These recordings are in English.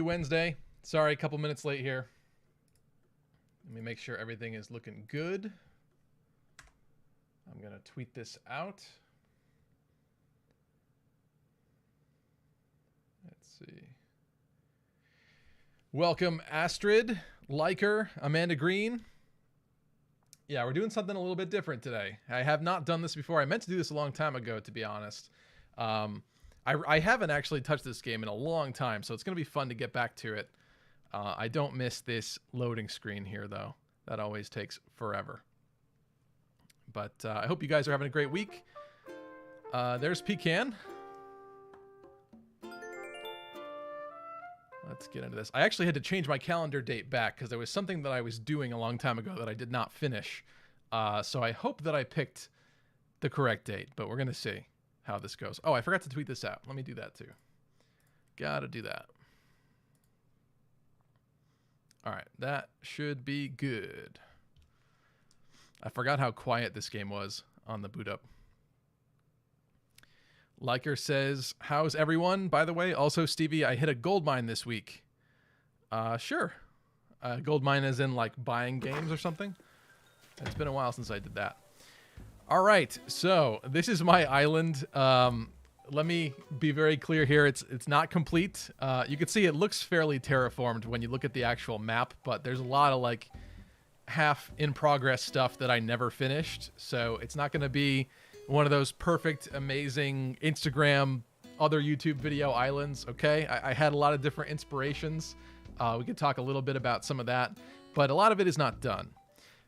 Wednesday. Sorry, a couple minutes late here. Let me make sure everything is looking good. I'm going to tweet this out. Let's see. Welcome, Astrid, Liker, Amanda Green. Yeah, we're doing something a little bit different today. I have not done this before. I meant to do this a long time ago, to be honest. I haven't actually touched this game in a long time, so it's going to be fun to get back to it. I don't miss this loading screen here, though. That always takes forever. But I hope you guys are having a great week. There's Pecan. Let's get into this. I actually had to change my calendar date back because there was something that I was doing a long time ago that I did not finish. So I hope that I picked the correct date, but we're going to see how this goes. Oh, I forgot to tweet this out. Let me do that too. Gotta do that. All right, that should be good. I forgot how quiet this game was on the boot up. Liker says, how's everyone? By the way, also, Stevie, I hit a gold mine this week. Sure. Gold mine as in, like, buying games or something? It's been a while since I did that. All right, so this is my island. Let me be very clear here. It's not complete. You can see it looks fairly terraformed when you look at the actual map, but there's a lot of, like, half in progress stuff that I never finished. So it's not going to be one of those perfect, amazing Instagram, other YouTube video islands, okay? I had a lot of different inspirations. We could talk a little bit about some of that, but a lot of it is not done.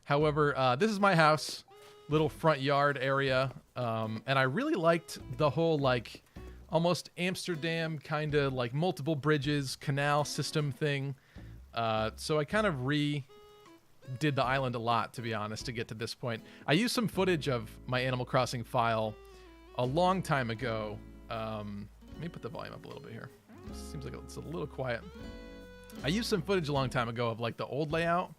However, this is my house, little front yard area, and I really liked the whole, like, almost Amsterdam kind of, like, multiple bridges, canal system thing. So I kind of did the island a lot, to be honest, to get to this point. I used some footage of my Animal Crossing file a long time ago. Let me put the volume up a little bit here. Seems like it's a little quiet. I used some footage a long time ago of, like, the old layout,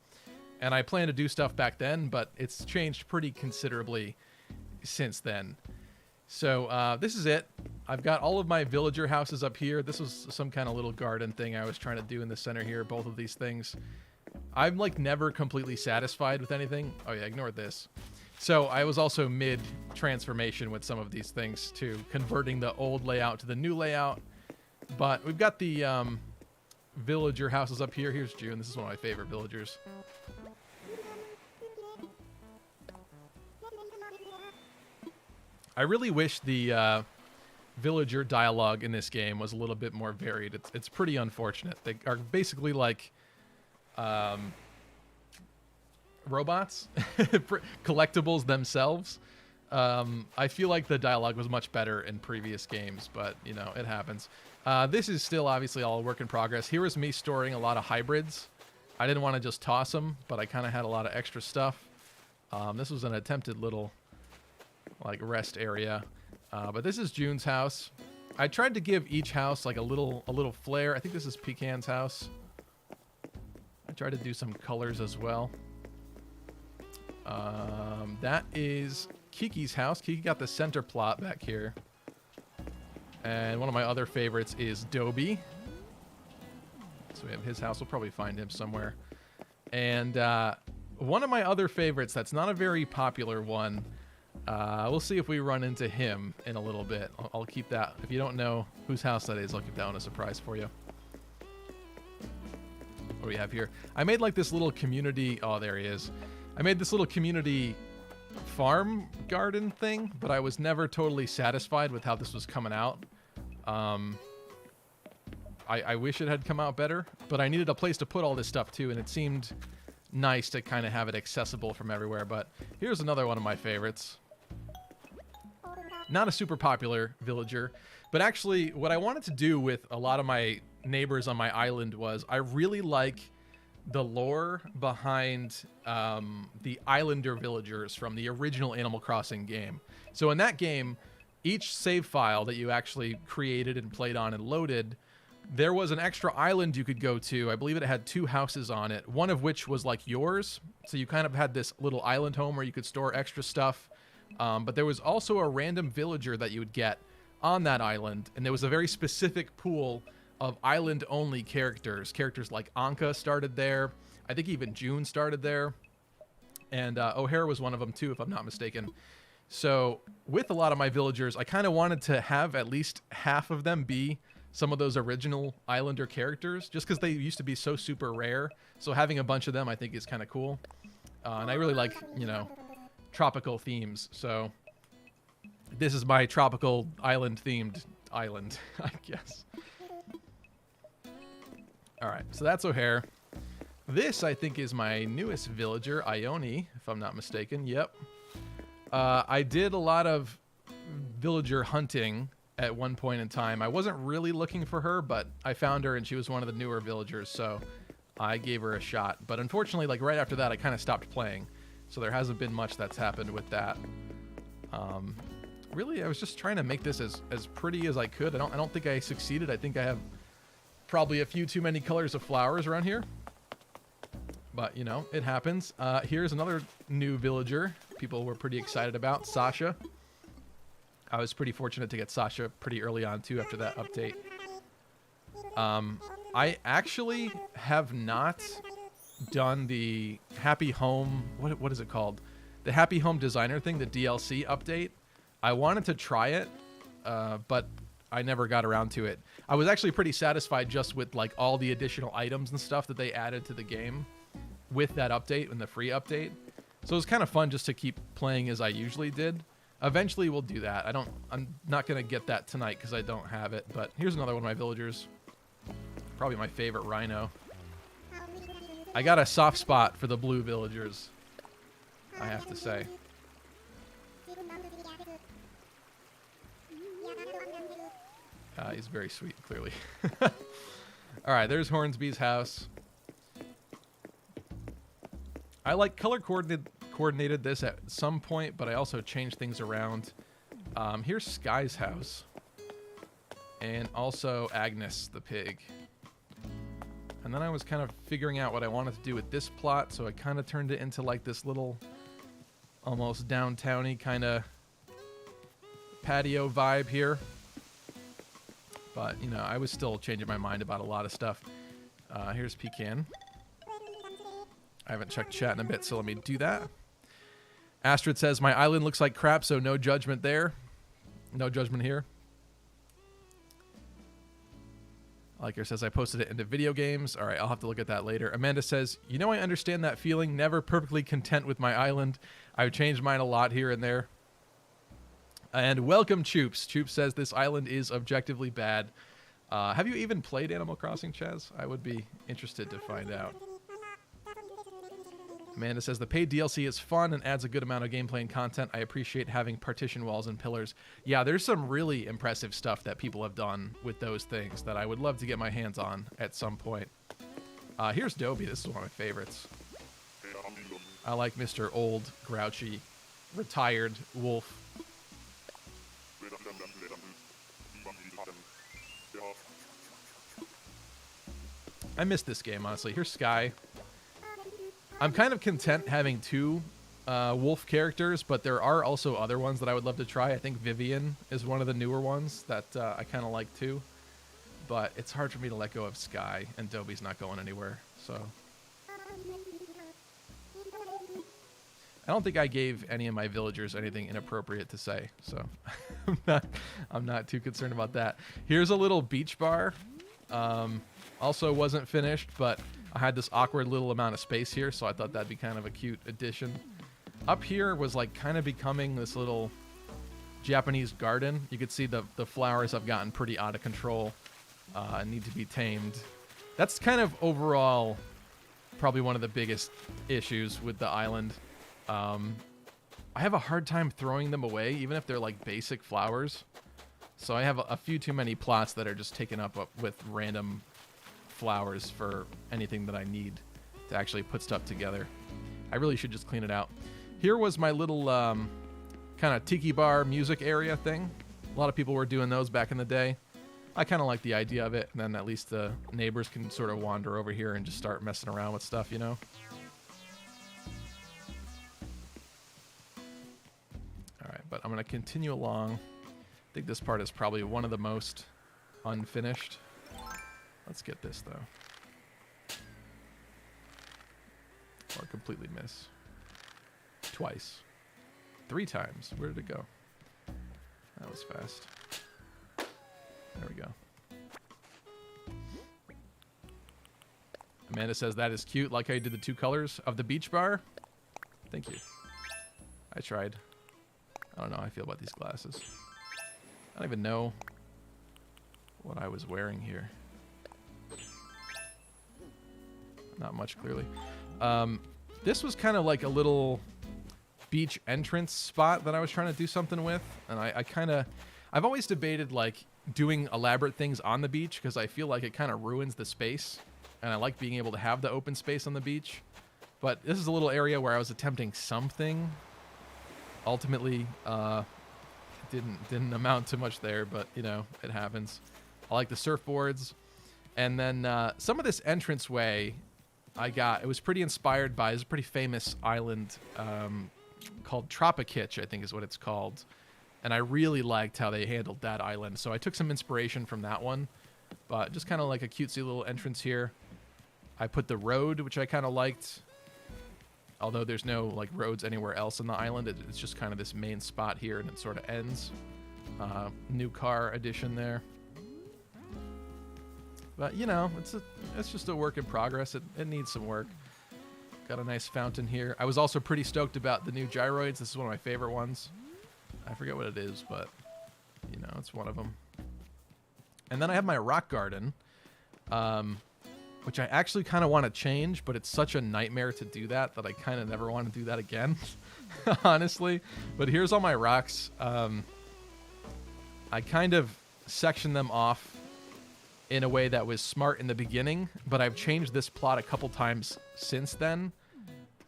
and I plan to do stuff back then, but it's changed pretty considerably since then. So this is it. I've got all of my villager houses up here. This was some kind of little garden thing I was trying to do in the center here, both of these things. I'm, like, never completely satisfied with anything. Oh, yeah, ignore this. So I was also mid-transformation with some of these things, too, converting the old layout to the new layout. But we've got the villager houses up here. Here's June. This is one of my favorite villagers. I really wish the villager dialogue in this game was a little bit more varied. It's pretty unfortunate. They are basically like robots, collectibles themselves. I feel like the dialogue was much better in previous games, but, you know, it happens. This is still obviously all a work in progress. Here was me storing a lot of hybrids. I didn't want to just toss them, but I kind of had a lot of extra stuff. This was an attempted little, like, rest area. But this is June's house. I tried to give each house, like, a little flair. I think this is Pecan's house. I tried to do some colors as well. That is Kiki's house. Kiki got the center plot back here. And one of my other favorites is Dobie. So we have his house. We'll probably find him somewhere. And one of my other favorites that's not a very popular one, we'll see if we run into him in a little bit. I'll keep that. If you don't know whose house that is, I'll keep that one a surprise for you. What do we have here? I made, like, this little community. Oh, there he is. I made this little community farm garden thing, but I was never totally satisfied with how this was coming out. I wish it had come out better, but I needed a place to put all this stuff too, and it seemed nice to kind of have it accessible from everywhere. But here's another one of my favorites. Not a super popular villager, but actually what I wanted to do with a lot of my neighbors on my island was I really like the lore behind the Islander villagers from the original Animal Crossing game. So in that game, each save file that you actually created and played on and loaded, there was an extra island you could go to. I believe it had 2 houses on it, one of which was like yours. So you kind of had this little island home where you could store extra stuff. But there was also a random villager that you would get on that island, and there was a very specific pool of island-only characters. Characters like Anka started there. I think even June started there. And O'Hare was one of them too, if I'm not mistaken. So with a lot of my villagers, I kind of wanted to have at least half of them be some of those original Islander characters, just because they used to be so super rare. So having a bunch of them, I think, is kind of cool. And I really like, you know, tropical themes. So this is my tropical island-themed island, I guess. All right, so that's O'Hare. This, I think, is my newest villager, Ione, if I'm not mistaken. Yep. I did a lot of villager hunting at one point in time. I wasn't really looking for her, but I found her and she was one of the newer villagers, so I gave her a shot. But unfortunately, like right after that, I kind of stopped playing, so there hasn't been much that's happened with that. Really, I was just trying to make this as pretty as I could. I don't think I succeeded. I think I have probably a few too many colors of flowers around here. But, you know, it happens. Here's another new villager people were pretty excited about, Sasha. I was pretty fortunate to get Sasha pretty early on, too, after that update. I actually have not done the Happy Home... What is it called? The Happy Home Designer thing, the DLC update. I wanted to try it, but I never got around to it. I was actually pretty satisfied just with, like, all the additional items and stuff that they added to the game with that update and the free update. So it was kind of fun just to keep playing as I usually did. Eventually we'll do that. I'm not going to get that tonight because I don't have it, but here's another one of my villagers. Probably my favorite rhino. I got a soft spot for the blue villagers, I have to say. He's very sweet, clearly. All right, there's Hornsby's house. I like color coordinated this at some point, but I also changed things around. Here's Sky's house. And also Agnes, the pig. And then I was kind of figuring out what I wanted to do with this plot, so I kind of turned it into like this little, almost downtowny kind of patio vibe here. But, you know, I was still changing my mind about a lot of stuff. Here's Pecan. I haven't checked chat in a bit, so let me do that. Astrid says, my island looks like crap, so no judgment there. No judgment here. Liker says, I posted it into video games. All right, I'll have to look at that later. Amanda says, you know, I understand that feeling. Never perfectly content with my island. I've changed mine a lot here and there. And welcome, Choops. Choops says, this island is objectively bad. Have you even played Animal Crossing, Chaz? I would be interested to find out. Amanda says, the paid DLC is fun and adds a good amount of gameplay and content. I appreciate having partition walls and pillars. Yeah, there's some really impressive stuff that people have done with those things that I would love to get my hands on at some point. Here's Dobie. This is one of my favorites. I like Mr. Old, Grouchy, retired wolf. I missed this game, honestly. Here's Sky. I'm kind of content having two wolf characters, but there are also other ones that I would love to try. I think Vivian is one of the newer ones that I kind of like too. But it's hard for me to let go of Sky, and Dobie's not going anywhere. So I don't think I gave any of my villagers anything inappropriate to say. So I'm not too concerned about that. Here's a little beach bar. Also wasn't finished, but I had this awkward little amount of space here, so I thought that'd be kind of a cute addition. Up here was like kind of becoming this little Japanese garden. You could see the flowers have gotten pretty out of control and need to be tamed. That's kind of overall probably one of the biggest issues with the island. I have a hard time throwing them away, even if they're like basic flowers. So I have a few too many plots that are just taken up with random flowers for anything that I need to actually put stuff together. I really should just clean it out. Here was my little kind of tiki bar music area thing. A lot of people were doing those back in the day. I kind of like the idea of it, and then at least the neighbors can sort of wander over here and just start messing around with stuff, you know? All right, but I'm going to continue along. I think this part is probably one of the most unfinished. Let's get this, though. Or completely miss. Twice. 3 times. Where did it go? That was fast. There we go. Amanda says, that is cute. Like how you did the 2 colors of the beach bar. Thank you. I tried. I don't know how I feel about these glasses. I don't even know what I was wearing here. Not much, clearly. This was kind of like a little beach entrance spot that I was trying to do something with. And I've always debated like doing elaborate things on the beach because I feel like it kind of ruins the space. And I like being able to have the open space on the beach. But this is a little area where I was attempting something. Ultimately, didn't amount to much there, but you know, it happens. I like the surfboards. And then some of this entranceway it was pretty inspired by, it's a pretty famous island called Tropicitch, I think is what it's called. And I really liked how they handled that island. So I took some inspiration from that one, but just kind of like a cutesy little entrance here. I put the road, which I kind of liked. Although there's no like roads anywhere else on the island. It's just kind of this main spot here and it sort of ends. New car addition there. But, you know, it's just a work in progress. It needs some work. Got a nice fountain here. I was also pretty stoked about the new gyroids. This is one of my favorite ones. I forget what it is, but, you know, it's one of them. And then I have my rock garden, which I actually kind of want to change, but it's such a nightmare to do that I kind of never want to do that again, honestly. But here's all my rocks. I kind of sectioned them off in a way that was smart in the beginning, but I've changed this plot a couple times since then.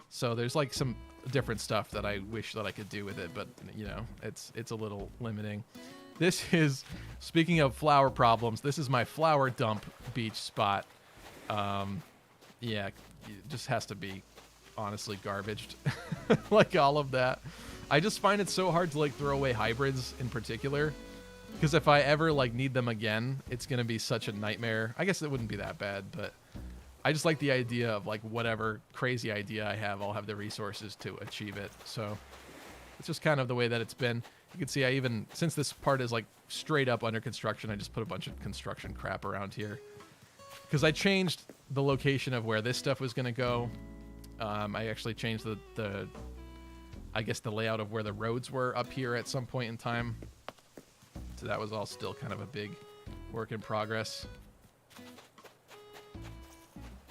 So there's like some different stuff that I wish that I could do with it, but you know, it's a little limiting. This is, speaking of flower problems, this is my flower dump beach spot. Yeah, it just has to be honestly garbaged. Like all of that. I just find it so hard to like throw away hybrids in particular. Because if I ever like need them again, it's going to be such a nightmare. I guess it wouldn't be that bad, but I just like the idea of like whatever crazy idea I have, I'll have the resources to achieve it. So it's just kind of the way that it's been. You can see I even, since this part is like straight up under construction, I just put a bunch of construction crap around here. Because I changed the location of where this stuff was going to go. I actually changed the I guess the layout of where the roads were up here at some point in time. So that was all still kind of a big work in progress.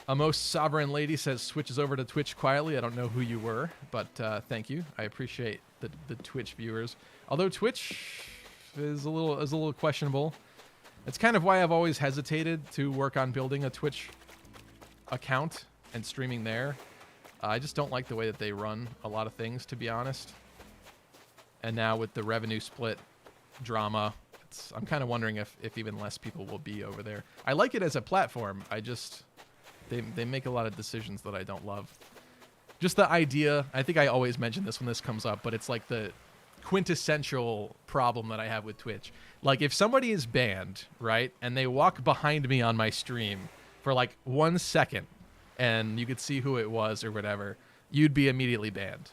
A most sovereign lady says switches over to Twitch quietly. I don't know who you were, but thank you. I appreciate the Twitch viewers. Although Twitch is a little questionable. It's kind of why I've always hesitated to work on building a Twitch account and streaming there. I just don't like the way that they run a lot of things, to be honest. And now with the revenue split drama, I'm kind of wondering if even less people will be over there. I like it as a platform. They make a lot of decisions that I don't love. Just the idea, I think I always mention this when this comes up, but it's like the quintessential problem that I have with Twitch. Like if somebody is banned, right, and they walk behind me on my stream for like 1 second and you could see who it was or whatever, you'd be immediately banned.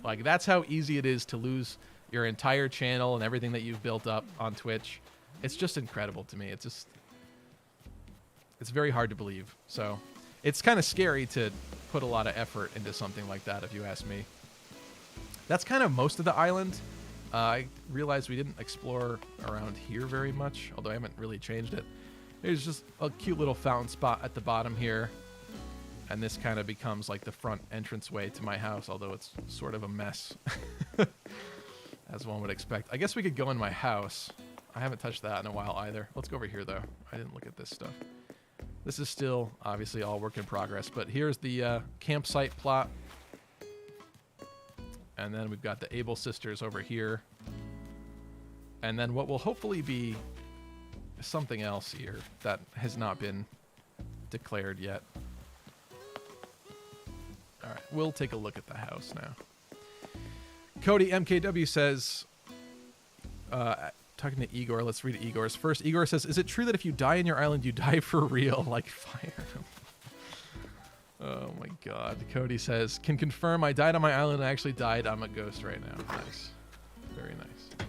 Like that's how easy it is to lose your entire channel and everything that you've built up on Twitch. It's just incredible to me. It's very hard to believe. So it's kind of scary to put a lot of effort into something like that, if you ask me. That's kind of most of the island. I realized we didn't explore around here very much, although I haven't really changed it. There's just a cute little fountain spot at the bottom here. And this kind of becomes like the front entranceway to my house, although it's sort of a mess. As one would expect. I guess we could go in my house. I haven't touched that in a while either. Let's go over here, though. I didn't look at this stuff. This is still, obviously, all work in progress. But here's the campsite plot. And then we've got the Able sisters over here. And then what will hopefully be something else here that has not been declared yet. All right, we'll take a look at the house now. Cody MKW says, talking to Igor. Let's read Igor's. First, Igor says, is it true that if you die in your island, you die for real, like fire? Oh my god. Cody says, can confirm I died on my island and I actually died. I'm a ghost right now. Nice. Very nice.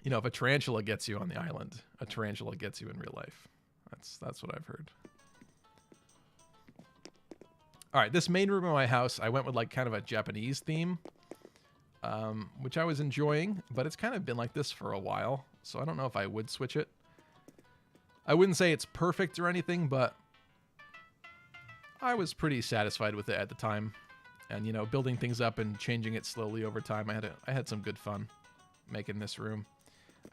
You know, if a tarantula gets you on the island, a tarantula gets you in real life. That's what I've heard. All right, this main room of my house, I went with like kind of a Japanese theme, which I was enjoying, but it's kind of been like this for a while, so I don't know if I would switch it. I wouldn't say it's perfect or anything, but I was pretty satisfied with it at the time. And, you know, building things up and changing it slowly over time, I had some good fun making this room.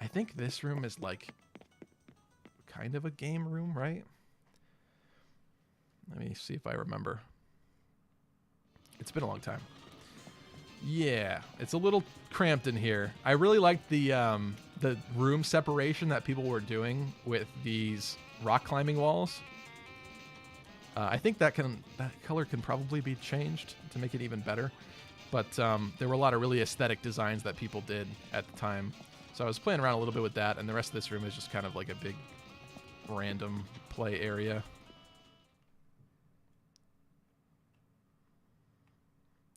I think this room is like kind of a game room, right? Let me see if I remember. It's been a long time. Yeah, it's a little cramped in here. I really liked the room separation that people were doing with these rock climbing walls. I think that color can probably be changed to make it even better. But there were a lot of really aesthetic designs that people did at the time. So I was playing around a little bit with that, and the rest of this room is just kind of like a big random play area.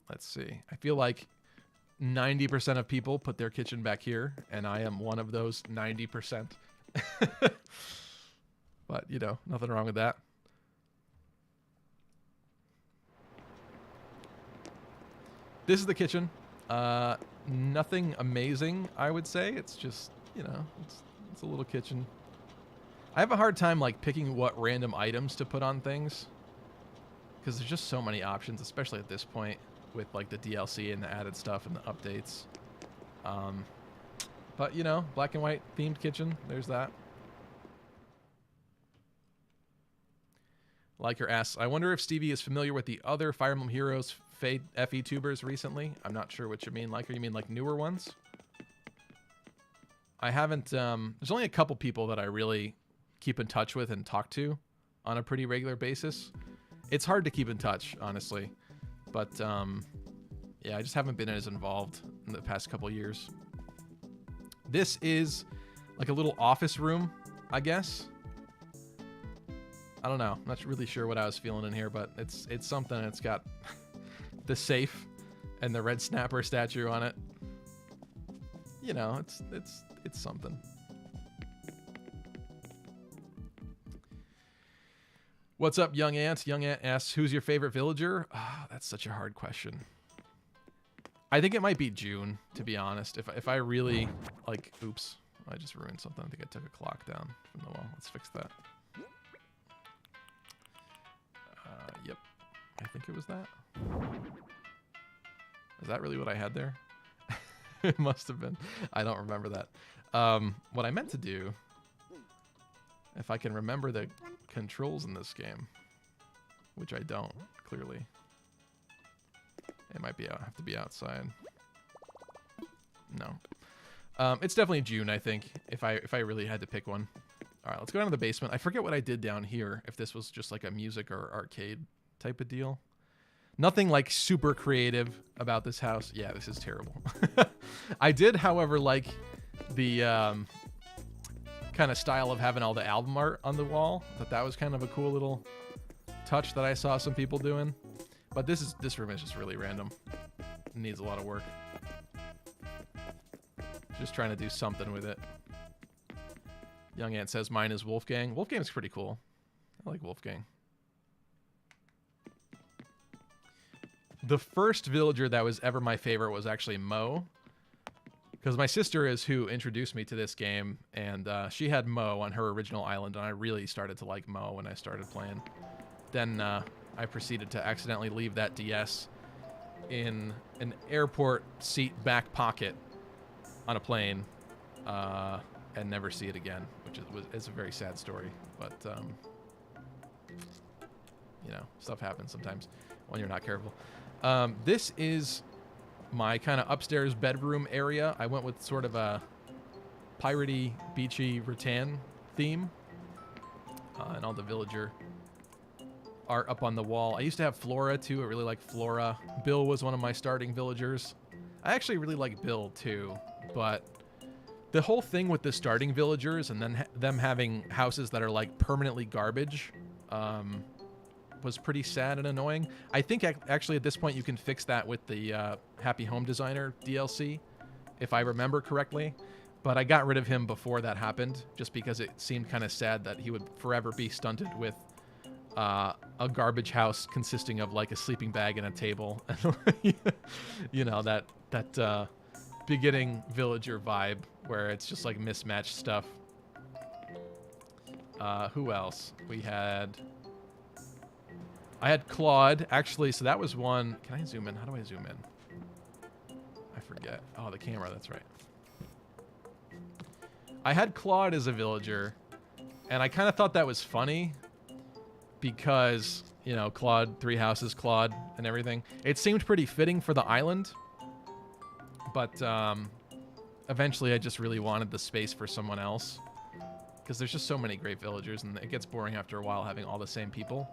Let's see. I feel like 90% of people put their kitchen back here, and I am one of those 90%. But, you know, nothing wrong with that. This is the kitchen. Nothing amazing, I would say. It's just, you know, it's a little kitchen. I have a hard time, like, picking what random items to put on things, because there's just so many options, especially at this point with, like, the DLC and the added stuff and the updates. But, you know, black and white themed kitchen. There's that. Liker asks, I wonder if Stevie is familiar with the other Fire Emblem Heroes FE tubers recently. I'm not sure what you mean, Liker. You mean like newer ones? I haven't, there's only a couple people that I really keep in touch with and talk to on a pretty regular basis. It's hard to keep in touch, honestly. But, yeah, I just haven't been as involved in the past couple years. This is like a little office room, I guess. I don't know. I'm not really sure what I was feeling in here, but it's something. It's got the safe and the red snapper statue on it. You know, it's something. What's up, Young Ant? Young Ant asks, who's your favorite villager? Ah, that's such a hard question. I think it might be June, to be honest. If I really, like, oops, I just ruined something. I think I took a clock down from the wall. Let's fix that. Yep. I think it was that. Is that really what I had there? It must have been. I don't remember that. What I meant to do, if I can remember the controls in this game, which I don't, clearly. It might be have to be outside. No. It's definitely June, I think, if I really had to pick one. All right, let's go down to the basement. I forget what I did down here, if this was just like a music or arcade type of deal. Nothing like super creative about this house. Yeah, this is terrible. I did, however, like the kind of style of having all the album art on the wall. I thought that was kind of a cool little touch that I saw some people doing. But this room is just really random. It needs a lot of work. Just trying to do something with it. Young Ant says mine is Wolfgang. Wolfgang's pretty cool. I like Wolfgang. The first villager that was ever my favorite was actually Mo. Because my sister is who introduced me to this game. And she had Mo on her original island. And I really started to like Mo when I started playing. Then I proceeded to accidentally leave that DS in an airport seat back pocket on a plane. And never see it again, which is a very sad story. But, you know, stuff happens sometimes when you're not careful. This is my kind of upstairs bedroom area. I went with sort of a piratey, beachy rattan theme. And all the villager art up on the wall. I used to have Flora, too. I really like Flora. Bill was one of my starting villagers. I actually really like Bill, too, but The whole thing with the starting villagers and then them having houses that are like permanently garbage was pretty sad and annoying. I think actually at this point you can fix that with the Happy Home Designer DLC, if I remember correctly. But I got rid of him before that happened, just because it seemed kind of sad that he would forever be stunted with a garbage house consisting of like a sleeping bag and a table. You know, that beginning villager vibe where it's just like mismatched stuff. Who else? I had Claude, actually, so that was one. Can I zoom in? How do I zoom in? I forget. Oh, the camera, that's right. I had Claude as a villager, and I kind of thought that was funny because, you know, Claude, 3 houses, Claude, and everything. It seemed pretty fitting for the island, but eventually I just really wanted the space for someone else because there's just so many great villagers, and it gets boring after a while having all the same people.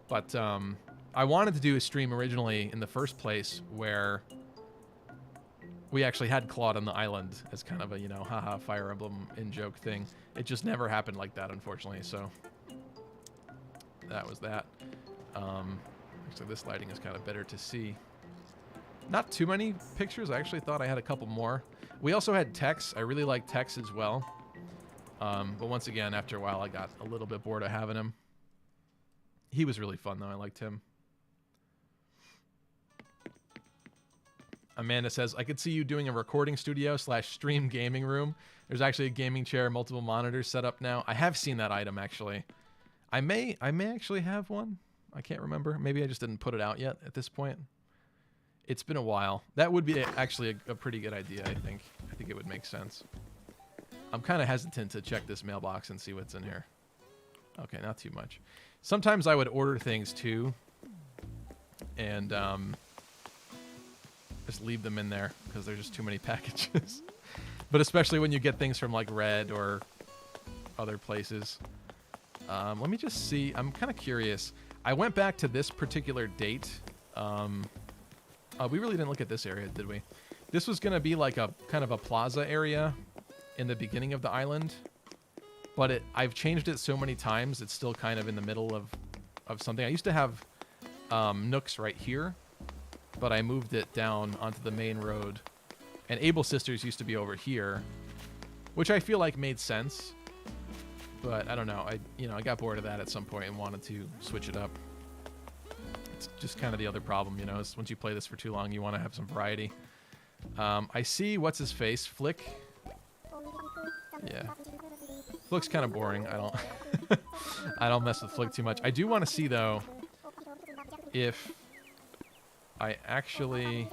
But I wanted to do a stream originally in the first place where we actually had Claude on the island as kind of a, you know, haha, Fire Emblem in-joke thing. It just never happened like that, unfortunately, so that was that. Actually, this lighting is kind of better to see. Not too many pictures. I actually thought I had a couple more. We also had Tex. I really like Tex as well. But once again, after a while, I got a little bit bored of having him. He was really fun, though. I liked him. Amanda says, I could see you doing a recording studio / stream gaming room. There's actually a gaming chair, multiple monitors set up now. I have seen that item, actually. I may actually have one. I can't remember. Maybe I just didn't put it out yet at this point. It's been a while. That would be actually a pretty good idea, I think. I think it would make sense. I'm kind of hesitant to check this mailbox and see what's in here. Okay, not too much. Sometimes I would order things, too. And, just leave them in there because there's just too many packages. But especially when you get things from like Red or other places. Let me just see. I'm kind of curious. I went back to this particular date. We really didn't look at this area, did we? This was going to be like a kind of a plaza area in the beginning of the island. But I've changed it so many times, it's still kind of in the middle of something. I used to have nooks right here, but I moved it down onto the main road. And Able Sisters used to be over here, which I feel like made sense. But I don't know. I got bored of that at some point and wanted to switch it up. It's just kind of the other problem, you know, is once you play this for too long, you want to have some variety. I see what's his face, Flick. Yeah, Flick's kind of boring. I don't mess with Flick too much. I do want to see though if I actually,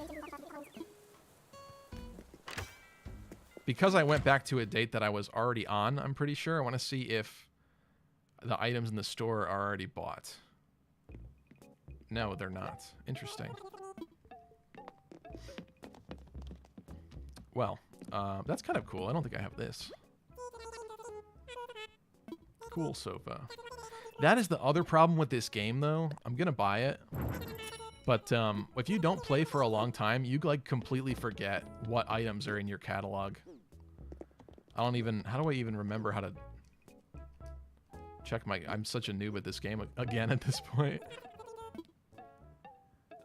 because I went back to a date that I was already on, I'm pretty sure. I want to see if the items in the store are already bought. No, they're not. Interesting. Well, that's kind of cool. I don't think I have this. Cool sofa. That is the other problem with this game, though. I'm going to buy it. But if you don't play for a long time, you like completely forget what items are in your catalog. How do I even remember how to check I'm such a noob at this game again at this point.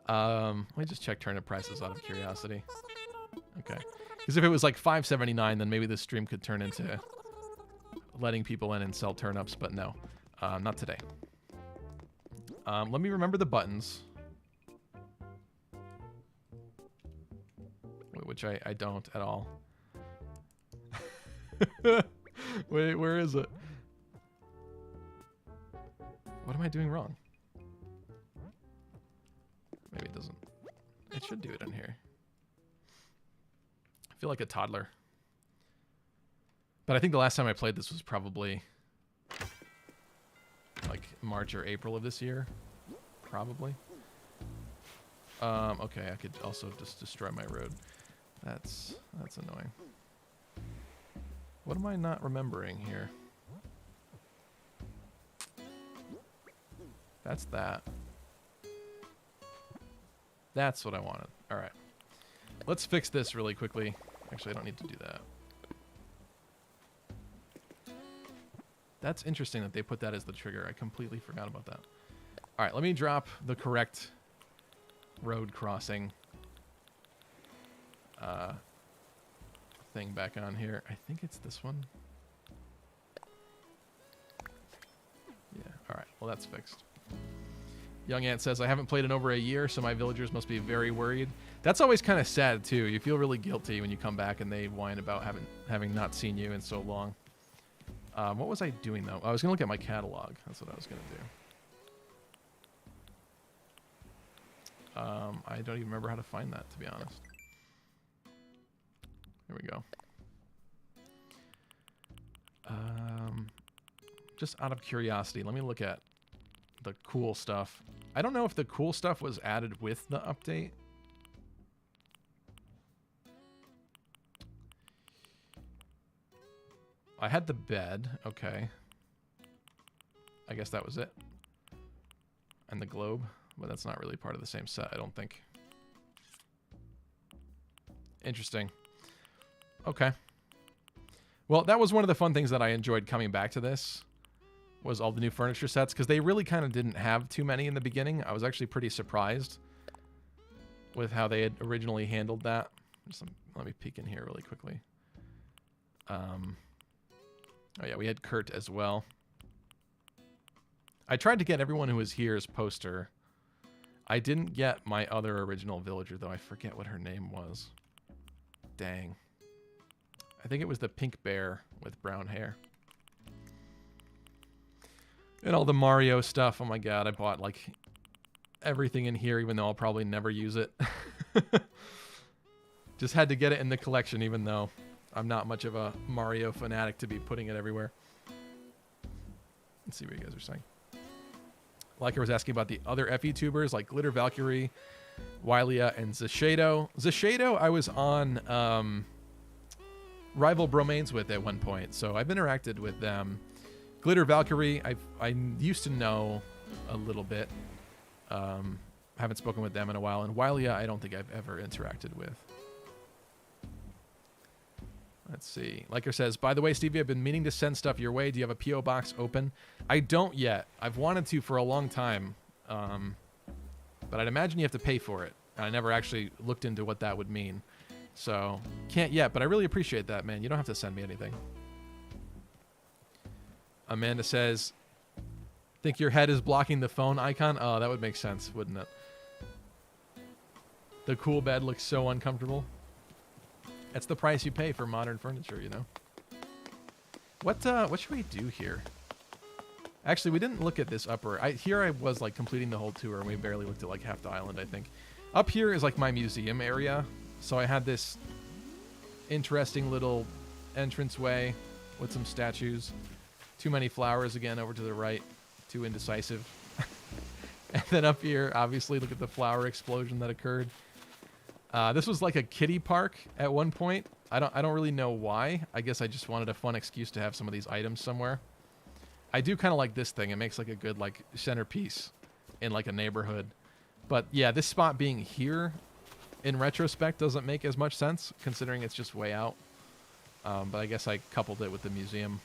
Let me just check turnip prices out of curiosity. Okay. Because if it was like $5.79, then maybe this stream could turn into letting people in and sell turnips, but no. Not today. Let me remember the buttons. Which I don't at all. Wait, where is it? What am I doing wrong? Maybe it doesn't. It should do it in here. I feel like a toddler. But I think the last time I played this was probably like March or April of this year. Probably. Okay, I could also just destroy my road. That's annoying. What am I not remembering here? That's that. That's what I wanted. All right. Let's fix this really quickly. Actually, I don't need to do that. That's interesting that they put that as the trigger. I completely forgot about that. All right, let me drop the correct road crossing thing back on here. I think it's this one. Yeah, all right. Well, that's fixed. Young Ant says, I haven't played in over a year, so my villagers must be very worried. That's always kind of sad, too. You feel really guilty when you come back and they whine about having not seen you in so long. What was I doing, though? I was going to look at my catalog. That's what I was going to do. I don't even remember how to find that, to be honest. Here we go. Just out of curiosity, let me look at the cool stuff. I don't know if the cool stuff was added with the update. I had the bed. Okay. I guess that was it. And the globe. But that's not really part of the same set, I don't think. Interesting. Okay. Well, that was one of the fun things that I enjoyed coming back to this, was all the new furniture sets, because they really kind of didn't have too many in the beginning. I was actually pretty surprised with how they had originally handled that. Let me peek in here really quickly. Oh yeah, we had Kurt as well. I tried to get everyone who was here's poster. I didn't get my other original villager, though. I forget what her name was. Dang. I think it was the pink bear with brown hair. And all the Mario stuff. Oh my god, I bought like everything in here, even though I'll probably never use it. Just had to get it in the collection, even though I'm not much of a Mario fanatic to be putting it everywhere. Let's see what you guys are saying. Liker was asking about the other FE tubers like Glitter Valkyrie, Wylia, and Zashado. Zashado I was on Rival Bromains with at one point, so I've interacted with them. Glitter Valkyrie, I used to know a little bit. Haven't spoken with them in a while. And Wylia, I don't think I've ever interacted with. Let's see. Liker says, by the way, Stevie, I've been meaning to send stuff your way. Do you have a P.O. box open? I don't yet. I've wanted to for a long time. But I'd imagine you have to pay for it. And I never actually looked into what that would mean. So, can't yet, but I really appreciate that, man. You don't have to send me anything. Amanda says, think your head is blocking the phone icon? Oh, that would make sense, wouldn't it? The cool bed looks so uncomfortable. That's the price you pay for modern furniture, you know? What should we do here? Actually, we didn't look at this upper. Here I was, like, completing the whole tour, and we barely looked at, like, half the island, I think. Up here is, like, my museum area. So I had this interesting little entranceway with some statues. Too many flowers again over to the right. Too indecisive. And then up here, obviously, look at the flower explosion that occurred. This was like a kiddie park at one point. I don't really know why. I guess I just wanted a fun excuse to have some of these items somewhere. I do kind of like this thing. It makes like a good like centerpiece in like a neighborhood. But yeah, this spot being here in retrospect doesn't make as much sense considering it's just way out. But I guess I coupled it with the museum,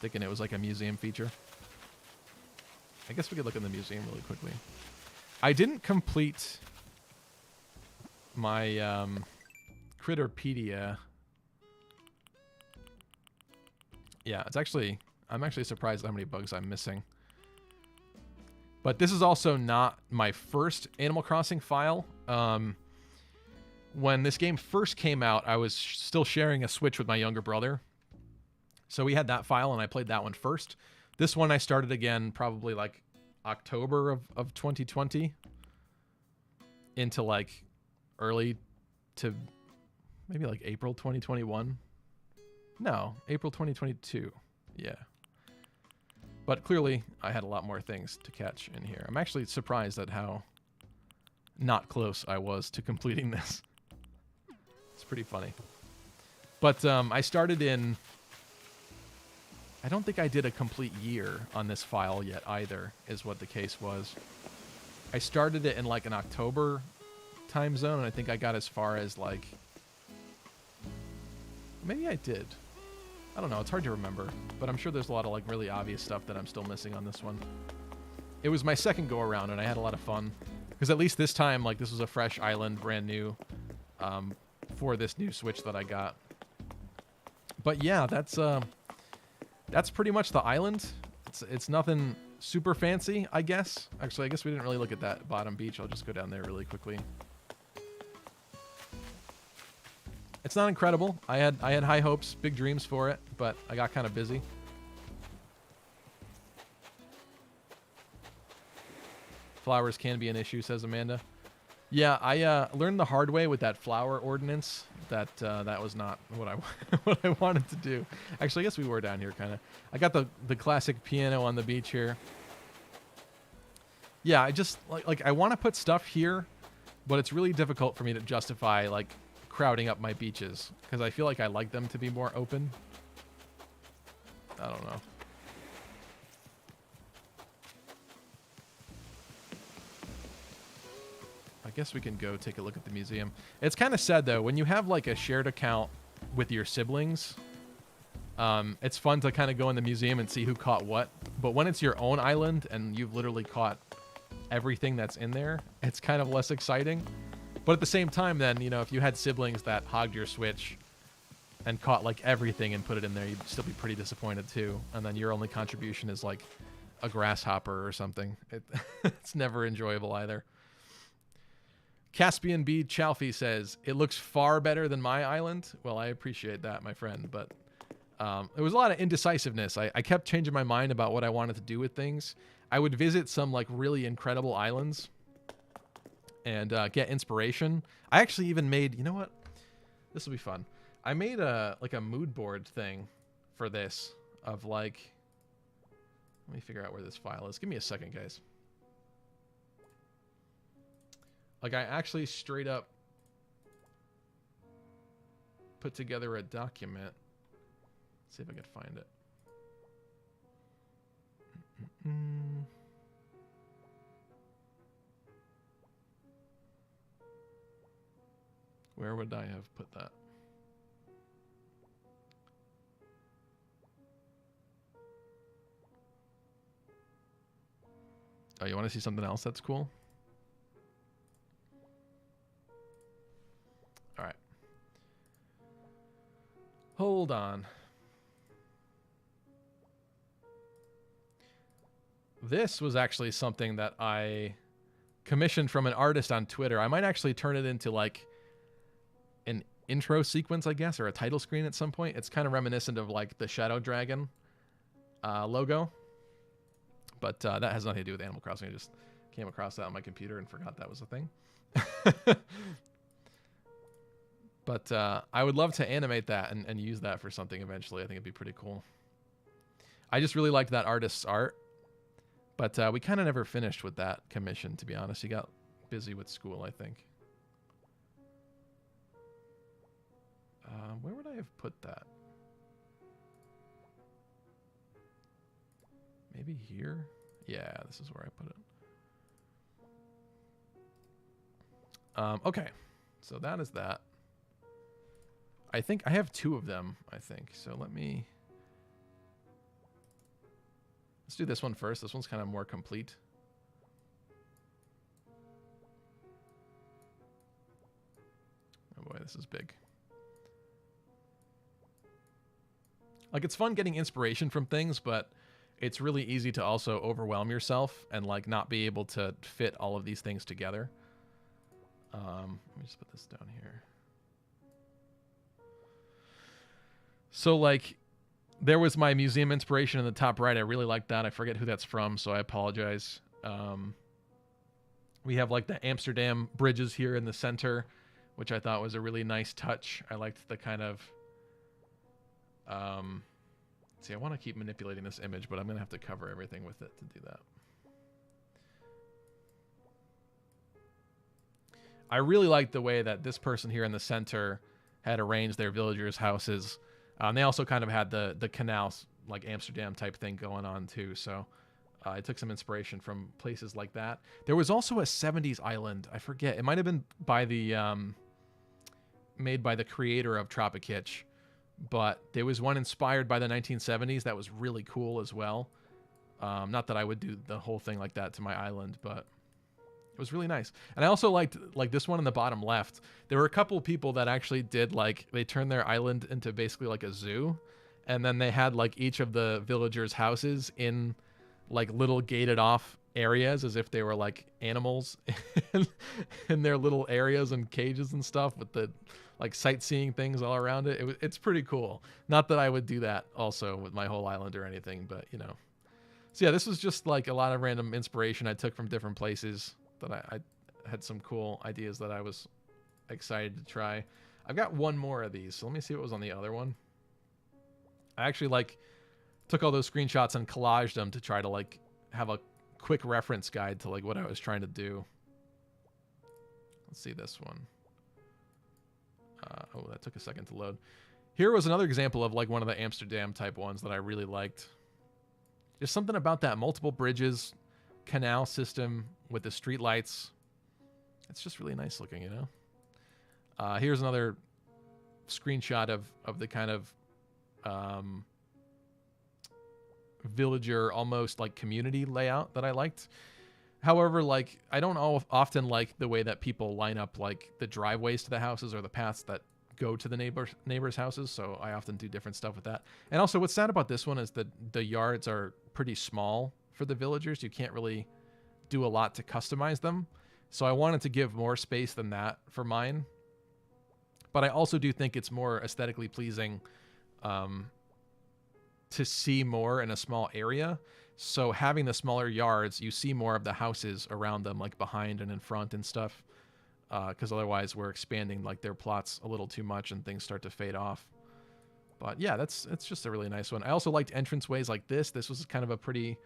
thinking it was like a museum feature. I guess we could look in the museum really quickly. I didn't complete my Critterpedia. Yeah, I'm actually surprised at how many bugs I'm missing. But this is also not my first Animal Crossing file. When this game first came out, I was still sharing a Switch with my younger brother. So we had that file, and I played that one first. This one I started again probably like October of 2020 into like early to maybe like April 2021. No, April 2022. Yeah. But clearly, I had a lot more things to catch in here. I'm actually surprised at how not close I was to completing this. It's pretty funny. But I started in... I don't think I did a complete year on this file yet either, is what the case was. I started it in like an October time zone, and I think I got as far as like... Maybe I did. I don't know. It's hard to remember, but I'm sure there's a lot of like really obvious stuff that I'm still missing on this one. It was my second go around, and I had a lot of fun because at least this time, like, this was a fresh island, brand new, for this new Switch that I got. But yeah, that's pretty much the island. It's nothing super fancy, I guess. Actually, I guess we didn't really look at that bottom beach. I'll just go down there really quickly. It's not incredible. I had high hopes, big dreams for it, but I got kind of busy. Flowers can be an issue, says Amanda. Yeah, I learned the hard way with that flower ordinance that that was not what I what I wanted to do. Actually, I guess we were down here kind of. I got the classic piano on the beach here. Yeah, I just like I want to put stuff here, but it's really difficult for me to justify like crowding up my beaches because I feel like I like them to be more open. I don't know. I guess we can go take a look at the museum. It's kind of sad though when you have like a shared account with your siblings. It's fun to kind of go in the museum and see who caught what, but when it's your own island and you've literally caught everything that's in there, it's kind of less exciting. But at the same time, then, you know, if you had siblings that hogged your Switch and caught like everything and put it in there, you'd still be pretty disappointed too. And then your only contribution is like a grasshopper or something. It's never enjoyable either. Caspian B. Chalfie says, it looks far better than my island. Well, I appreciate that, my friend, but there was a lot of indecisiveness. I kept changing my mind about what I wanted to do with things. I would visit some like really incredible islands and get inspiration. I actually even made, you know what? This will be fun. I made a mood board thing for this of like, let me figure out where this file is. Give me a second, guys. Like I actually straight up put together a document. Let's see if I can find it. Where would I have put that? Oh, you want to see something else that's cool? All right. Hold on. This was actually something that I commissioned from an artist on Twitter. I might actually turn it into like an intro sequence, I guess, or a title screen at some point. It's kind of reminiscent of like the Shadow Dragon logo. But that has nothing to do with Animal Crossing. I just came across that on my computer and forgot that was a thing. But I would love to animate that and use that for something eventually. I think it'd be pretty cool. I just really liked that artist's art. But we kind of never finished with that commission, to be honest. He got busy with school, I think. Where would I have put that? Maybe here? Yeah, this is where I put it. Okay, so that is that. I think I have two of them, I think. So let's do this one first. This one's kind of more complete. Oh boy, this is big. Like, it's fun getting inspiration from things, but it's really easy to also overwhelm yourself and like not be able to fit all of these things together. Let me just put this down here. So like there was my museum inspiration in the top right. I really like that. I forget who that's from, so I apologize. We have like the Amsterdam bridges here in the center, which I thought was a really nice touch. I liked the kind of see, I want to keep manipulating this image, but I'm going to have to cover everything with it to do that. I really like the way that this person here in the center had arranged their villagers' houses. They also kind of had the canals, like Amsterdam type thing going on too. So I took some inspiration from places like that. There was also a 70s island. I forget. It might have been by the made by the creator of Tropic Hitch. but there was one inspired by the 1970s that was really cool as well. Not that I would do the whole thing like that to my island, but it was really nice. And I also liked like this one in the bottom left. There were a couple people that actually did like, they turned their island into basically like a zoo. And then they had like each of the villagers' houses in like little gated off areas as if they were like animals in their little areas and cages and stuff with the like sightseeing things all around it. It's pretty cool. Not that I would do that also with my whole island or anything, but you know. So yeah, this was just like a lot of random inspiration I took from different places that I had some cool ideas that I was excited to try. I've got one more of these, so let me see what was on the other one. I actually like took all those screenshots and collaged them to try to like have a quick reference guide to like what I was trying to do. Let's see this one. Oh, that took a second to load. Here was another example of like one of the Amsterdam type ones that I really liked. There's something about that multiple bridges canal system with the street lights. It's just really nice looking, you know. Here's another screenshot of the kind of villager almost like community layout that I liked. However, like I don't often like the way that people line up like the driveways to the houses or the paths that go to the neighbors' houses, so I often do different stuff with that. And also what's sad about this one is that the yards are pretty small for the villagers. You can't really do a lot to customize them. So I wanted to give more space than that for mine. But I also do think it's more aesthetically pleasing to see more in a small area. So having the smaller yards, you see more of the houses around them, like behind and in front and stuff. Because otherwise we're expanding like their plots a little too much and things start to fade off. But yeah, it's just a really nice one. I also liked entranceways like this. This was kind of a pretty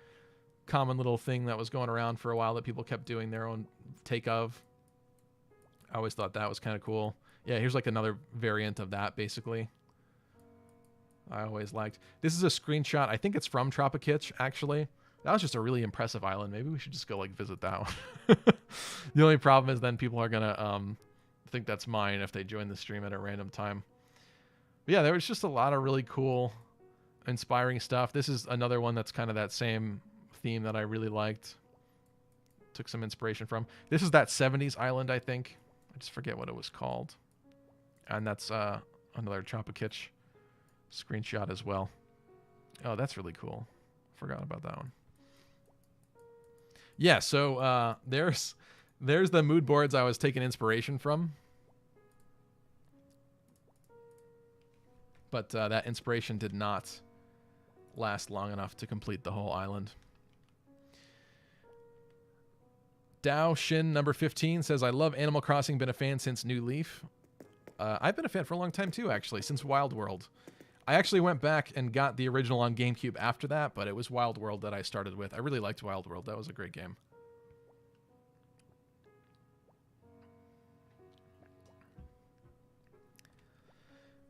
common little thing that was going around for a while that people kept doing their own take of. I always thought that was kind of cool. Yeah, here's like another variant of that, basically. I always liked. This is a screenshot. I think it's from Tropicitch, actually. That was just a really impressive island. Maybe we should just go like visit that one. The only problem is then people are gonna think that's mine if they join the stream at a random time. But yeah, there was just a lot of really cool, inspiring stuff. This is another one that's kind of that same theme that I really liked. Took some inspiration from. This is that 70s island, I think. I just forget what it was called. And that's another Tropicitch screenshot as well. Oh, that's really cool. Forgot about that one. Yeah, so there's the mood boards I was taking inspiration from. But that inspiration did not last long enough to complete the whole island. Dao Shin number 15 says, I love Animal Crossing, been a fan since New Leaf. I've been a fan for a long time too, actually, since Wild World. I actually went back and got the original on GameCube after that, but it was Wild World that I started with. I really liked Wild World. That was a great game.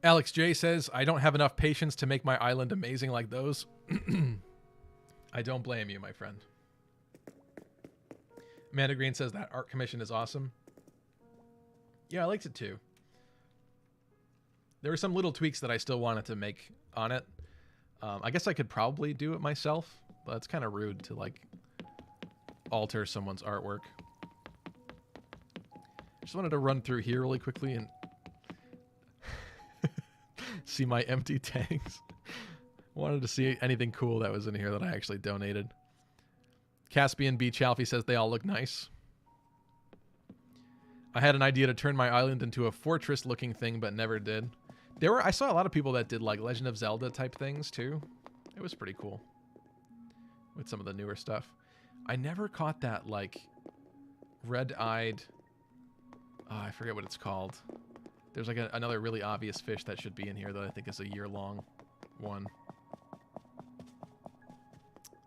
Alex J says, I don't have enough patience to make my island amazing like those. I don't blame you, my friend. Amanda Green says that art commission is awesome. Yeah, I liked it too. There were some little tweaks that I still wanted to make on it. I guess I could probably do it myself, but it's kind of rude to like alter someone's artwork. Just wanted to run through here really quickly and see my empty tanks. Wanted to see anything cool that was in here that I actually donated. Caspian B. Chalfie says they all look nice. I had an idea to turn my island into a fortress-looking thing, but never did. I saw a lot of people that did like Legend of Zelda type things too. It was pretty cool with some of the newer stuff. I never caught that like red-eyed. Oh, I forget what it's called. There's like another really obvious fish that should be in here that I think is a year-long one.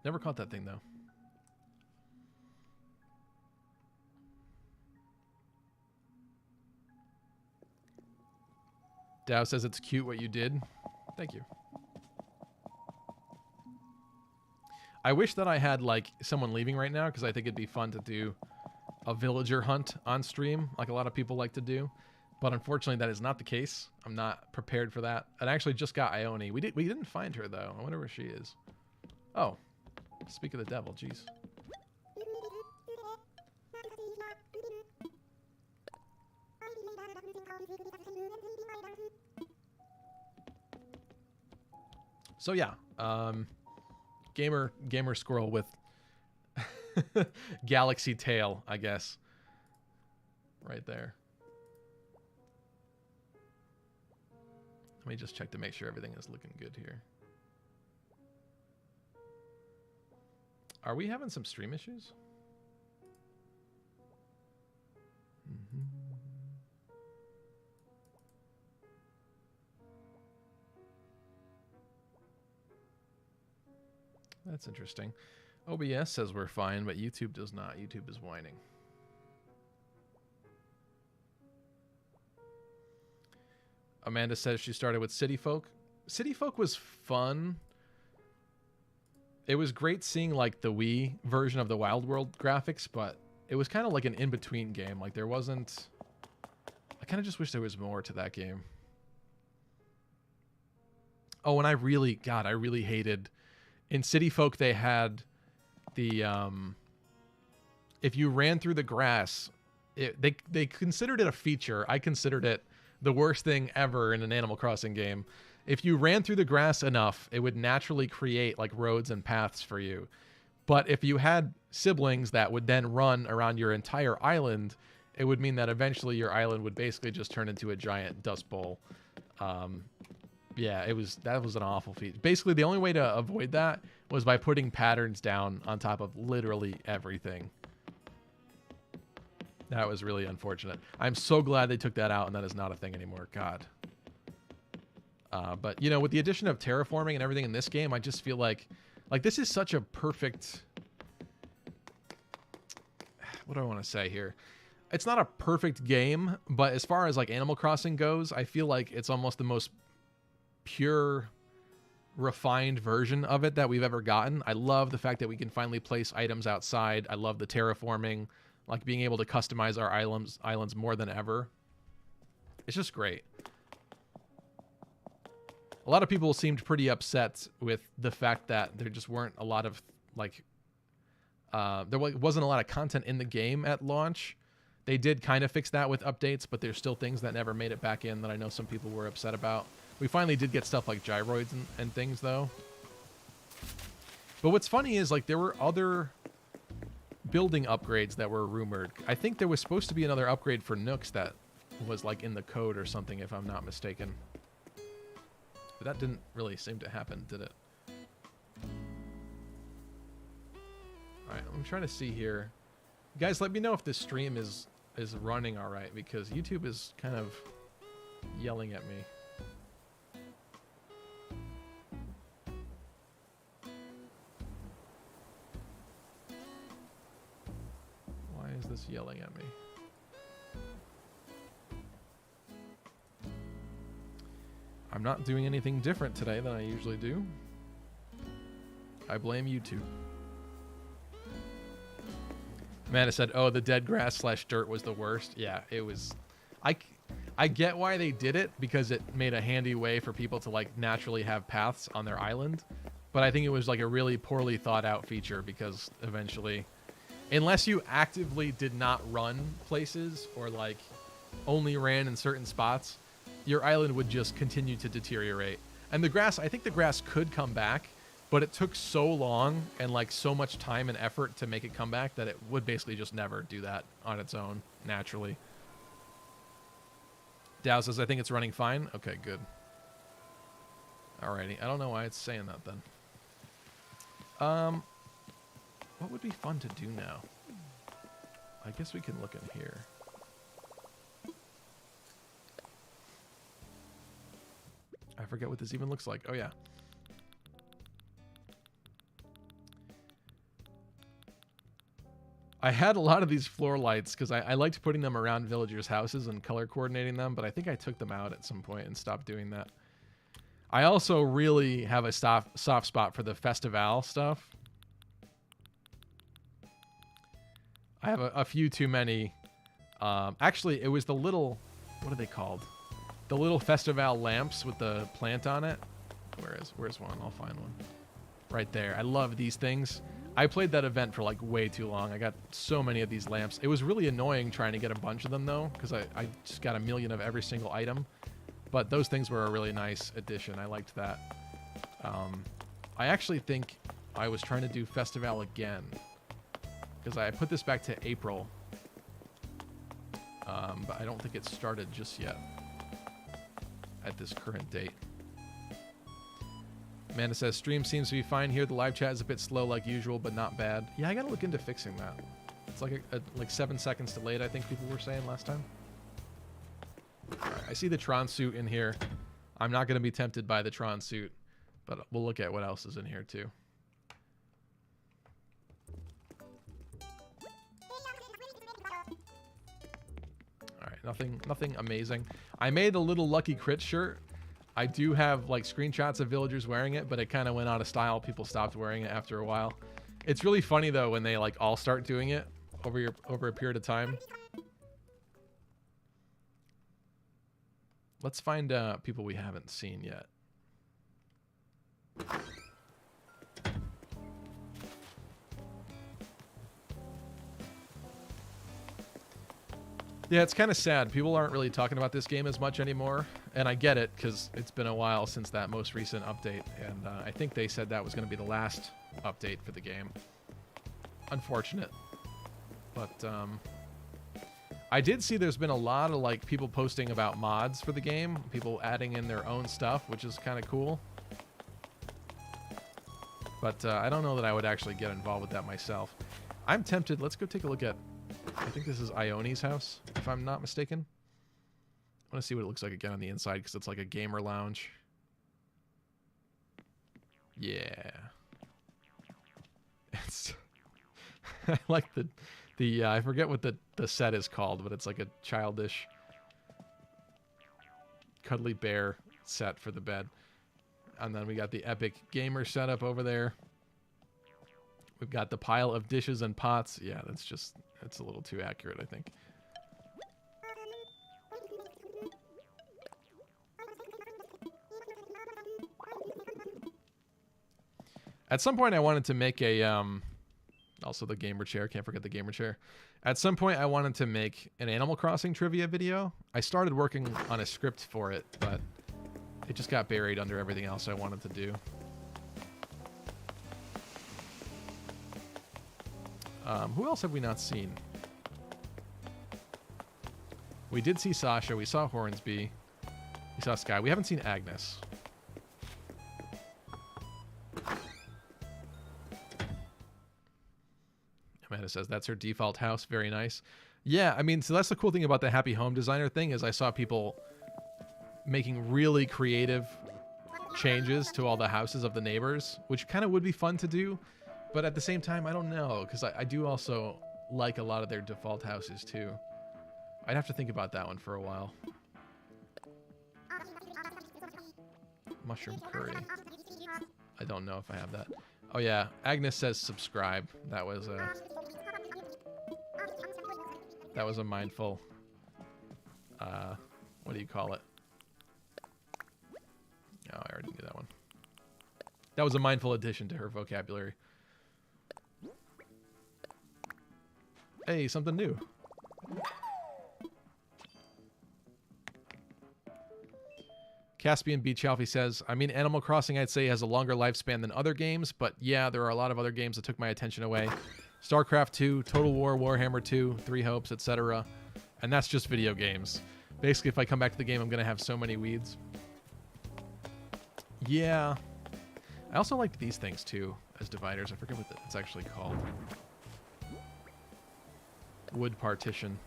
Never caught that thing though. Dow says it's cute what you did. Thank you. I wish that I had like someone leaving right now because I think it'd be fun to do a villager hunt on stream like a lot of people like to do. But unfortunately, that is not the case. I'm not prepared for that. I actually just got Ione. We didn't find her, though. I wonder where she is. Oh, speak of the devil, jeez. So yeah, gamer squirrel with galaxy tail, I guess. Right there. Let me just check to make sure everything is looking good here. Are we having some stream issues? Mm-hmm. That's interesting. OBS says we're fine, but YouTube does not. YouTube is whining. Amanda says she started with City Folk. City Folk was fun. It was great seeing like the Wii version of the Wild World graphics, but it was kind of like an in-between game. Like there wasn't... I kind of just wish there was more to that game. Oh, and I really hated... In City Folk, they had the... if you ran through the grass, they considered it a feature. I considered it the worst thing ever in an Animal Crossing game. If you ran through the grass enough, it would naturally create like roads and paths for you. But if you had siblings that would then run around your entire island, it would mean that eventually your island would basically just turn into a giant dust bowl. Yeah, that was an awful feat. Basically, the only way to avoid that was by putting patterns down on top of literally everything. That was really unfortunate. I'm so glad they took that out and that is not a thing anymore. God. But, you know, with the addition of terraforming and everything in this game, I just feel like this is such a perfect... What do I want to say here? It's not a perfect game, but as far as like Animal Crossing goes, I feel like it's almost the most pure, refined version of it that we've ever gotten. I love the fact that we can finally place items outside. I love the terraforming, like being able to customize our islands more than ever. It's just great. A lot of people seemed pretty upset with the fact that there just weren't a lot of like there wasn't a lot of content in the game at launch. They did kind of fix that with updates, but there's still things that never made it back in that I know some people were upset about. We finally did get stuff like gyroids and things, though. But what's funny is, like, there were other building upgrades that were rumored. I think there was supposed to be another upgrade for Nooks that was, like, in the code or something, if I'm not mistaken. But that didn't really seem to happen, did it? Alright, I'm trying to see here. You guys, let me know if this stream is running alright, because YouTube is kind of yelling at me. Why is this yelling at me? I'm not doing anything different today than I usually do. I blame YouTube. Amanda said, oh, the dead grass / dirt was the worst. Yeah, it was. I get why they did it, because it made a handy way for people to like naturally have paths on their island. But I think it was like a really poorly thought out feature, because eventually, unless you actively did not run places or like only ran in certain spots, your island would just continue to deteriorate. And the grass, I think the grass could come back, but it took so long and like so much time and effort to make it come back that it would basically just never do that on its own naturally. Dow says, I think it's running fine. Okay, good. Alrighty. I don't know why it's saying that then. What would be fun to do now? I guess we can look in here. I forget what this even looks like. Oh, yeah. I had a lot of these floor lights because I liked putting them around villagers' houses and color coordinating them, but I think I took them out at some point and stopped doing that. I also really have a soft spot for the festival stuff. I have a few too many. Actually, it was the little what are they called? The little festival lamps with the plant on it. Where's one? I'll find one. Right there. I love these things. I played that event for like way too long. I got so many of these lamps. It was really annoying trying to get a bunch of them though, because I just got a million of every single item. But those things were a really nice addition. I liked that. I actually think I was trying to do Festival again, because I put this back to April. But I don't think it started just yet at this current date. Amanda says, stream seems to be fine here. The live chat is a bit slow like usual, but not bad. Yeah, I gotta look into fixing that. It's like like 7 seconds delayed, I think people were saying last time. All right, I see the Tron suit in here. I'm not gonna be tempted by the Tron suit, but we'll look at what else is in here too. All right, nothing amazing. I made a little Lucky Crit shirt. I do have like screenshots of villagers wearing it, but it kind of went out of style. People stopped wearing it after a while. It's really funny though when they like all start doing it over a period of time. Let's find people we haven't seen yet. Yeah, it's kind of sad. People aren't really talking about this game as much anymore. And I get it, because it's been a while since that most recent update. And I think they said that was going to be the last update for the game. Unfortunate. But I did see there's been a lot of like people posting about mods for the game. People adding in their own stuff, which is kind of cool. But I don't know that I would actually get involved with that myself. I'm tempted. Let's go take a look at... I think this is Ione's house, if I'm not mistaken. I want to see what it looks like again on the inside, because it's like a gamer lounge. Yeah. It's... I like the I forget what the set is called, but it's like a childish cuddly bear set for the bed. And then we got the epic gamer setup over there. We've got the pile of dishes and pots. Yeah, it's a little too accurate, I think. At some point I wanted to make a also the gamer chair, can't forget the gamer chair. At some point I wanted to make an Animal Crossing trivia video. I started working on a script for it, but it just got buried under everything else I wanted to do. Who else have we not seen? We did see Sasha. We saw Hornsby. We saw Sky. We haven't seen Agnes. Amanda says that's her default house. Very nice. Yeah, I mean, so that's the cool thing about the Happy Home Designer thing is I saw people making really creative changes to all the houses of the neighbors, which kind of would be fun to do. But at the same time, I don't know, because I do also like a lot of their default houses, too. I'd have to think about that one for a while. Mushroom curry. I don't know if I have that. Oh, yeah. Agnes says subscribe. That was a mindful... what do you call it? Oh, I already knew that one. That was a mindful addition to her vocabulary. Hey, something new. Caspian Beach Alfie says, I mean, Animal Crossing, I'd say, has a longer lifespan than other games, but yeah, there are a lot of other games that took my attention away. StarCraft 2, Total War, Warhammer 2, Three Hopes, etc. And that's just video games. Basically, if I come back to the game, I'm going to have so many weeds. Yeah. I also like these things, too, as dividers. I forget what it's actually called. Wood partition.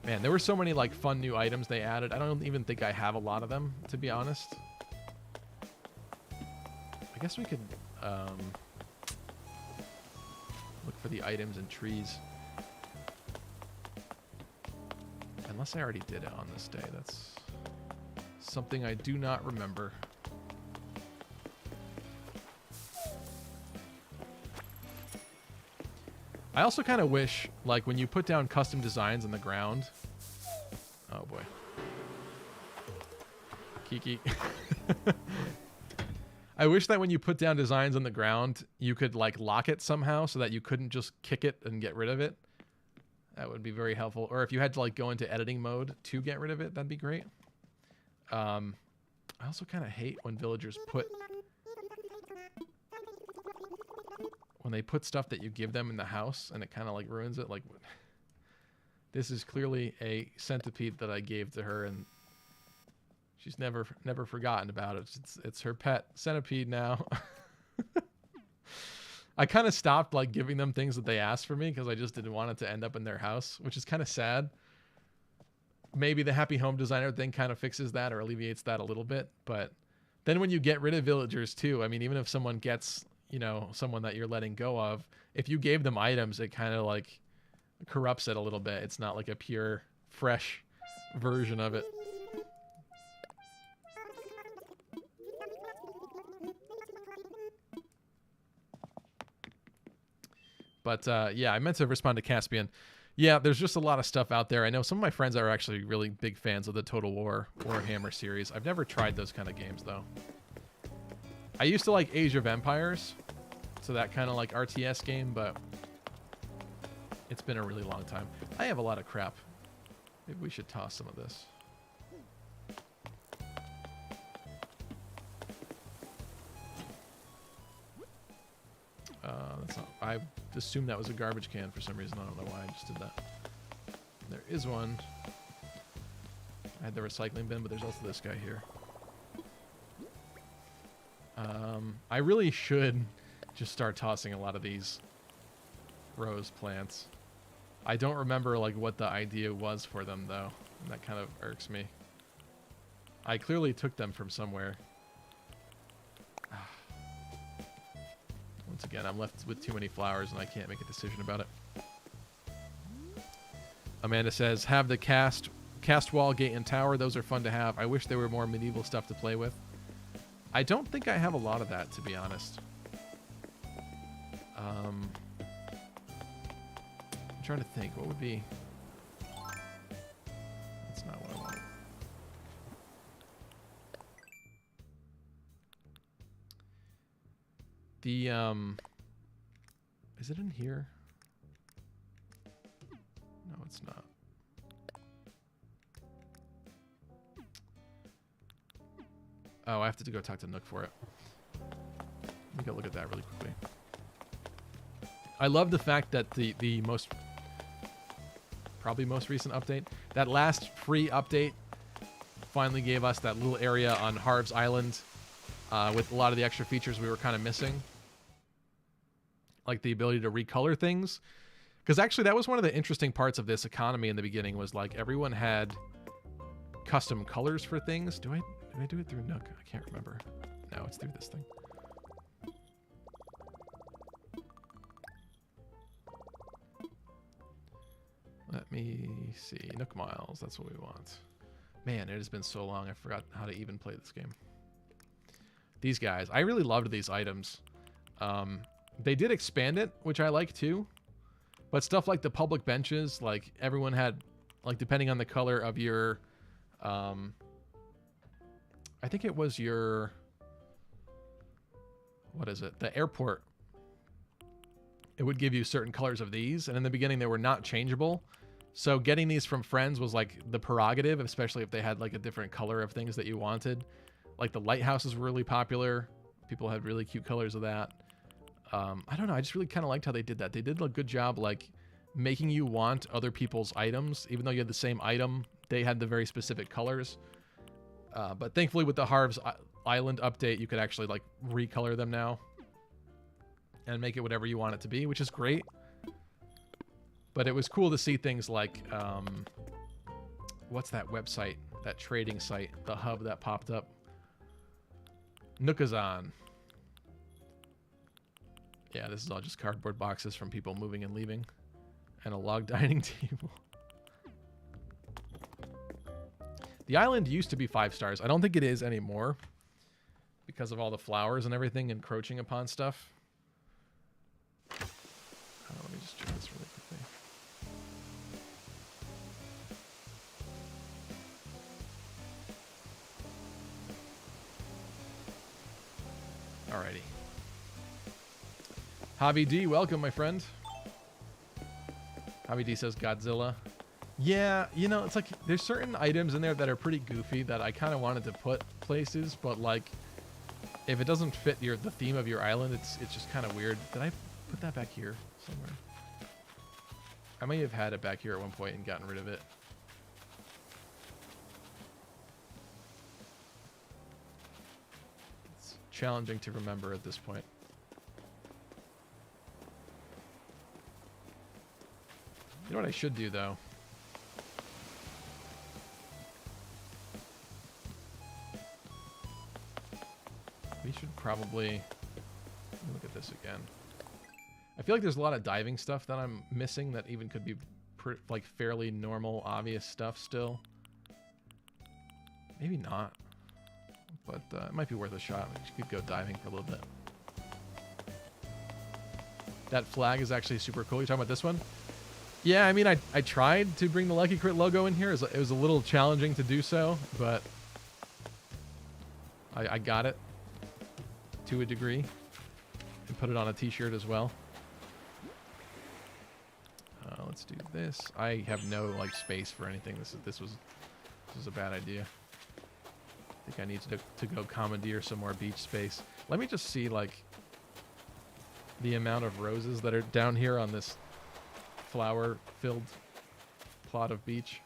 Man, there were so many like fun new items they added. I don't even think I have a lot of them, to be honest. I guess we could look for the items and trees. Unless I already did it on this day. That's something I do not remember. I also kind of wish, like, when you put down custom designs on the ground, Oh boy. Kiki. I wish that when you put down designs on the ground, you could like lock it somehow so that you couldn't just kick it and get rid of it. That would be very helpful. Or if you had to like go into editing mode to get rid of it, that'd be great. I also kind of hate when villagers when they put stuff that you give them in the house and it kind of like ruins it. Like, this is clearly a centipede that I gave to her, and she's never forgotten about it. It's her pet centipede now. I kind of stopped like giving them things that they asked for me because I just didn't want it to end up in their house, which is kind of sad. Maybe the happy home designer thing kind of fixes that or alleviates that a little bit. But then when you get rid of villagers too, I mean, even if someone gets, you know, someone that you're letting go of, if you gave them items, it kind of like corrupts it a little bit. It's not like a pure, fresh version of it. But yeah, I meant to respond to Caspian. Yeah, there's just a lot of stuff out there. I know some of my friends are actually really big fans of the Total War Warhammer series. I've never tried those kind of games, though. I used to like Age of Empires, so that kind of like RTS game, but it's been a really long time. I have a lot of crap. Maybe we should toss some of this. That's not, I assumed that was a garbage can for some reason. I don't know why I just did that. There is one. I had the recycling bin, but there's also this guy here. I really should just start tossing a lot of these rose plants. I don't remember like what the idea was for them though. And that kind of irks me. I clearly took them from somewhere. Once again, I'm left with too many flowers and I can't make a decision about it. Amanda says, have the cast wall, gate, and tower. Those are fun to have. I wish there were more medieval stuff to play with. I don't think I have a lot of that, to be honest. I'm trying to think. What would be... That's not what I want. The, is it in here? No, it's not. Oh, I have to go talk to Nook for it. Let me go look at that really quickly. I love the fact that the probably most recent update, that last free update finally gave us that little area on Harv's Island with a lot of the extra features we were kind of missing. Like the ability to recolor things. Because actually that was one of the interesting parts of this economy in the beginning, was like everyone had custom colors for things. Did I do it through Nook? I can't remember. No, it's through this thing. Let me see. Nook Miles, that's what we want. Man, it has been so long, I forgot how to even play this game. These guys, I really loved these items. They did expand it, which I like too. But stuff like the public benches, like everyone had, like depending on the color of your, I think it was your, what is it? The airport. It would give you certain colors of these. And in the beginning, they were not changeable. So getting these from friends was like the prerogative, especially if they had like a different color of things that you wanted. Like the lighthouses were really popular. People had really cute colors of that. I don't know. I just really kind of liked how they did that. They did a good job like making you want other people's items. Even though you had the same item, they had the very specific colors. But thankfully with the Harv's Island update, you could actually like recolor them now and make it whatever you want it to be, which is great. But it was cool to see things like, what's that website, that trading site, the hub that popped up? Nookazon. Yeah, this is all just cardboard boxes from people moving and leaving. And a log dining table. The island used to be 5 stars. I don't think it is anymore. Because of all the flowers and everything encroaching upon stuff. Let me just check this really quickly. Alrighty. Javi D, welcome, my friend. Javi D says Godzilla. Yeah, you know, it's like there's certain items in there that are pretty goofy that I kind of wanted to put places, but like if it doesn't fit the theme of your island, it's just kind of weird. Did I put that back here somewhere? I may have had it back here at one point and gotten rid of it. It's challenging to remember at this point. You know what I should do, though? We should probably... Let me look at this again. I feel like there's a lot of diving stuff that I'm missing that even could be like fairly normal, obvious stuff still. Maybe not. But it might be worth a shot. We could go diving for a little bit. That flag is actually super cool. You're talking about this one? Yeah, I mean, I tried to bring the Lucky Crit logo in here. It was a little challenging to do so, but I got it to a degree and put it on a t-shirt as well. Let's do this. I have no like space for anything. This was a bad idea. I think I need to go commandeer some more beach space. Let me just see like the amount of roses that are down here on this flower-filled plot of beach.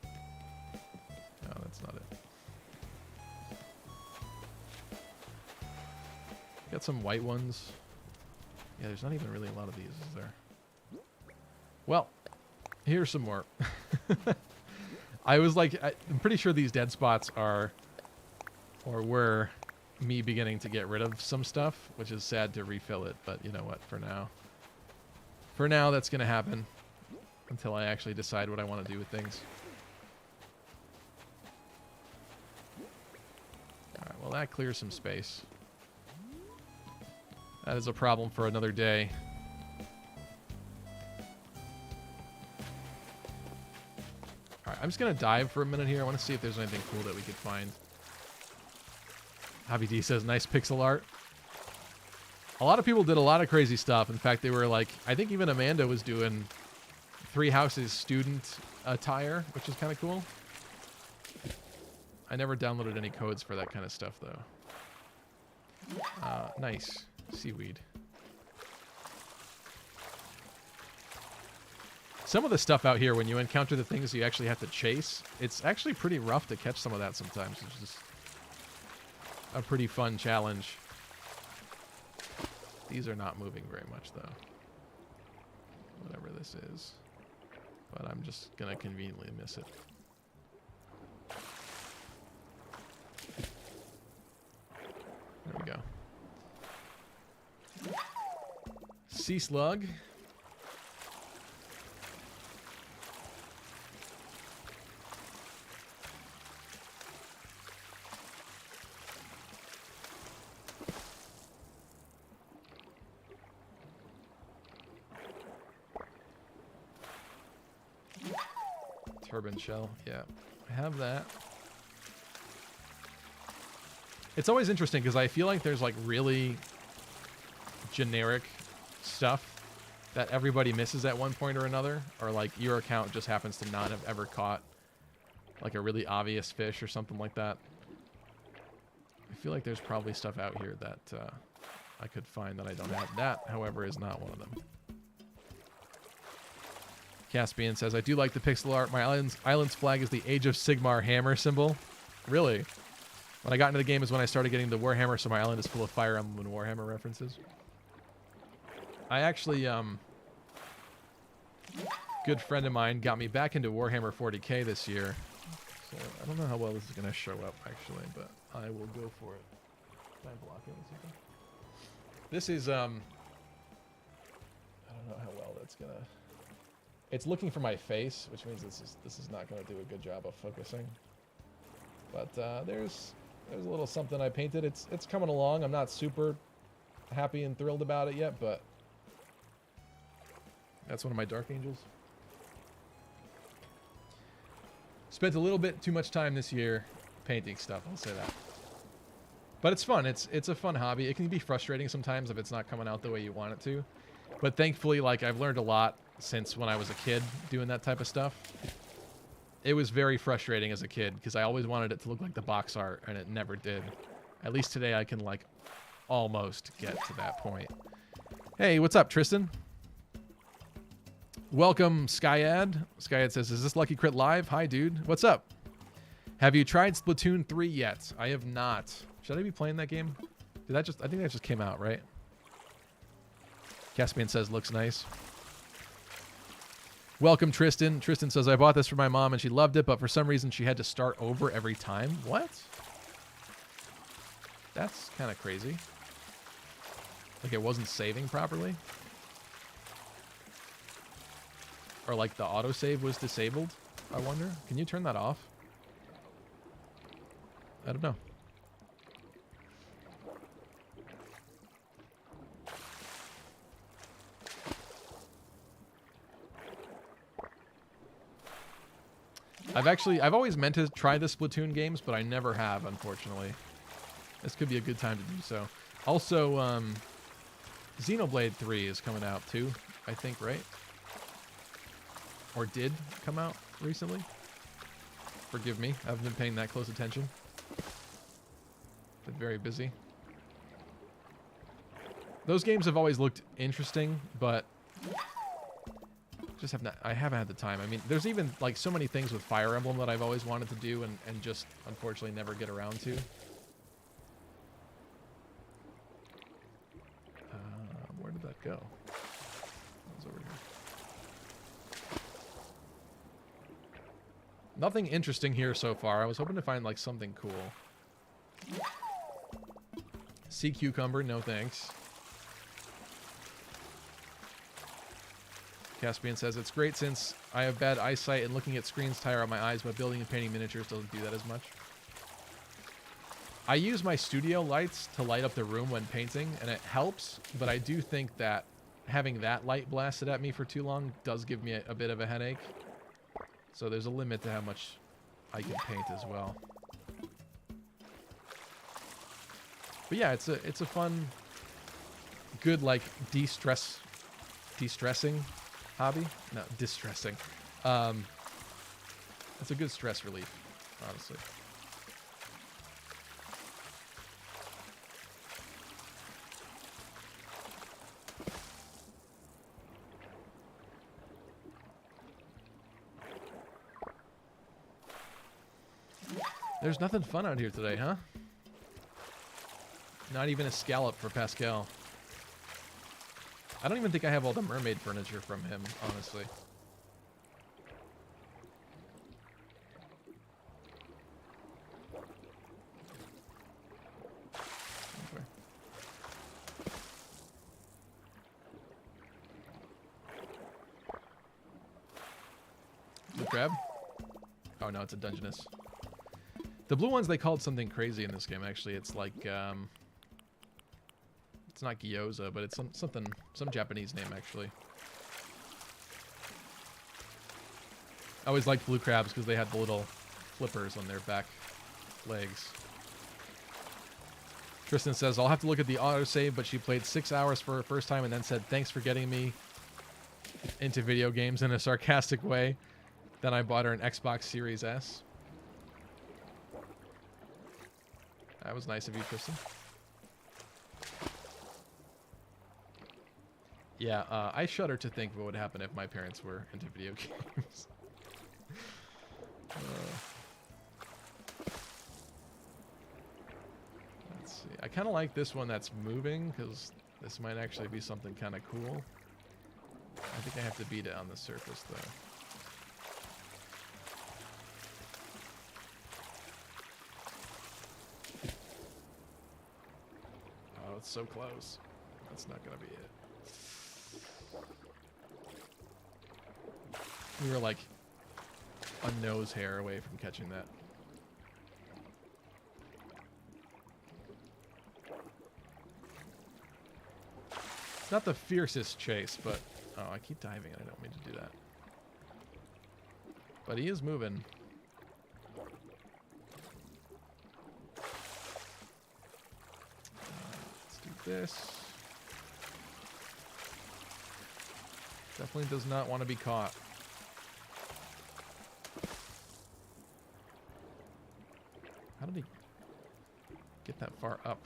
No, that's not it. Got some white ones. Yeah, there's not even really a lot of these, is there? Well, here's some more. I was like, I'm pretty sure these dead spots are, or were, me beginning to get rid of some stuff, which is sad to refill it, but you know what, for now that's going to happen until I actually decide what I want to do with things. Alright, well that clears some space. That is a problem for another day. Alright, I'm just going to dive for a minute here. I want to see if there's anything cool that we could find. Javi D says, nice pixel art. A lot of people did a lot of crazy stuff. In fact, they were like, I think even Amanda was doing Three Houses student attire, which is kind of cool. I never downloaded any codes for that kind of stuff, though. Nice. Seaweed. Some of the stuff out here, when you encounter the things you actually have to chase, it's actually pretty rough to catch some of that sometimes. It's just a pretty fun challenge. These are not moving very much, though. Whatever this is. But I'm just going to conveniently miss it. There we go. Sea slug. Turban shell, yeah. I have that. It's always interesting because I feel like there's like really generic stuff that everybody misses at one point or another, or like your account just happens to not have ever caught like a really obvious fish or something like that. I feel like there's probably stuff out here that I could find that I don't have. That, however, is not one of them. Caspian says, I do like the pixel art. My island's flag is the Age of Sigmar hammer symbol. Really? When I got into the game is when I started getting the Warhammer, so my island is full of Fire Emblem and Warhammer references. I actually, good friend of mine got me back into Warhammer 40k this year. So I don't know how well this is going to show up, actually, but I will go for it. Can I block it? This is, I don't know how well that's going to... It's looking for my face, which means this is not going to do a good job of focusing. But there's a little something I painted. It's coming along. I'm not super happy and thrilled about it yet, but that's one of my Dark Angels. Spent a little bit too much time this year painting stuff, I'll say that. But it's fun. It's a fun hobby. It can be frustrating sometimes if it's not coming out the way you want it to. But thankfully, like, I've learned a lot since when I was a kid doing that type of stuff. It was very frustrating as a kid because I always wanted it to look like the box art, and it never did. At least today I can, like, almost get to that point. Hey, what's up, Tristan? Welcome, Skyad. Skyad says, is this Lucky Crit live? Hi, dude. What's up? Have you tried Splatoon 3 yet? I have not. Should I be playing that game? I think that just came out, right? Caspian says, looks nice. Welcome, Tristan. Tristan says, I bought this for my mom and she loved it, but for some reason she had to start over every time. What? That's kind of crazy. Like it wasn't saving properly? Or like the autosave was disabled, I wonder? Can you turn that off? I don't know. I've always meant to try the Splatoon games, but I never have, unfortunately. This could be a good time to do so. Also, Xenoblade 3 is coming out too, I think, right? Or did come out recently? Forgive me, I haven't been paying that close attention. Been very busy. Those games have always looked interesting, but just I haven't had the time. I mean, there's even like so many things with Fire Emblem that I've always wanted to do and just unfortunately never get around to. Where did that go? It was over here. Nothing interesting here so far. I was hoping to find like something cool. Sea cucumber, no thanks. Caspian says, it's great since I have bad eyesight and looking at screens tire out my eyes, but building and painting miniatures doesn't do that as much. I use my studio lights to light up the room when painting, and it helps, but I do think that having that light blasted at me for too long does give me a bit of a headache. So there's a limit to how much I can paint as well. But yeah, it's a fun, good, like, de-stressing hobby? No, distressing. It's a good stress relief, honestly. There's nothing fun out here today, huh? Not even a scallop for Pascal. I don't even think I have all the mermaid furniture from him, honestly. Okay. Blue crab? Oh no, it's a Dungeness. The blue ones they called something crazy in this game, actually. It's like, it's not gyoza, but it's some Japanese name, actually. I always liked blue crabs because they had the little flippers on their back legs. Tristan says, I'll have to look at the autosave, but she played 6 hours for her first time and then said, thanks for getting me into video games in a sarcastic way. Then I bought her an Xbox Series S. That was nice of you, Tristan. Yeah, I shudder to think what would happen if my parents were into video games. Let's see. I kind of like this one that's moving, because this might actually be something kind of cool. I think I have to beat it on the surface, though. Oh, it's so close. That's not going to be it. We were like a nose hair away from catching that. It's not the fiercest chase, but... Oh, I keep diving and I don't mean to do that. But he is moving. this. Definitely does not want to be caught. How did he get that far up?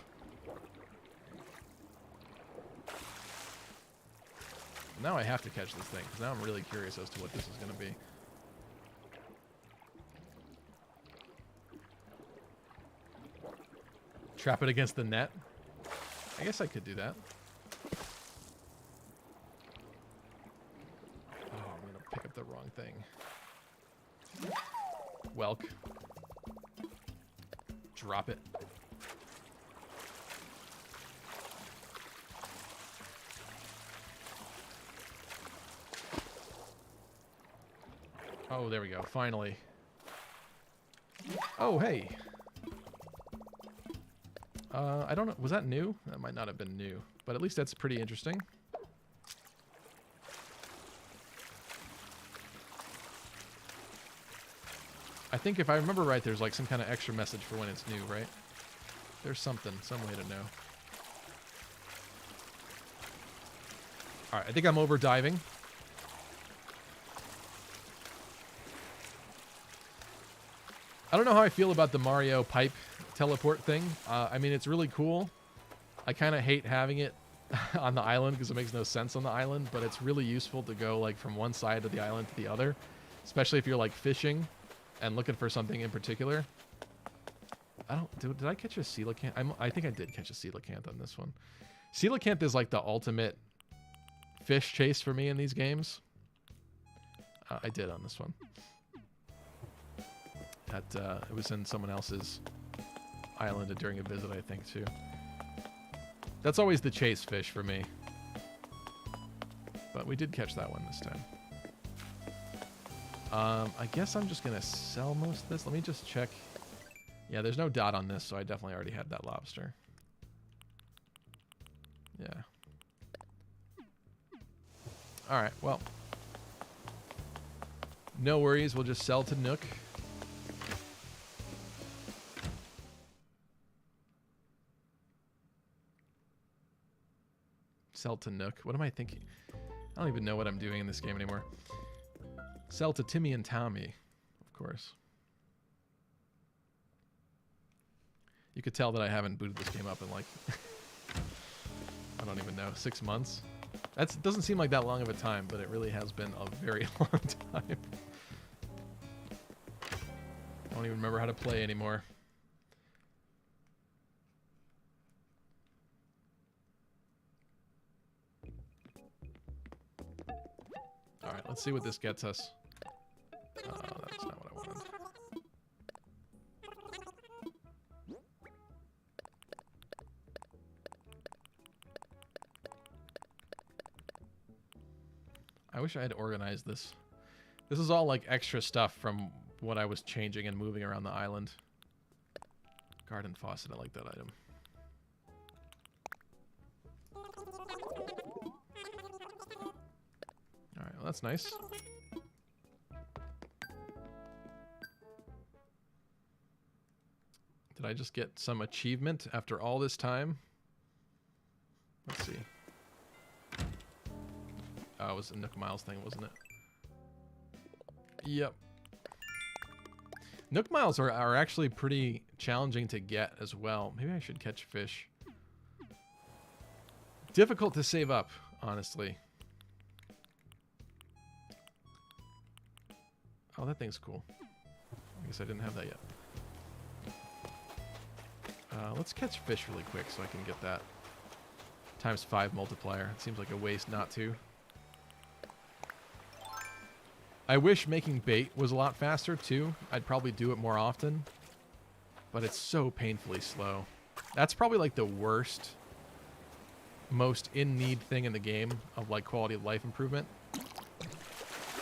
Now I have to catch this thing, because now I'm really curious as to what this is going to be. Trap it against the net? I guess I could do that. Oh, I'm going to pick up the wrong thing. Welk. Drop it. Oh, there we go. Finally. Oh, hey. I don't know. Was that new? That might not have been new. But at least that's pretty interesting. I think if I remember right, there's like some kind of extra message for when it's new, right? There's something. Some way to know. Alright, I think I'm over diving. I don't know how I feel about the Mario pipe teleport thing. I mean, it's really cool. I kind of hate having it on the island because it makes no sense on the island, but it's really useful to go like from one side of the island to the other, especially if you're like fishing and looking for something in particular. I don't... Did I catch a coelacanth? I think I did catch a coelacanth on this one. Coelacanth is like the ultimate fish chase for me in these games. I did on this one. It was in someone else's island during a visit, I think, too. That's always the chase fish for me. But we did catch that one this time. I guess I'm just going to sell most of this. Let me just check. Yeah, there's no dot on this, so I definitely already had that lobster. Yeah. Alright, well. No worries, we'll just sell to Nook. Sell to Nook. What am I thinking? I don't even know what I'm doing in this game anymore. Sell to Timmy and Tommy, of course. You could tell that I haven't booted this game up in like, I don't even know, 6 months? That doesn't seem like that long of a time, but it really has been a very long time. I don't even remember how to play anymore. Alright, let's see what this gets us. That's not what I wanted. I wish I had organized this. This is all like extra stuff from what I was changing and moving around the island. Garden faucet, I like that item. Alright, well that's nice. Did I just get some achievement after all this time? Let's see. Oh, it was a Nook Miles thing, wasn't it? Yep. Nook Miles are actually pretty challenging to get as well. Maybe I should catch fish. Difficult to save up, honestly. Oh, that thing's cool. I guess I didn't have that yet. Let's catch fish really quick so I can get that ×5 multiplier. It seems like a waste not to. I wish making bait was a lot faster too. I'd probably do it more often. But it's so painfully slow. That's probably like the worst, most in-need thing in the game of like quality of life improvement.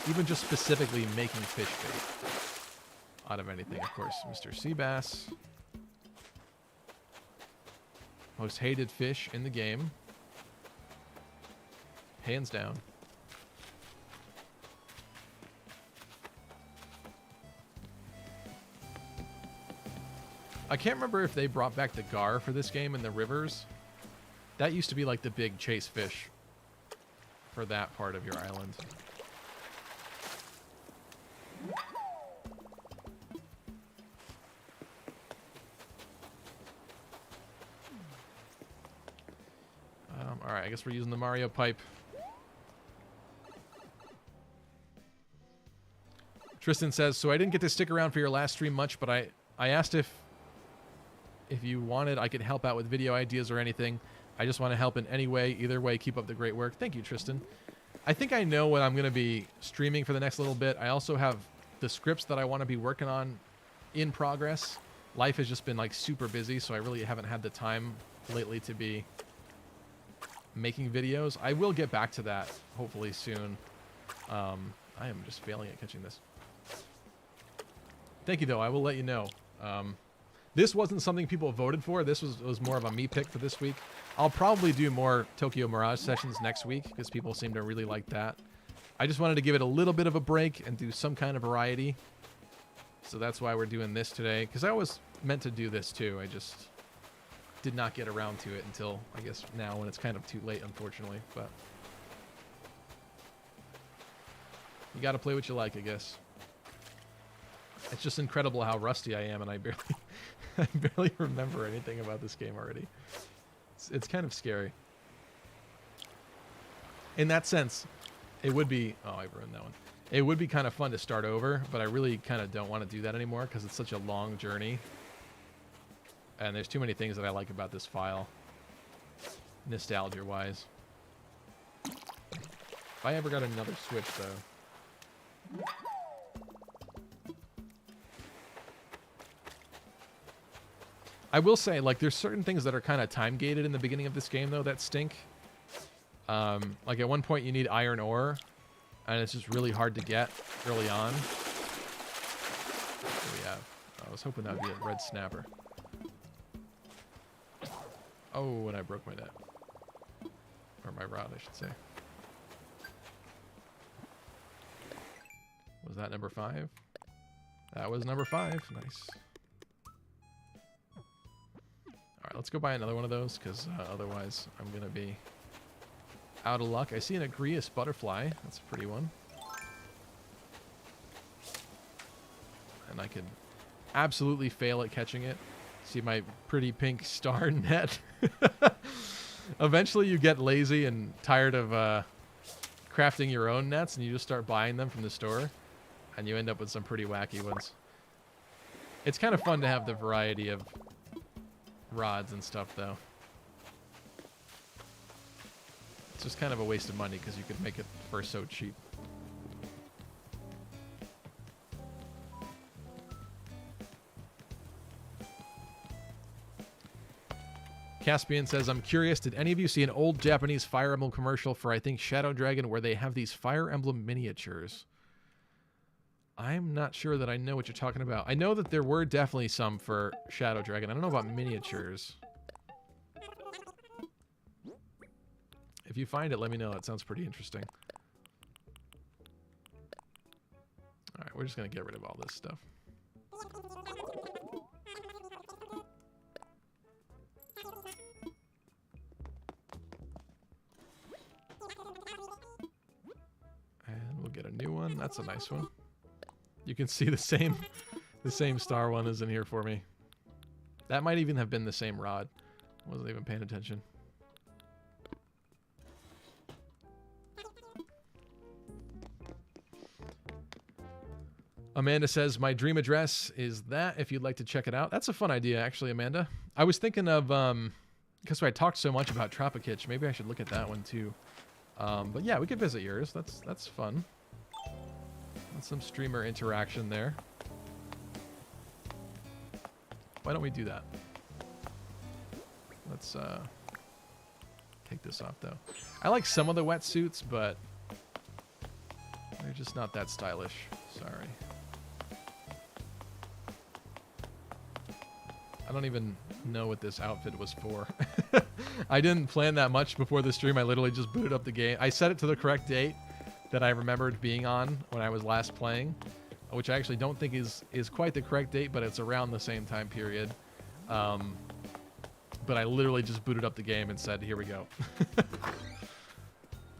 Even just specifically making fish bait. Out of anything, of course. Mr. Seabass. Most hated fish in the game. Hands down. I can't remember if they brought back the gar for this game in the rivers. That used to be like the big chase fish for that part of your island. All right, I guess we're using the Mario pipe. Tristan says, so I didn't get to stick around for your last stream much, but I asked if you wanted, I could help out with video ideas or anything. I just want to help in any way. Either way, keep up the great work. Thank you, Tristan. I think I know what I'm going to be streaming for the next little bit. I also have the scripts that I want to be working on in progress. Life has just been like super busy, so I really haven't had the time lately to be making videos. I will get back to that hopefully soon. I am just failing at catching this. Thank you, though. I will let you know. This wasn't something people voted for. This was more of a me pick for this week. I'll probably do more Tokyo Mirage sessions next week because people seem to really like that. I just wanted to give it a little bit of a break and do some kind of variety. So that's why we're doing this today. Because I was meant to do this too. I just did not get around to it until, I guess, now when it's kind of too late, unfortunately. But you got to play what you like, I guess. It's just incredible how rusty I am, and I barely remember anything about this game already. It's kind of scary. In that sense, it would be... Oh, I ruined that one. It would be kind of fun to start over, but I really kind of don't want to do that anymore because it's such a long journey. And there's too many things that I like about this file, nostalgia-wise. If I ever got another Switch, though... I will say, like, there's certain things that are kind of time-gated in the beginning of this game, though, that stink. Like, at one point, you need iron ore, and it's just really hard to get early on. What do we have? I was hoping that would be a red snapper. Oh, and I broke my net. Or my rod, I should say. Was that number 5? That was number 5. Nice. Alright, let's go buy another one of those, because otherwise I'm going to be out of luck. I see an Agrius butterfly. That's a pretty one. And I could absolutely fail at catching it. See my pretty pink star net. Eventually you get lazy and tired of crafting your own nets, and you just start buying them from the store, and you end up with some pretty wacky ones. It's kind of fun to have the variety of rods and stuff, though. It's just kind of a waste of money because you could make it for so cheap. Caspian says, I'm curious, did any of you see an old Japanese Fire Emblem commercial for, I think, Shadow Dragon, where they have these Fire Emblem miniatures? I'm not sure that I know what you're talking about. I know that there were definitely some for Shadow Dragon. I don't know about miniatures. If you find it, let me know. It sounds pretty interesting. Alright, we're just going to get rid of all this stuff. And we'll get a new one. That's a nice one. You can see the same star one is in here for me. That might even have been the same rod. I wasn't even paying attention. Amanda says, my dream address is that, if you'd like to check it out. That's a fun idea, actually, Amanda. I was thinking of, because I talked so much about Tropicitch, maybe I should look at that one too. But yeah, we could visit yours. That's fun. That's some streamer interaction there. Why don't we do that? Let's take this off, though. I like some of the wetsuits, but they're just not that stylish. Sorry. I don't even know what this outfit was for. I didn't plan that much before the stream. I literally just booted up the game. I set it to the correct date that I remembered being on when I was last playing, which I actually don't think is quite the correct date, but it's around the same time period. but I literally just booted up the game and said, here we go.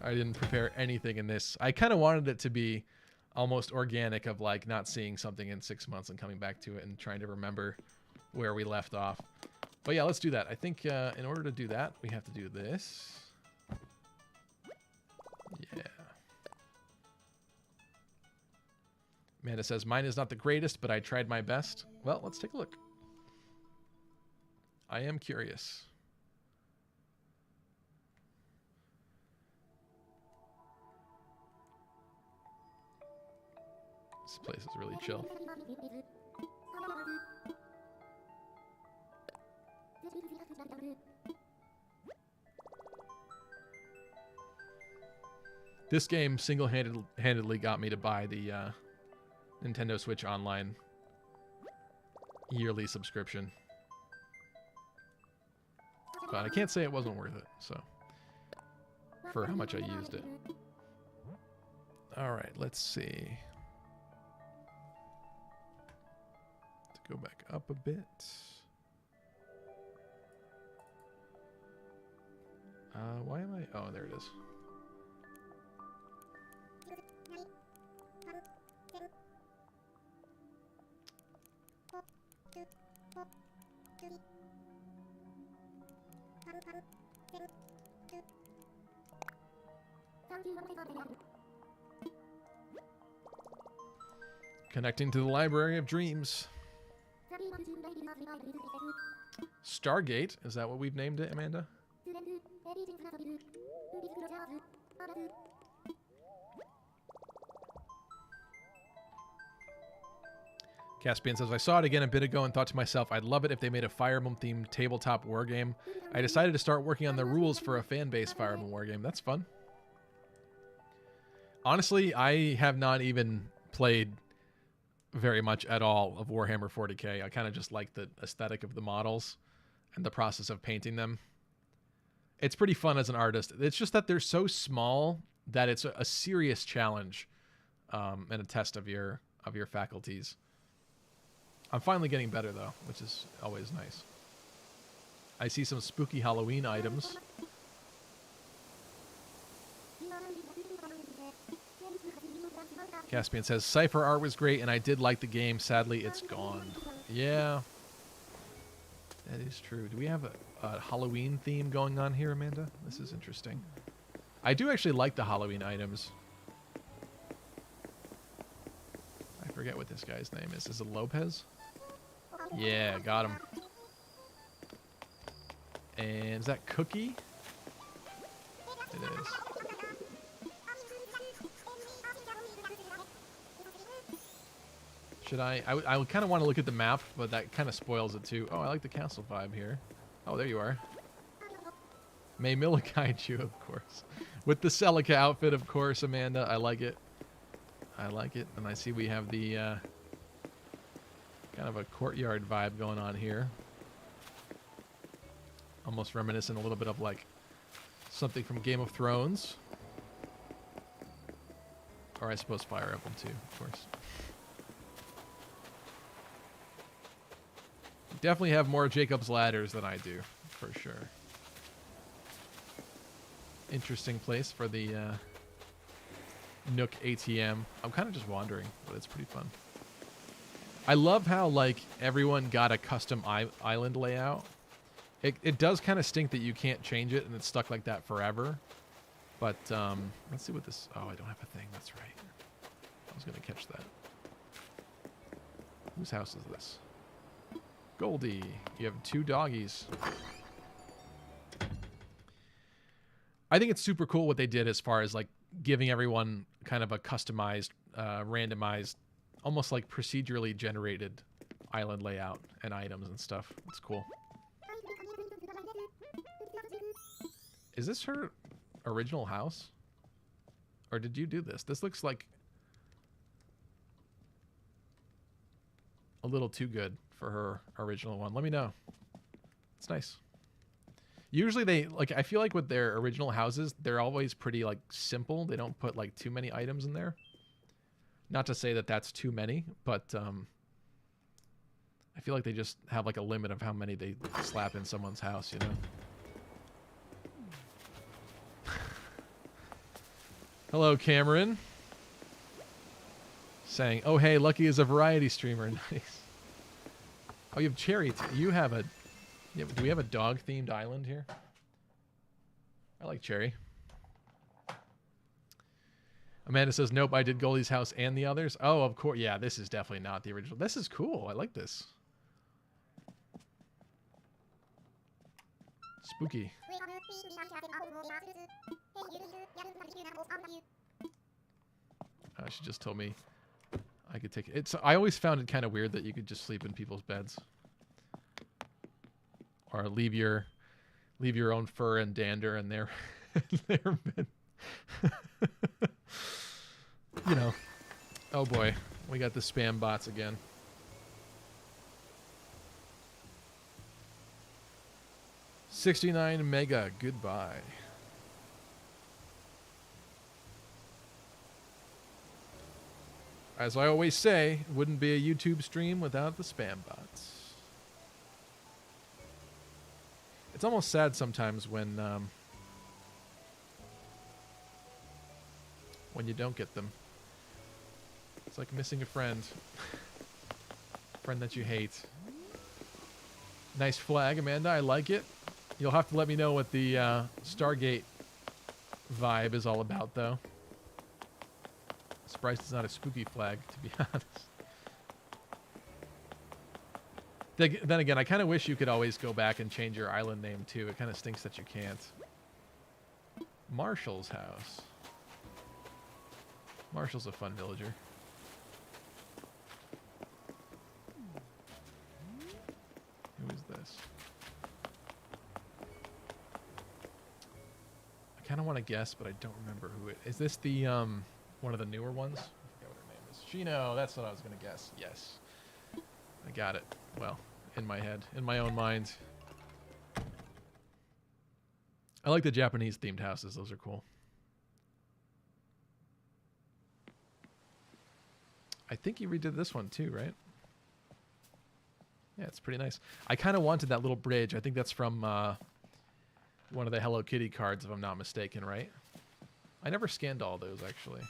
I didn't prepare anything in this. I kind of wanted it to be almost organic, of like not seeing something in 6 months and coming back to it and trying to remember where we left off. But yeah, let's do that. I think in order to do that, we have to do this. Yeah. Amanda says, mine is not the greatest, but I tried my best. Well, let's take a look. I am curious. This place is really chill. This game single-handedly got me to buy the Nintendo Switch Online yearly subscription. But I can't say it wasn't worth it, so, for how much I used it. All right, let's see. To go back up a bit. Why am I? Oh, there it is. Connecting to the Library of Dreams. Stargate? Is that what we've named it, Amanda? Caspian says, I saw it again a bit ago and thought to myself, I'd love it if they made a Fire Emblem-themed tabletop war game. I decided to start working on the rules for a fan-based Fire Emblem war game. That's fun. Honestly, I have not even played very much at all of Warhammer 40k. I kind of just like the aesthetic of the models and the process of painting them. It's pretty fun as an artist. It's just that they're so small that it's a serious challenge and a test of your faculties. I'm finally getting better, though, which is always nice. I see some spooky Halloween items. Caspian says, Cypher art was great, and I did like the game. Sadly, it's gone. Yeah. That is true. Do we have a Halloween theme going on here, Amanda? This is interesting. I do actually like the Halloween items. I forget what this guy's name is. Is it Lopez? Yeah, got him. And is that Cookie? It is. Should I kind of want to look at the map, but that kind of spoils it too. Oh, I like the castle vibe here. Oh, there you are. May Milla guide you, of course. With the Silica outfit, of course, Amanda. I like it. I like it. And I see we have the kind of a courtyard vibe going on here. Almost reminiscent a little bit of like something from Game of Thrones. Or I suppose Fire Emblem too, of course. You definitely have more Jacob's Ladders than I do, for sure. Interesting place for the Nook ATM. I'm kind of just wandering, but it's pretty fun. I love how like everyone got a custom island layout. It does kind of stink that you can't change it and it's stuck like that forever. But let's see what this... Oh, I don't have a thing. That's right. I was going to catch that. Whose house is this? Goldie. You have 2 doggies. I think it's super cool what they did as far as like giving everyone kind of a customized, randomized, almost like procedurally generated island layout and items and stuff. It's cool. Is this her original house? Or did you do this? This looks like a little too good for her original one. Let me know. It's nice. Usually they, like, I feel like with their original houses, they're always pretty, like, simple. They don't put, like, too many items in there. Not to say that that's too many, but I feel like they just have like a limit of how many they slap in someone's house, you know? Hello, Cameron. Saying, oh, hey, Lucky is a variety streamer. Nice. Oh, you have Cherry. You have a... do we have a dog-themed island here? I like Cherry. Amanda says, nope, I did Goldie's house and the others. Oh, of course. Yeah, this is definitely not the original. This is cool. I like this. Spooky. Oh, she just told me I could take it. I always found it kind of weird that you could just sleep in people's beds. Or leave your own fur and dander in their bed. You know. Oh boy, we got the spam bots again. $69 mega, goodbye. As I always say, it wouldn't be a YouTube stream without the spam bots. It's almost sad sometimes when you don't get them. It's like missing a friend. Friend that you hate. Nice flag, Amanda. I like it. You'll have to let me know what the Stargate vibe is all about, though. Surprised it's not a spooky flag, to be honest. Then again, I kind of wish you could always go back and change your island name, too. It kind of stinks that you can't. Marshall's house. Marshall's a fun villager. Who is this? I kind of want to guess, but I don't remember who it is. This the one of the newer ones? I forget what her name is. Shino, that's what I was going to guess. Yes. I got it. Well, in my head, in my own mind. I like the Japanese themed houses. Those are cool. I think he redid this one too, right? Yeah, it's pretty nice. I kind of wanted that little bridge. I think that's from one of the Hello Kitty cards, if I'm not mistaken, right? I never scanned all those, actually.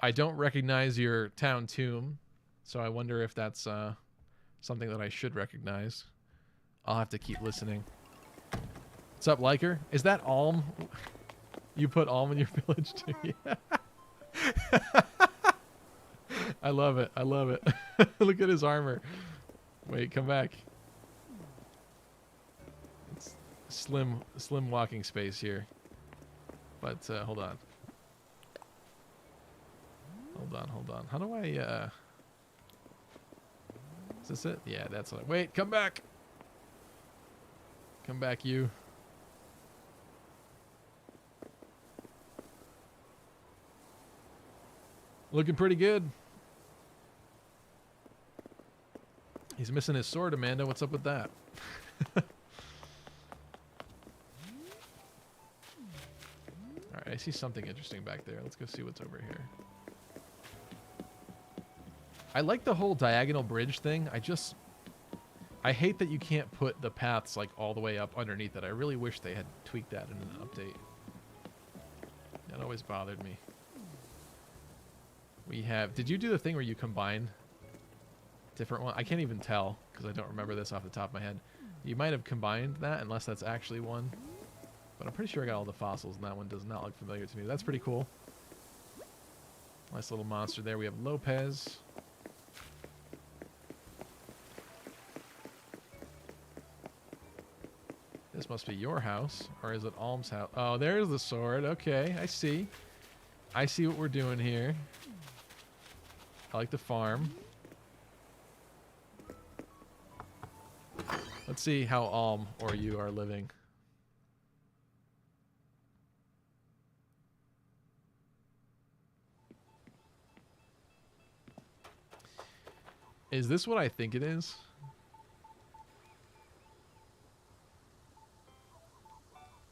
I don't recognize your town tomb, so I wonder if that's something that I should recognize. I'll have to keep listening. What's up, Liker? Is that Alm? You put Alm in your village too? Yeah. I love it. I love it. Look at his armor. Wait, come back. It's slim walking space here. But hold on. Hold on. How do I is this it? Yeah, that's what wait, come back. Come back, you. Looking pretty good. He's missing his sword, Amanda. What's up with that? Alright, I see something interesting back there. Let's go see what's over here. I like the whole diagonal bridge thing. I hate that you can't put the paths like all the way up underneath it. I really wish they had tweaked that in an update. That always bothered me. We have... Did you do the thing where you combine different one? I can't even tell because I don't remember this off the top of my head. You might have combined that unless that's actually one. But I'm pretty sure I got all the fossils and that one does not look familiar to me. That's pretty cool. Nice little monster there. We have Lopez. This must be your house. Or is it Alms' house? Oh, there's the sword. Okay, I see. I see what we're doing here. I like the farm. Let's see how Alm or you are living. Is this what I think it is?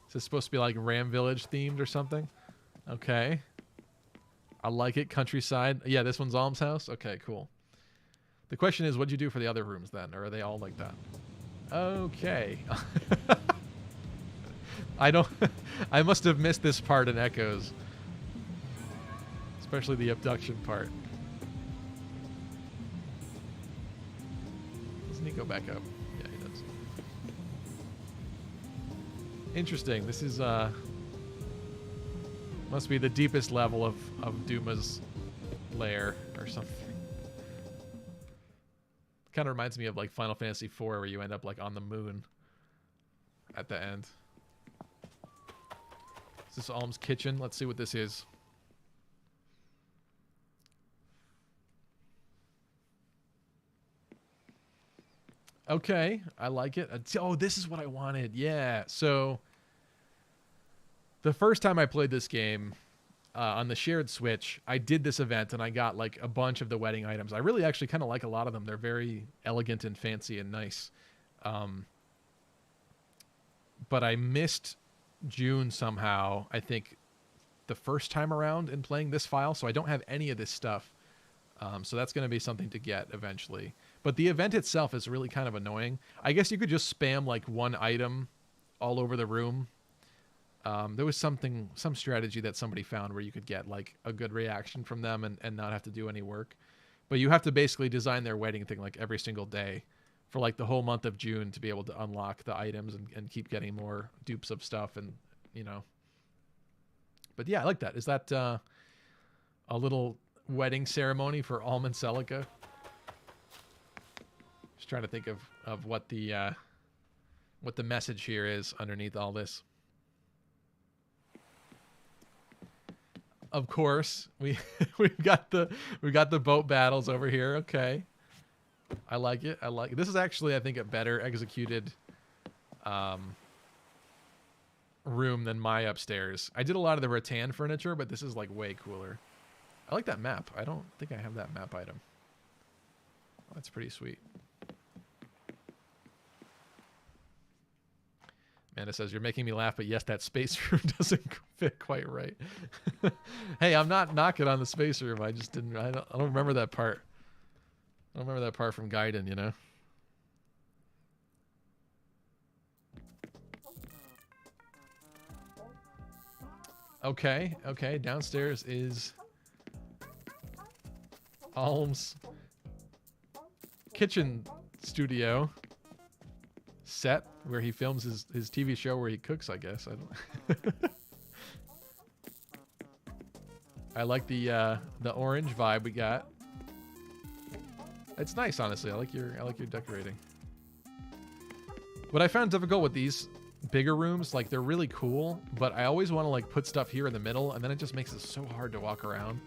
Is this supposed to be like Ram Village themed or something? Okay. I like it. Countryside. Yeah, this one's Alms house. Okay, cool. The question is, what'd you do for the other rooms then? Or are they all like that? Okay. I don't... I must have missed this part in Echoes. Especially the abduction part. Doesn't he go back up? Yeah, he does. Interesting. This is, must be the deepest level of Duma's lair or something. Kind of reminds me of like Final Fantasy IV, where you end up like on the moon at the end. Is this Alms' kitchen? Let's see what this is. Okay, I like it. Oh, this is what I wanted. Yeah. So the first time I played this game on the shared Switch, I did this event and I got like a bunch of the wedding items. I really actually kind of like a lot of them. They're very elegant and fancy and nice. But I missed June somehow, I think, the first time around in playing this file. So I don't have any of this stuff. So that's going to be something to get eventually. But the event itself is really kind of annoying. I guess you could just spam like one item all over the room. There was some strategy that somebody found where you could get like a good reaction from them and not have to do any work. But you have to basically design their wedding thing like every single day for like the whole month of June to be able to unlock the items and keep getting more dupes of stuff and, you know. But yeah, I like that. Is that a little wedding ceremony for Alm and Silica? Just trying to think of what the message here is underneath all this. Of course, we've got the boat battles over here. Okay, I like it. I like it. This is actually, I think, a better executed room than my upstairs. I did a lot of the rattan furniture, but this is like way cooler. I like that map. I don't think I have that map item. That's pretty sweet. Amanda says, you're making me laugh, but yes, that space room doesn't fit quite right. Hey, I'm not knocking on the space room. I just didn't, I don't remember that part. I don't remember that part from Gaiden, you know? Okay, okay. Downstairs is Alms' kitchen studio set where he films his TV show where he cooks, I guess. I don't I like the orange vibe we got. It's nice, honestly. I like your decorating. What I found difficult with these bigger rooms, like they're really cool, but I always want to like put stuff here in the middle, and then it just makes it so hard to walk around.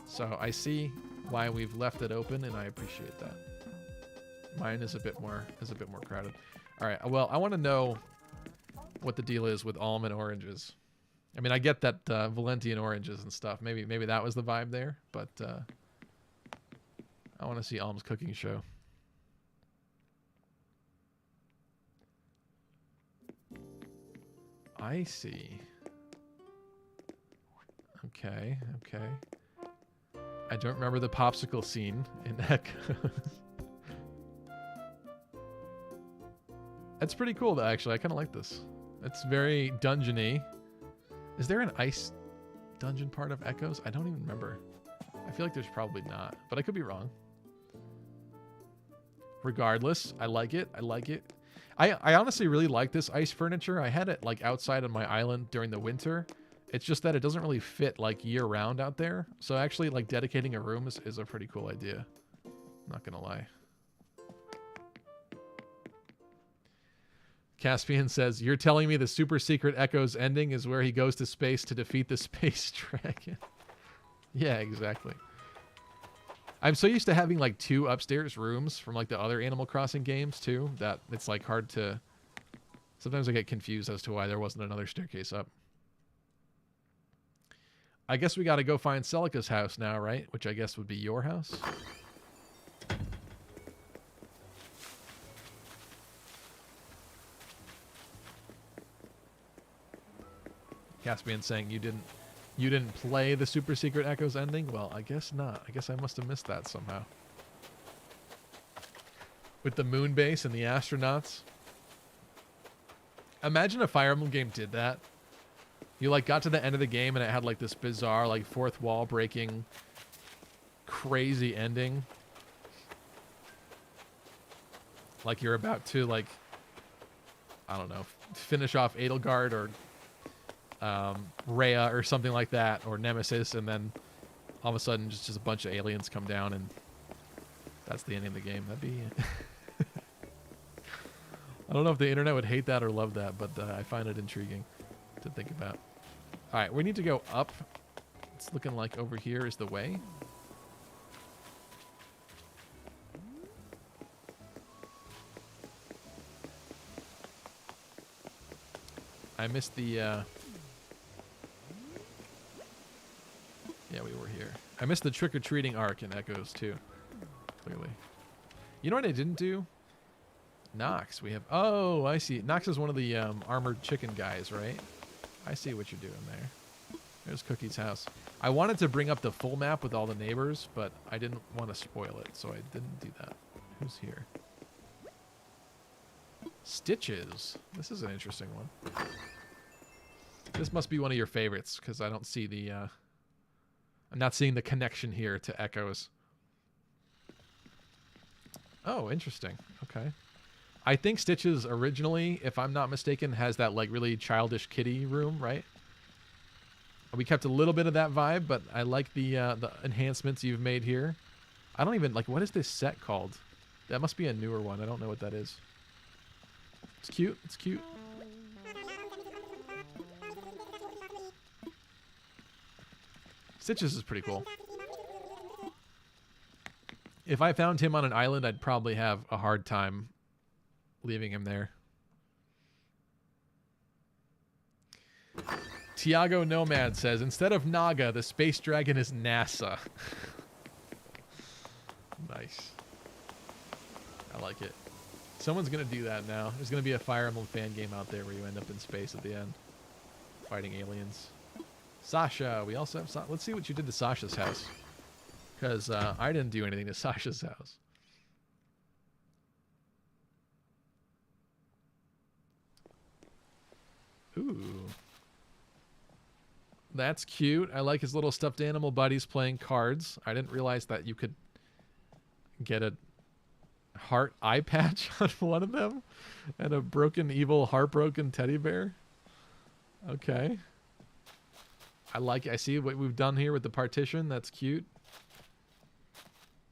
So I see why we've left it open, and I appreciate that. Mine is a bit more crowded. All right. Well, I want to know what the deal is with almond oranges. I mean, I get that Valentian oranges and stuff. Maybe that was the vibe there, but I want to see Alms' cooking show. I see. Okay, okay. I don't remember the popsicle scene in Echoes. That's pretty cool, though, actually. I kind of like this. It's very dungeon-y. Is there an ice dungeon part of Echoes? I don't even remember. I feel like there's probably not, but I could be wrong. Regardless, I like it. I like it. I honestly really like this ice furniture. I had it like outside on my island during the winter. It's just that it doesn't really fit like year-round out there. So actually, like dedicating a room is a pretty cool idea. Not gonna lie. Caspian says, you're telling me the super secret Echoes ending is where he goes to space to defeat the space dragon. Yeah, exactly. I'm so used to having like 2 upstairs rooms from like the other Animal Crossing games too, that it's like hard to... Sometimes I get confused as to why there wasn't another staircase up. I guess we got to go find Silica's house now, right? Which I guess would be your house. Caspian saying you didn't You didn't play the Super Secret Echoes ending? Well, I guess not. I guess I must have missed that somehow. With the moon base and the astronauts. Imagine a Fire Emblem game did that. You like got to the end of the game and it had like this bizarre like fourth wall breaking crazy ending. Like you're about to like, I don't know, finish off Edelgard or Rhea or something like that, or Nemesis, and then all of a sudden just a bunch of aliens come down and that's the ending of the game. That'd be... I don't know if the internet would hate that or love that, but I find it intriguing to think about. All right, we need to go up. It's looking like over here is the way. I missed the... Yeah, we were here. I missed the trick-or-treating arc in Echoes, too. Clearly. You know what I didn't do? Nox. We have... Oh, I see. Nox is one of the armored chicken guys, right? I see what you're doing there. There's Cookie's house. I wanted to bring up the full map with all the neighbors, but I didn't want to spoil it, so I didn't do that. Who's here? Stitches. This is an interesting one. This must be one of your favorites, because I don't see the... I'm not seeing the connection here to Echoes. Oh, interesting. Okay. I think Stitches originally, if I'm not mistaken, has that like really childish kitty room, right? We kept a little bit of that vibe, but I like the enhancements you've made here. I don't even like, what is this set called? That must be a newer one. I don't know what that is. It's cute. It's cute. Stitches is pretty cool. If I found him on an island, I'd probably have a hard time leaving him there. Tiago Nomad says, instead of Naga, the space dragon is NASA. Nice. I like it. Someone's going to do that now. There's going to be a Fire Emblem fan game out there where you end up in space at the end. Fighting aliens. Sasha. We also have... Let's see what you did to Sasha's house. Because I didn't do anything to Sasha's house. Ooh. That's cute. I like his little stuffed animal buddies playing cards. I didn't realize that you could get a heart eye patch on one of them. And a broken, evil, heartbroken teddy bear. Okay. I see what we've done here with the partition. That's cute.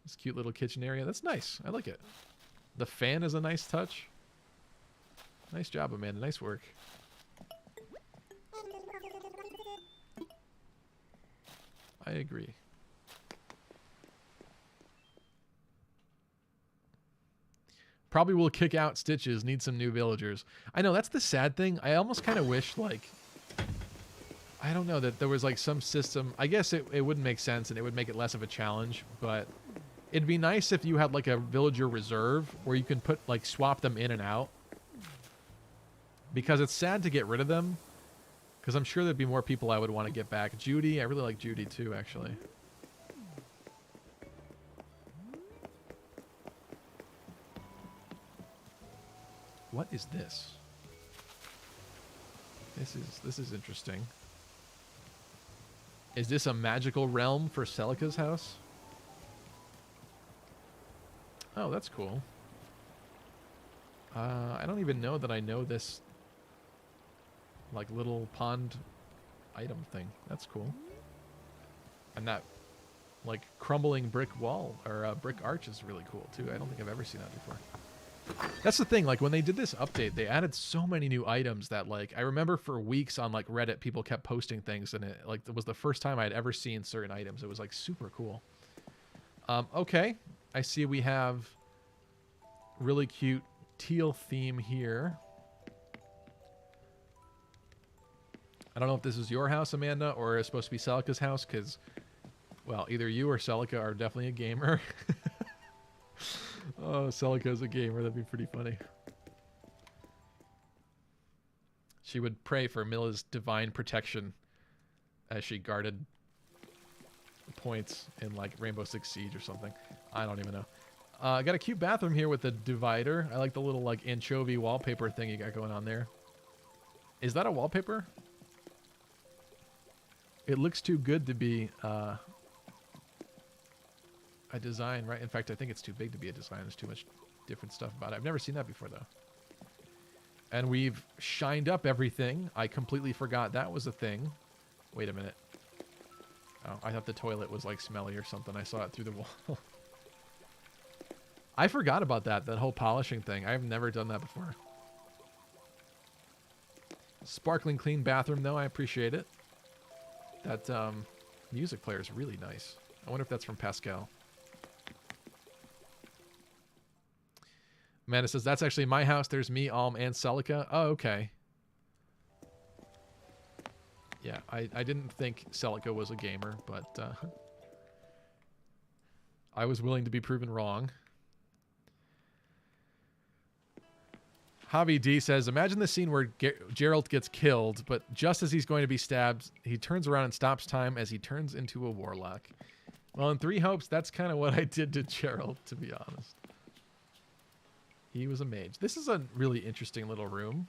This cute little kitchen area. That's nice. I like it. The fan is a nice touch. Nice job, Amanda. Nice work. I agree. Probably will kick out Stitches. Need some new villagers. I know, that's the sad thing. I almost kind of wish, like... I don't know, that there was like some system. I guess it wouldn't make sense and it would make it less of a challenge, but it'd be nice if you had like a villager reserve where you can put like swap them in and out. Because it's sad to get rid of them. Because I'm sure there'd be more people I would want to get back. Judy, I really like Judy too, actually. What is this? This is interesting. Is this a magical realm for Silica's house? Oh, that's cool. I don't even know that I know this like little pond item thing. That's cool. And that like crumbling brick wall or brick arch is really cool too. I don't think I've ever seen that before. That's the thing, like when they did this update, they added so many new items that like I remember for weeks on like Reddit people kept posting things and it like it was the first time I'd ever seen certain items. It was like super cool. Okay, I see we have really cute teal theme here. I don't know if this is your house, Amanda, or it's supposed to be Selica's house because, well, either you or Silica are definitely a gamer. Oh, Selica's a gamer. That'd be pretty funny. She would pray for Milla's divine protection as she guarded points in like Rainbow Six Siege or something. I don't even know. I got a cute bathroom here with a divider. I like the little like anchovy wallpaper thing you got going on there. Is that a wallpaper? It looks too good to be a design, right? In fact, I think it's too big to be a design. There's too much different stuff about it. I've never seen that before, though. And we've shined up everything. I completely forgot that was a thing. Wait a minute. Oh, I thought the toilet was, like, smelly or something. I saw it through the wall. I forgot about that whole polishing thing. I've never done that before. Sparkling clean bathroom, though. I appreciate it. That music player is really nice. I wonder if that's from Pascal. Amanda says, that's actually my house. There's me, Alm, and Silica. Oh, okay. Yeah, I didn't think Silica was a gamer, but I was willing to be proven wrong. Javi D says, imagine the scene where Geralt gets killed, but just as he's going to be stabbed, he turns around and stops time as he turns into a warlock. Well, in Three Hopes, that's kind of what I did to Geralt, to be honest. He was a mage. This is a really interesting little room.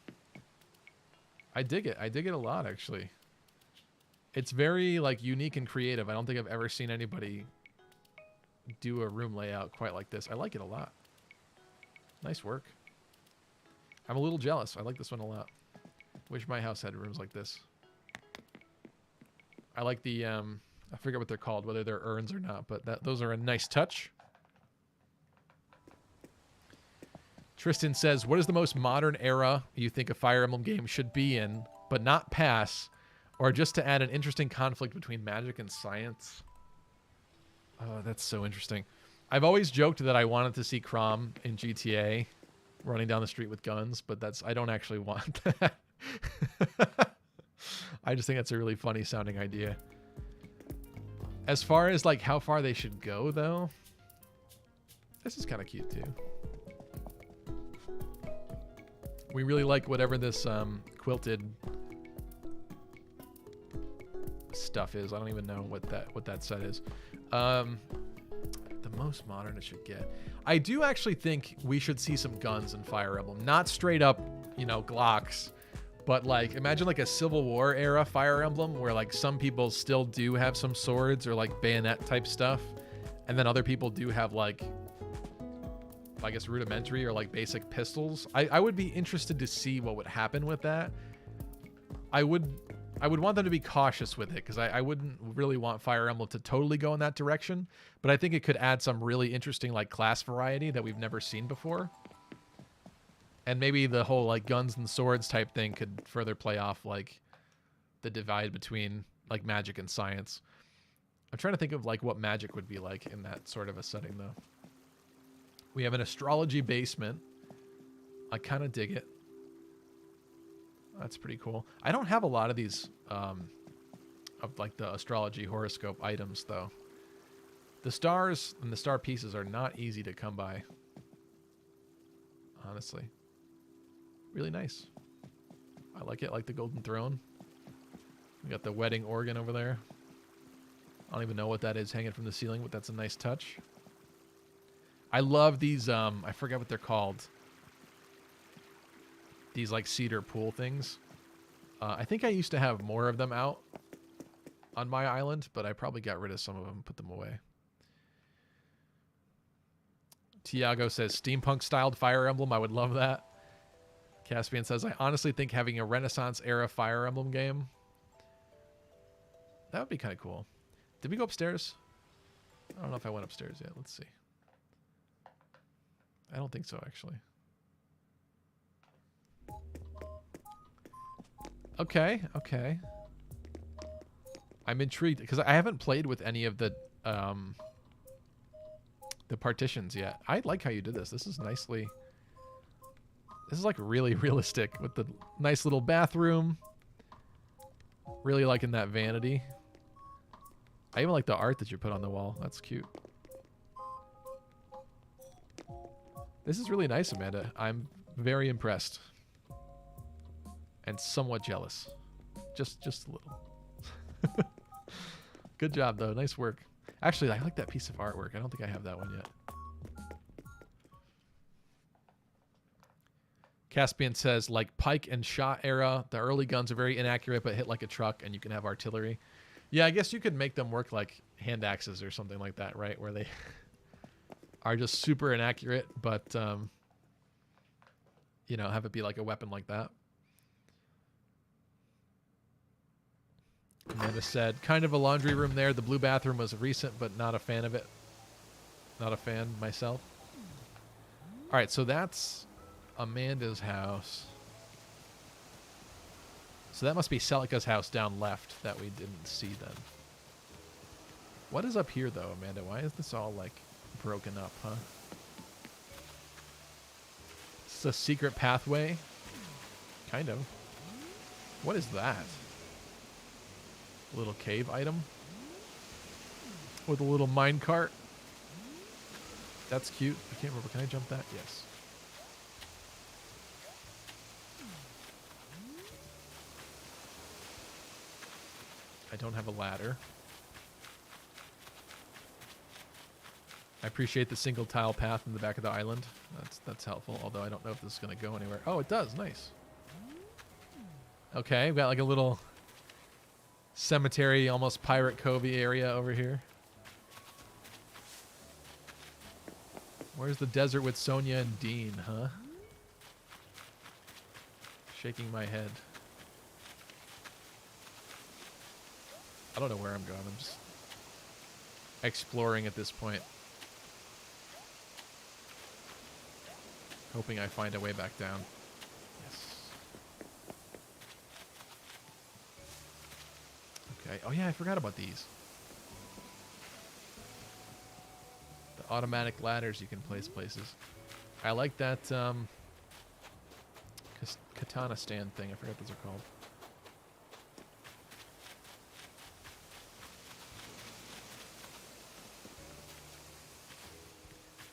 I dig it. I dig it a lot, actually. It's very, like, unique and creative. I don't think I've ever seen anybody do a room layout quite like this. I like it a lot. Nice work. I'm a little jealous. I like this one a lot. Wish my house had rooms like this. I like the, I forget what they're called, whether they're urns or not, but those are a nice touch. Tristan says, what is the most modern era you think a Fire Emblem game should be in, but not pass, or just to add an interesting conflict between magic and science? Oh, that's so interesting. I've always joked that I wanted to see Crom in GTA running down the street with guns, but I don't actually want that. I just think that's a really funny sounding idea. As far as like how far they should go, though, this is kind of cute too. We really like whatever this quilted stuff is. I don't even know what that set is. The most modern it should get. I do actually think we should see some guns in Fire Emblem. Not straight up, you know, Glocks, but like imagine like a Civil War era Fire Emblem where like some people still do have some swords or like bayonet type stuff, and then other people do have like, I guess, rudimentary or like basic pistols. I would be interested to see what would happen with that. I would want them to be cautious with it because I wouldn't really want Fire Emblem to totally go in that direction, but I think it could add some really interesting like class variety that we've never seen before. And maybe the whole like guns and swords type thing could further play off like the divide between like magic and science. I'm trying to think of like what magic would be like in that sort of a setting though. We have an astrology basement. I kind of dig it. That's pretty cool. I don't have a lot of these of like the astrology horoscope items though. The stars and the star pieces are not easy to come by. Honestly. Really nice. I like it. I like the golden throne. We got the wedding organ over there. I don't even know what that is hanging from the ceiling, but that's a nice touch. I love these, I forget what they're called. These like cedar pool things. I think I used to have more of them out on my island, but I probably got rid of some of them and put them away. Tiago says steampunk styled Fire Emblem. I would love that. Caspian says, I honestly think having a Renaissance era Fire Emblem game, that would be kind of cool. Did we go upstairs? I don't know if I went upstairs yet. Let's see. I don't think so, actually. Okay, okay. I'm intrigued because I haven't played with any of the partitions yet. I like how you did this. This is nicely... This is like really realistic with the nice little bathroom. Really liking that vanity. I even like the art that you put on the wall. That's cute. This is really nice, Amanda. I'm very impressed. And somewhat jealous. Just a little. Good job, though. Nice work. Actually, I like that piece of artwork. I don't think I have that one yet. Caspian says, like pike and shot era, the early guns are very inaccurate but hit like a truck, and you can have artillery. Yeah, I guess you could make them work like hand axes or something like that, right? Where they are just super inaccurate, but, you know, have it be like a weapon like that. Amanda said, kind of a laundry room there. The blue bathroom was recent, but not a fan of it. Not a fan myself. All right, so that's Amanda's house. So that must be Silica's house down left that we didn't see then. What is up here, though, Amanda? Why is this all, like, broken up, huh? This is a secret pathway? Kind of. What is that? A little cave item? With a little minecart? That's cute. I can't remember. Can I jump that? Yes. I don't have a ladder. I appreciate the single tile path in the back of the island. That's helpful, although I don't know if this is going to go anywhere. Oh, it does. Nice. Okay, we've got like a little cemetery, almost Pirate Cove area over here. Where's the desert with Sonia and Dean, huh? Shaking my head. I don't know where I'm going. I'm just exploring at this point. Hoping I find a way back down. Yes. Okay. Oh, yeah, I forgot about these. The automatic ladders you can place places. I like that katana stand thing. I forgot what those are called.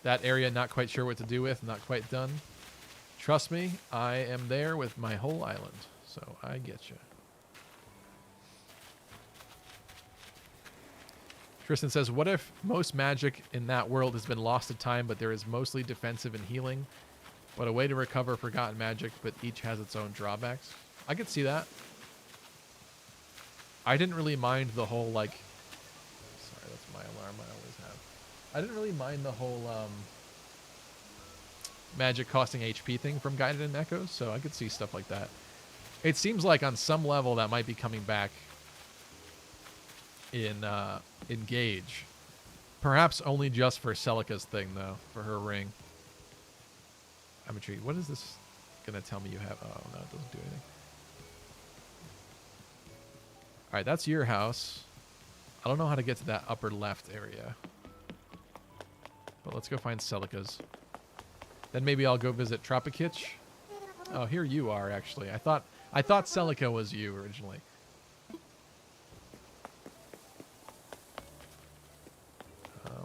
That area, not quite sure what to do with, not quite done. Trust me, I am there with my whole island, so I get you. Tristan says, what if most magic in that world has been lost to time, but there is mostly defensive and healing, but a way to recover forgotten magic, but each has its own drawbacks? I could see that. I didn't really mind the whole, like... Sorry, that's my alarm I always have. I didn't really mind the whole magic costing HP thing from Guided in Echoes, so I could see stuff like that. It seems like on some level that might be coming back in Gauge. Perhaps only just for Silica's thing, though, for her ring. I'm intrigued. What is this going to tell me you have? Oh, no, it doesn't do anything. All right, that's your house. I don't know how to get to that upper left area. But let's go find Silica's. Then maybe I'll go visit Tropicitch. Oh, here you are, actually. I thought Silica was you originally.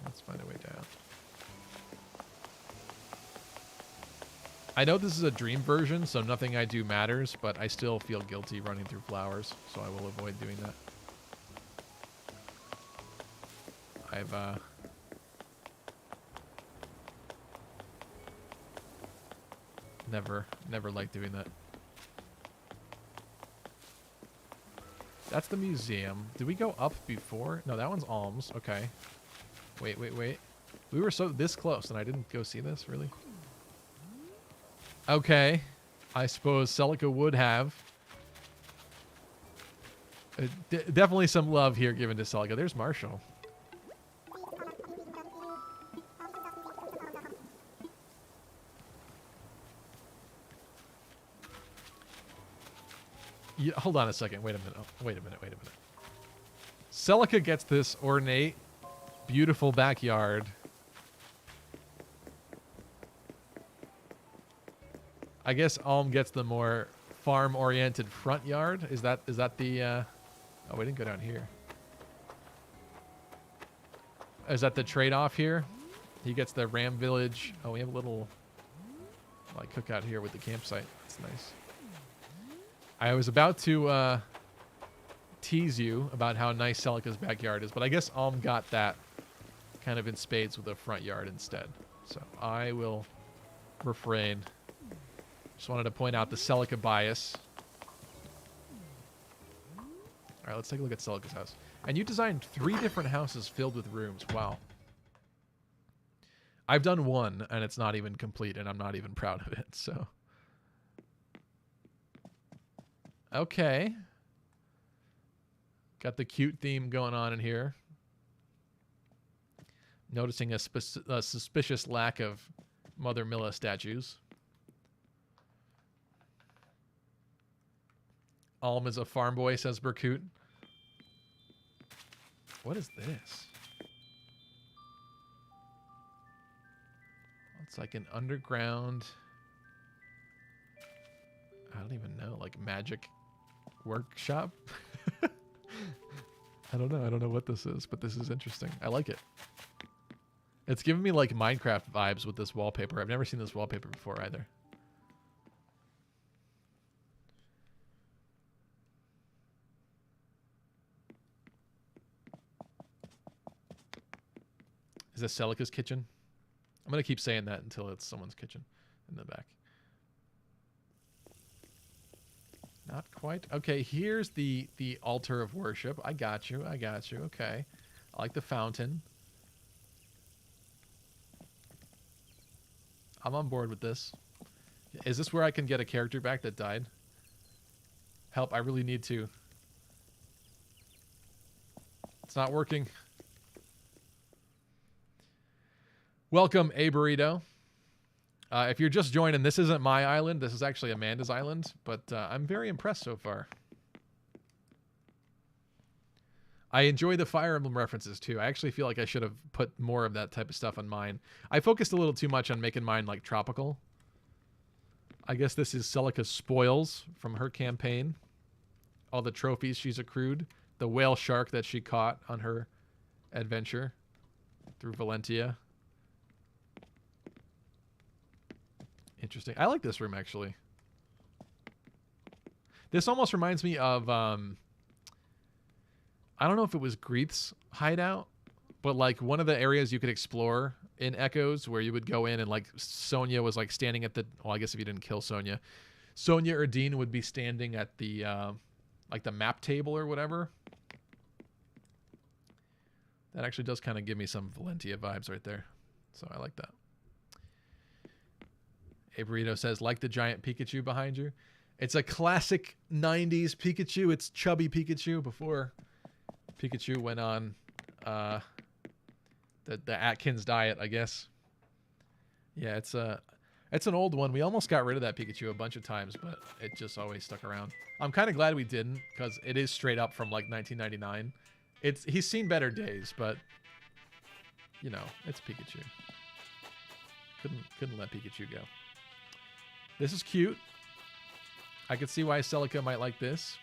Let's find a way down. I know this is a dream version, so nothing I do matters, but I still feel guilty running through flowers, so I will avoid doing that. I've, Never liked doing that. That's the museum. Did we go up before? No, that one's Alms. Okay. Wait. We were this close, and I didn't go see this, really? Okay. I suppose Silica would have. Definitely some love here given to Silica. There's Marshall. Yeah, hold on a second. Wait a minute. Oh, wait a minute. Silica gets this ornate, beautiful backyard. I guess Alm gets the more farm-oriented front yard. Is that the? Oh, we didn't go down here. Is that the trade-off here? He gets the Ram Village. Oh, we have a little like cookout here with the campsite. That's nice. I was about to tease you about how nice Silica's backyard is, but I guess Alm got that kind of in spades with a front yard instead. So I will refrain. Just wanted to point out the Silica bias. All right, let's take a look at Silica's house. And you designed 3 different houses filled with rooms. Wow. I've done one, and it's not even complete, and I'm not even proud of it, so. Okay. Got the cute theme going on in here. Noticing a suspicious lack of Mother Milla statues. Alm is a farm boy, says Berkut. What is this? It's like an underground... I don't even know, like magic workshop? I don't know. I don't know what this is, but this is interesting. I like it. It's giving me like Minecraft vibes with this wallpaper. I've never seen this wallpaper before either. Is this Silica's kitchen? I'm going to keep saying that until it's someone's kitchen in the back. Not quite. Okay, here's the altar of worship. I got you. I got you. Okay. I like the fountain. I'm on board with this. Is this where I can get a character back that died? Help, I really need to. It's not working. Welcome, A Burrito. If you're just joining, this isn't my island. This is actually Amanda's island, but I'm very impressed so far. I enjoy the Fire Emblem references, too. I actually feel like I should have put more of that type of stuff on mine. I focused a little too much on making mine, like, tropical. I guess this is Silica's spoils from her campaign. All the trophies she's accrued. The whale shark that she caught on her adventure through Valentia. Interesting. I like this room, actually. This almost reminds me of... I don't know if it was Greeth's hideout, but like one of the areas you could explore in Echoes where you would go in and like Sonya was like standing at the... Well, I guess if you didn't kill Sonya. Sonya or Dean would be standing at the... like the map table or whatever. That actually does kind of give me some Valentia vibes right there. So I like that. A Burrito says, like the giant Pikachu behind you. It's a classic 90s Pikachu. It's chubby Pikachu before Pikachu went on the Atkins diet, I guess. Yeah, it's an old one. We almost got rid of that Pikachu a bunch of times, but it just always stuck around. I'm kind of glad we didn't, because it is straight up from like 1999. He's seen better days, but you know, it's Pikachu. Couldn't let Pikachu go. This is cute. I could see why Silica might like this.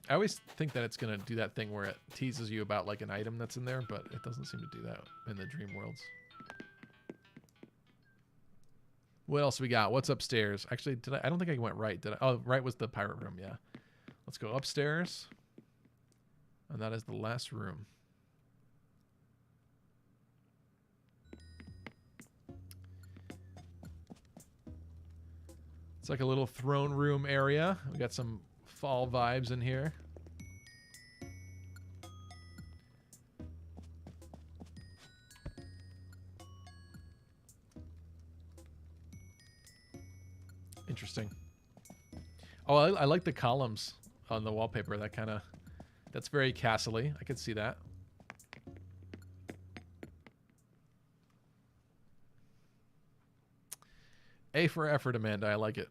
I always think that it's going to do that thing where it teases you about like an item that's in there, but it doesn't seem to do that in the dream worlds. What else we got? What's upstairs? Actually, I don't think I went right. Did I? Oh, right was the pirate room, yeah. Let's go upstairs. And that is the last room. It's like a little throne room area. We got some fall vibes in here. Interesting. Oh, I like the columns on the wallpaper. That's very castle-y. I could see that. A for effort, Amanda. I like it.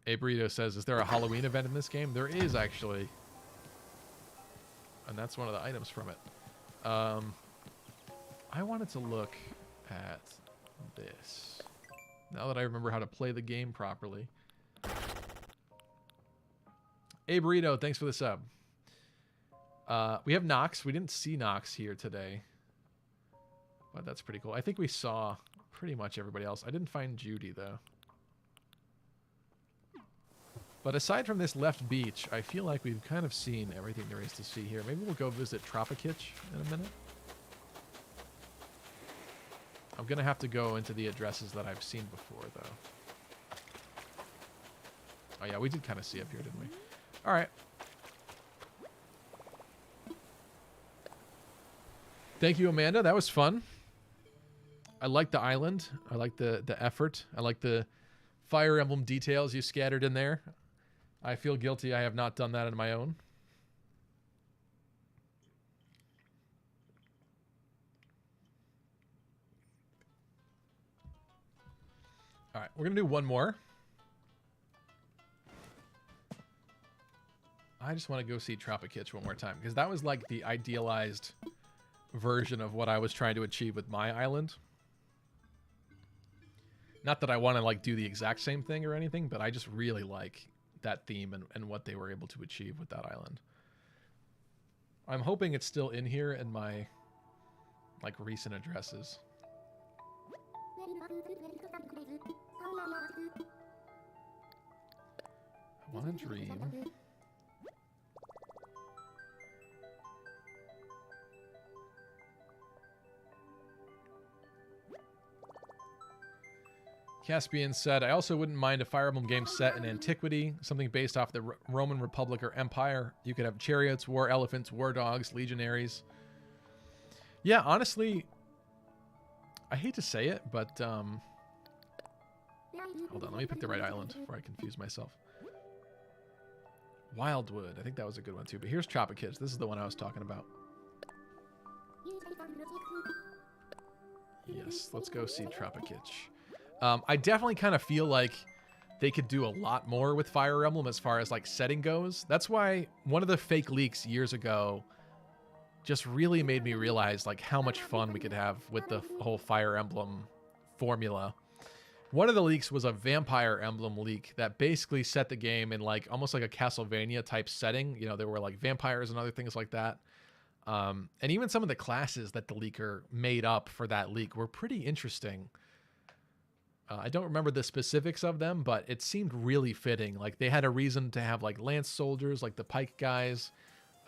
A Burrito says, is there a Halloween event in this game? There is, actually. And that's one of the items from it. I wanted to look at this. Now that I remember how to play the game properly. Hey, Burrito, thanks for the sub. We have Nox. We didn't see Nox here today. But that's pretty cool. I think we saw pretty much everybody else. I didn't find Judy, though. But aside from this left beach, I feel like we've kind of seen everything there is to see here. Maybe we'll go visit Tropicitch in a minute. I'm going to have to go into the addresses that I've seen before, though. Oh, yeah, we did kind of see up here, didn't we? All right. Thank you, Amanda. That was fun. I like the island. I like the effort. I like the Fire Emblem details you scattered in there. I feel guilty I have not done that on my own. All right, we're going to do one more. I just want to go see Tropicitch one more time, because that was like the idealized version of what I was trying to achieve with my island. Not that I want to like do the exact same thing or anything, but I just really like that theme and what they were able to achieve with that island. I'm hoping it's still in here in my like recent addresses. I want to dream. Caspian said, I also wouldn't mind a Fire Emblem game set in antiquity, something based off the Roman Republic or Empire. You could have chariots, war elephants, war dogs, legionaries. Yeah, honestly, I hate to say it, but hold on, let me pick the right island before I confuse myself. Wildwood, I think that was a good one too, but here's Tropicitch. This is the one I was talking about. Yes, let's go see Tropicitch. I definitely kind of feel like they could do a lot more with Fire Emblem as far as like setting goes. That's why one of the fake leaks years ago just really made me realize like how much fun we could have with the whole Fire Emblem formula. One of the leaks was a Vampire Emblem leak that basically set the game in like almost like a Castlevania type setting. You know, there were like vampires and other things like that. And even some of the classes that the leaker made up for that leak were pretty interesting. I don't remember the specifics of them, but it seemed really fitting. Like they had a reason to have like lance soldiers, like the pike guys.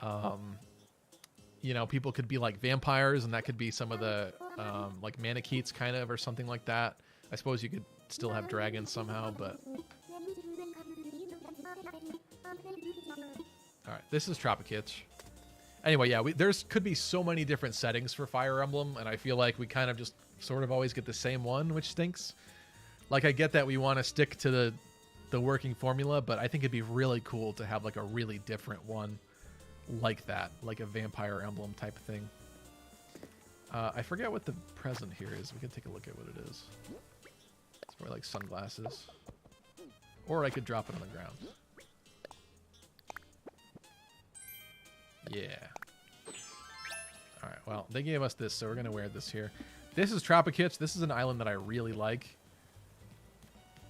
You know, people could be like vampires, and that could be some of the like Manicheets kind of, or something like that. I suppose you could still have dragons somehow, but... Alright, this is Tropicitch. Anyway, yeah, there's could be so many different settings for Fire Emblem, and I feel like we kind of just sort of always get the same one, which stinks. Like, I get that we want to stick to the working formula, but I think it'd be really cool to have, like, a really different one like that. Like a Vampire Emblem type of thing. I forget what the present here is. We can take a look at what it is. It's more like sunglasses. Or I could drop it on the ground. Yeah. Alright, well, they gave us this, so we're going to wear this here. This is Tropicitch. This is an island that I really like.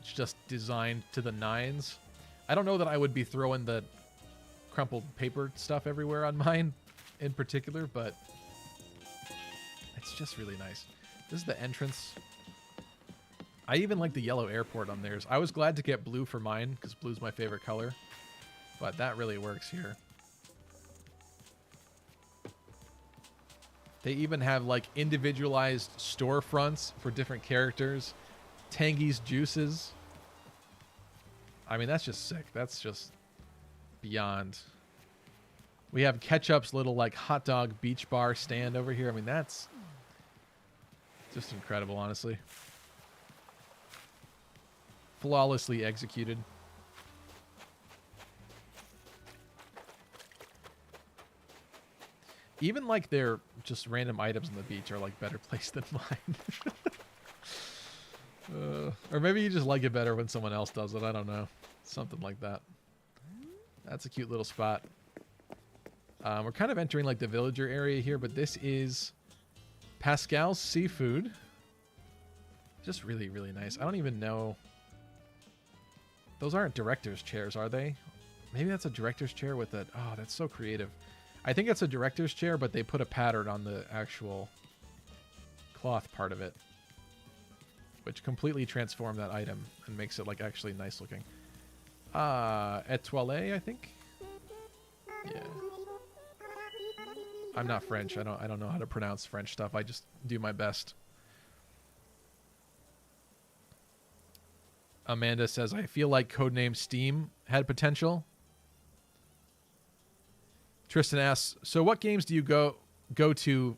It's just designed to the nines. I don't know that I would be throwing the crumpled paper stuff everywhere on mine in particular, but it's just really nice. This is the entrance. I even like the yellow airport on theirs. I was glad to get blue for mine because blue's my favorite color, but that really works here. They even have like individualized storefronts for different characters. Tangy's juices. I mean, that's just sick. That's just beyond. We have Ketchup's little like hot dog beach bar stand over here. I mean, that's just incredible, honestly. Flawlessly executed. Even like their just random items on the beach are like better placed than mine. Or maybe you just like it better when someone else does it. I don't know. Something like that. That's a cute little spot. We're kind of entering like the villager area here, but this is Pascal's Seafood. Just really, really nice. I don't even know. Those aren't director's chairs, are they? Maybe that's a director's chair with a... Oh, that's so creative. I think it's a director's chair, but they put a pattern on the actual cloth part of it, which completely transformed that item and makes it like actually nice looking. Etoile, I think. Yeah. I'm not French. I don't know how to pronounce French stuff. I just do my best. Amanda says, I feel like Codename Steam had potential. Tristan asks, so what games do you go to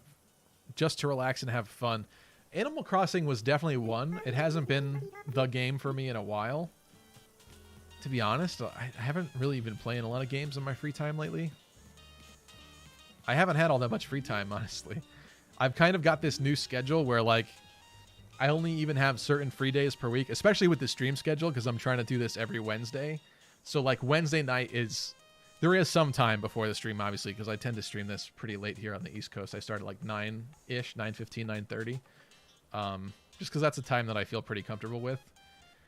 just to relax and have fun? Animal Crossing was definitely one. It hasn't been the game for me in a while. To be honest, I haven't really been playing a lot of games in my free time lately. I haven't had all that much free time, honestly. I've kind of got this new schedule where, like, I only even have certain free days per week, especially with the stream schedule, because I'm trying to do this every Wednesday. So, like, Wednesday night is... There is some time before the stream, obviously, because I tend to stream this pretty late here on the East Coast. I start at, like, 9-ish, 9:15, 9:30. Just because that's a time that I feel pretty comfortable with.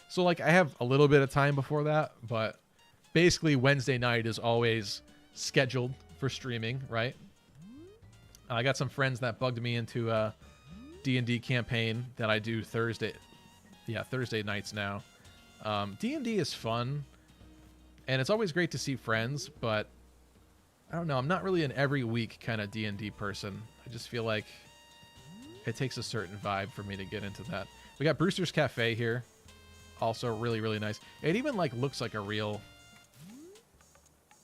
So, like, I have a little bit of time before that, but basically Wednesday night is always scheduled for streaming, right? I got some friends that bugged me into a D&D campaign that I do Thursday nights now. D&D is fun, and it's always great to see friends, but I don't know, I'm not really an every week kind of D&D person. I just feel like it takes a certain vibe for me to get into that. We got Brewster's Cafe here. Also really, really nice. It even, like, looks like a real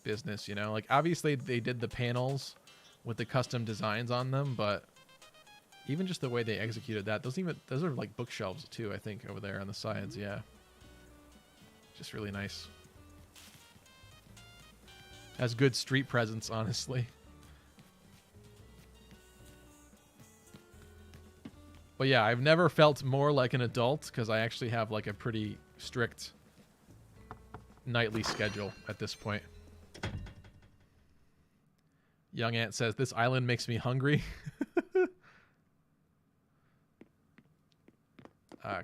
business, you know? Like, obviously they did the panels with the custom designs on them, but even just the way they executed that, those are like bookshelves too, I think, over there on the sides. Yeah, just really nice. Has good street presence, honestly. But yeah, I've never felt more like an adult because I actually have like a pretty strict nightly schedule at this point. Young Ant says, this island makes me hungry.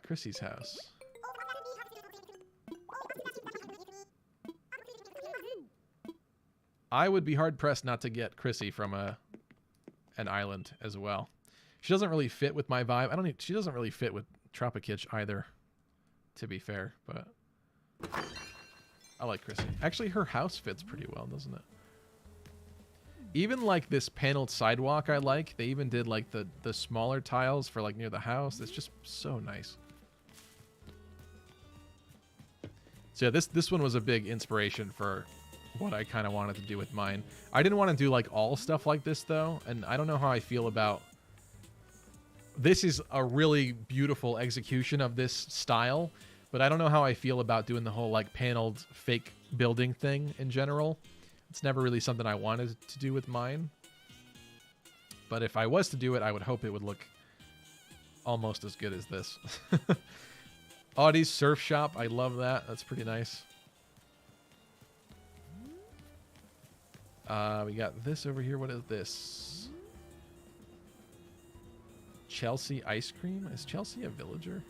Chrissy's house. I would be hard-pressed not to get Chrissy from an island as well. She doesn't really fit with my vibe. She doesn't really fit with Tropicitch either, to be fair, but I like Chrissy. Actually, her house fits pretty well, doesn't it? Even like this paneled sidewalk I like. They even did like the smaller tiles for like near the house. It's just so nice. So yeah, this one was a big inspiration for what I kind of wanted to do with mine. I didn't want to do like all stuff like this though, and I don't know how I feel about... This is a really beautiful execution of this style, but I don't know how I feel about doing the whole like paneled fake building thing in general. It's never really something I wanted to do with mine. But if I was to do it, I would hope it would look almost as good as this. Audie's Surf Shop. I love that. That's pretty nice. We got this over here. What is this? Chelsea ice cream? Is Chelsea a villager?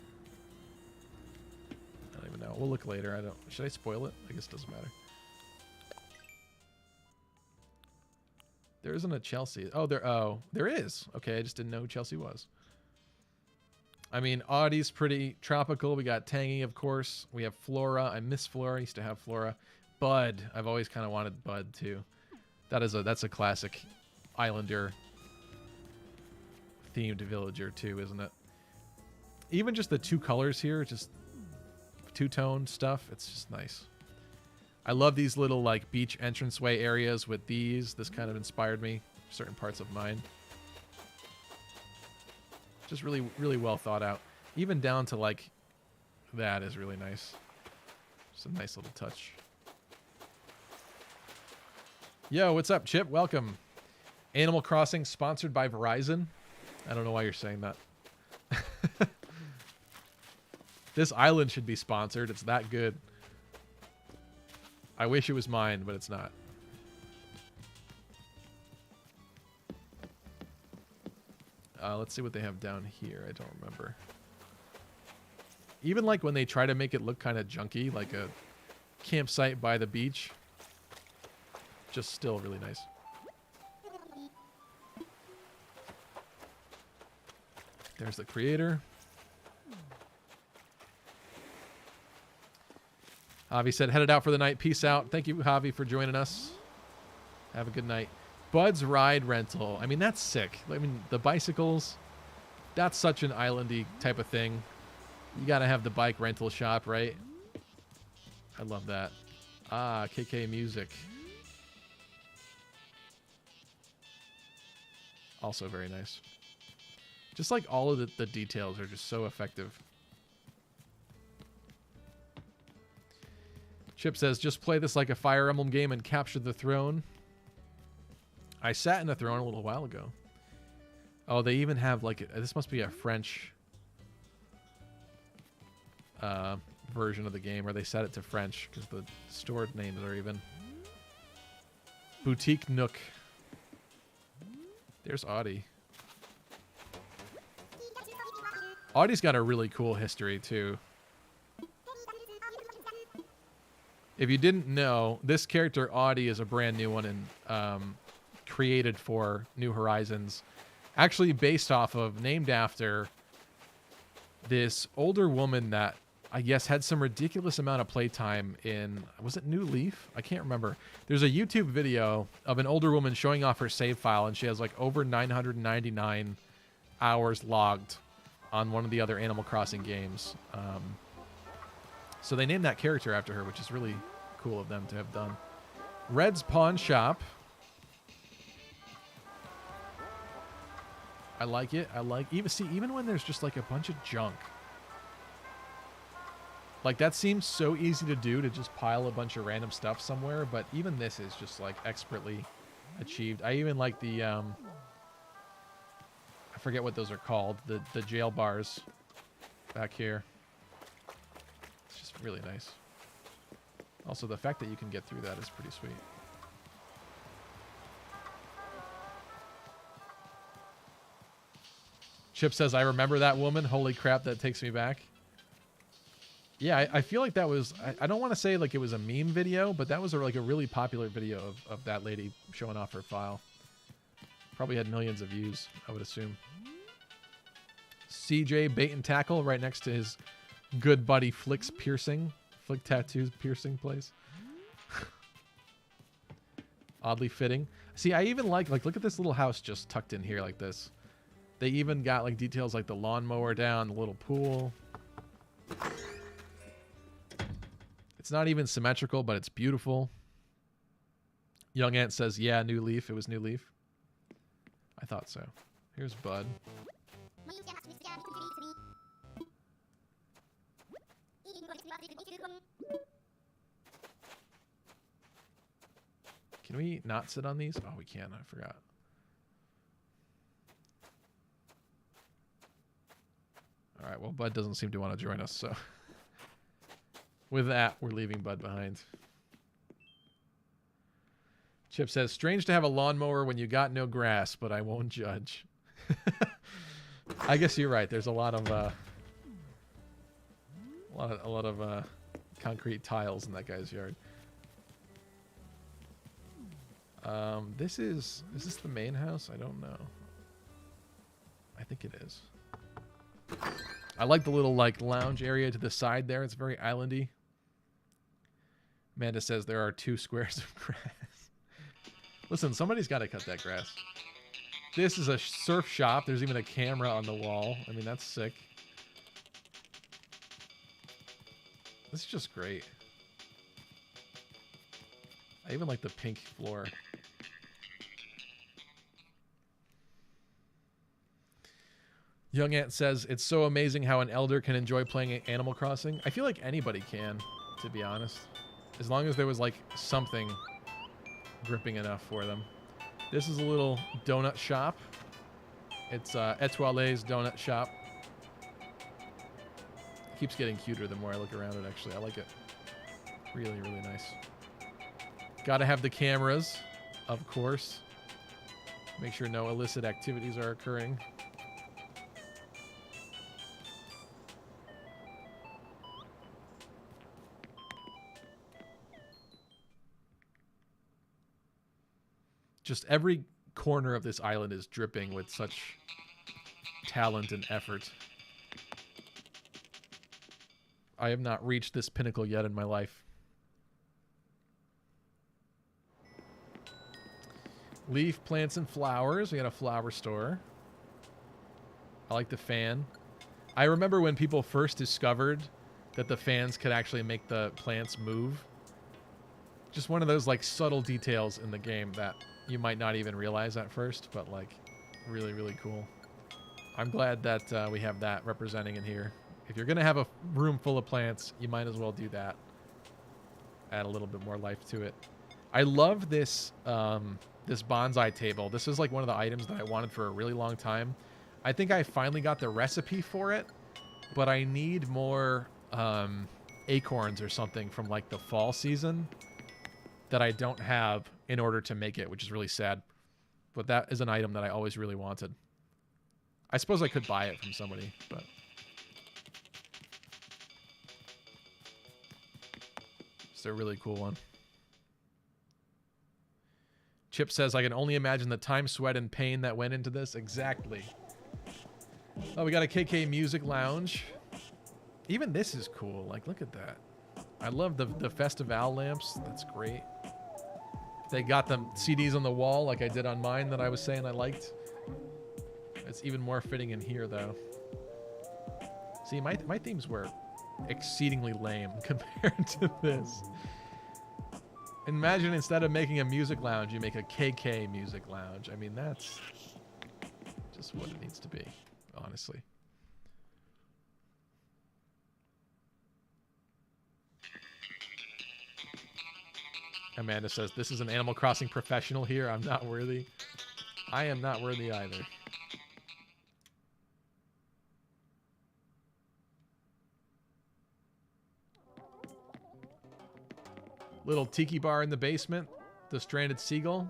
I don't even know. We'll look later. Should I spoil it? I guess it doesn't matter. There isn't a Chelsea. Oh, there is. Okay, I just didn't know who Chelsea was. I mean, Audie's pretty tropical. We got Tangy, of course. We have Flora. I miss Flora. I used to have Flora. Bud. I've always kind of wanted Bud, too. That's a classic Islander themed villager, too, isn't it? Even just the two colors here, just two-tone stuff. It's just nice. I love these little like beach entranceway areas with these. This kind of inspired me, certain parts of mine. Just really, really well thought out. Even down to like that is really nice. Just a nice little touch. Yo, what's up, Chip? Welcome. Animal Crossing sponsored by Verizon. I don't know why you're saying that. This island should be sponsored. It's that good. I wish it was mine, but it's not. Let's see what they have down here. I don't remember. Even like when they try to make it look kind of junky, like a campsite by the beach, just still really nice. There's the creator. Javi said, headed out for the night. Peace out. Thank you, Javi, for joining us. Have a good night. Bud's Ride Rental. I mean, that's sick. I mean, the bicycles, that's such an islandy type of thing. You got to have the bike rental shop, right? I love that. Ah, KK Music. Also very nice. Just like all of the details are just so effective. Chip says, just play this like a Fire Emblem game and capture the throne. I sat in a throne a little while ago. Oh, they even have like, this must be a French version of the game, or they set it to French because the stored names are even. Boutique Nook. There's Audie. Audie's got a really cool history too. If you didn't know, this character Audie is a brand new one and created for New Horizons. Actually based off of, named after this older woman that I guess had some ridiculous amount of playtime in, was it New Leaf? I can't remember. There's a YouTube video of an older woman showing off her save file, and she has like over 999 hours logged on one of the other Animal Crossing games. So they named that character after her, which is really cool of them to have done. Red's Pawn Shop. I like it. I like, even when there's just like a bunch of junk. Like, that seems so easy to do, to just pile a bunch of random stuff somewhere, but even this is just like expertly achieved. I even like the I forget what those are called, the jail bars back here. It's just really nice. Also, the fact that you can get through that is pretty sweet. Chip says, I remember that woman. Holy crap, that takes me back. Yeah, I feel like that was, I don't want to say like it was a meme video, but that was like a really popular video of that lady showing off her file. Probably had millions of views, I would assume. CJ Bait and Tackle right next to his good buddy Flick's Piercing. Flick Tattoos Piercing place. Oddly fitting. See, I even like look at this little house just tucked in here like this. They even got like details like the lawnmower down, the little pool. It's not even symmetrical, but it's beautiful. Young Ant says, yeah, New Leaf. It was New Leaf. I thought so. Here's Bud. Can we not sit on these? Oh, we can. I forgot. All right. Well, Bud doesn't seem to want to join us, so with that, we're leaving Bud behind. Chip says, strange to have a lawnmower when you got no grass, but I won't judge. I guess you're right. There's a lot of concrete tiles in that guy's yard. Is this the main house? I don't know. I think it is. I like the little like lounge area to the side there. It's very islandy. Amanda says there are 2 squares of grass. Listen, somebody's got to cut that grass. This is a surf shop. There's even a camera on the wall. I mean, that's sick. This is just great. I even like the pink floor. Young Ant says, it's so amazing how an elder can enjoy playing Animal Crossing. I feel like anybody can, to be honest. As long as there was like something gripping enough for them. This is a little donut shop. It's Etoile's Donut Shop. It keeps getting cuter the more I look around it, actually. I like it. Really, really nice. Gotta have the cameras, of course. Make sure no illicit activities are occurring. Just every corner of this island is dripping with such talent and effort. I have not reached this pinnacle yet in my life. Leaf, plants, and flowers. We got a flower store. I like the fan. I remember when people first discovered that the fans could actually make the plants move. Just one of those like subtle details in the game that you might not even realize at first, but like really, really cool. I'm glad that we have that representing in here. If you're going to have a room full of plants, you might as well do that. Add a little bit more life to it. I love this this bonsai table. This is like one of the items that I wanted for a really long time. I think I finally got the recipe for it, but I need more acorns or something from like the fall season that I don't have in order to make it, which is really sad. But that is an item that I always really wanted. I suppose I could buy it from somebody, but... It's a really cool one. Chip says, I can only imagine the time, sweat, and pain that went into this. Exactly. Oh, we got a KK Music Lounge. Even this is cool. Like, look at that. I love the Festival lamps. That's great. They got the CDs on the wall like I did on mine that I was saying I liked. It's even more fitting in here, though. See, my themes were exceedingly lame compared to this. Imagine instead of making a music lounge, you make a KK Music Lounge. I mean, that's just what it needs to be, honestly. Amanda says, this is an Animal Crossing professional here. I'm not worthy. I am not worthy either. Little tiki bar in the basement. The stranded seagull.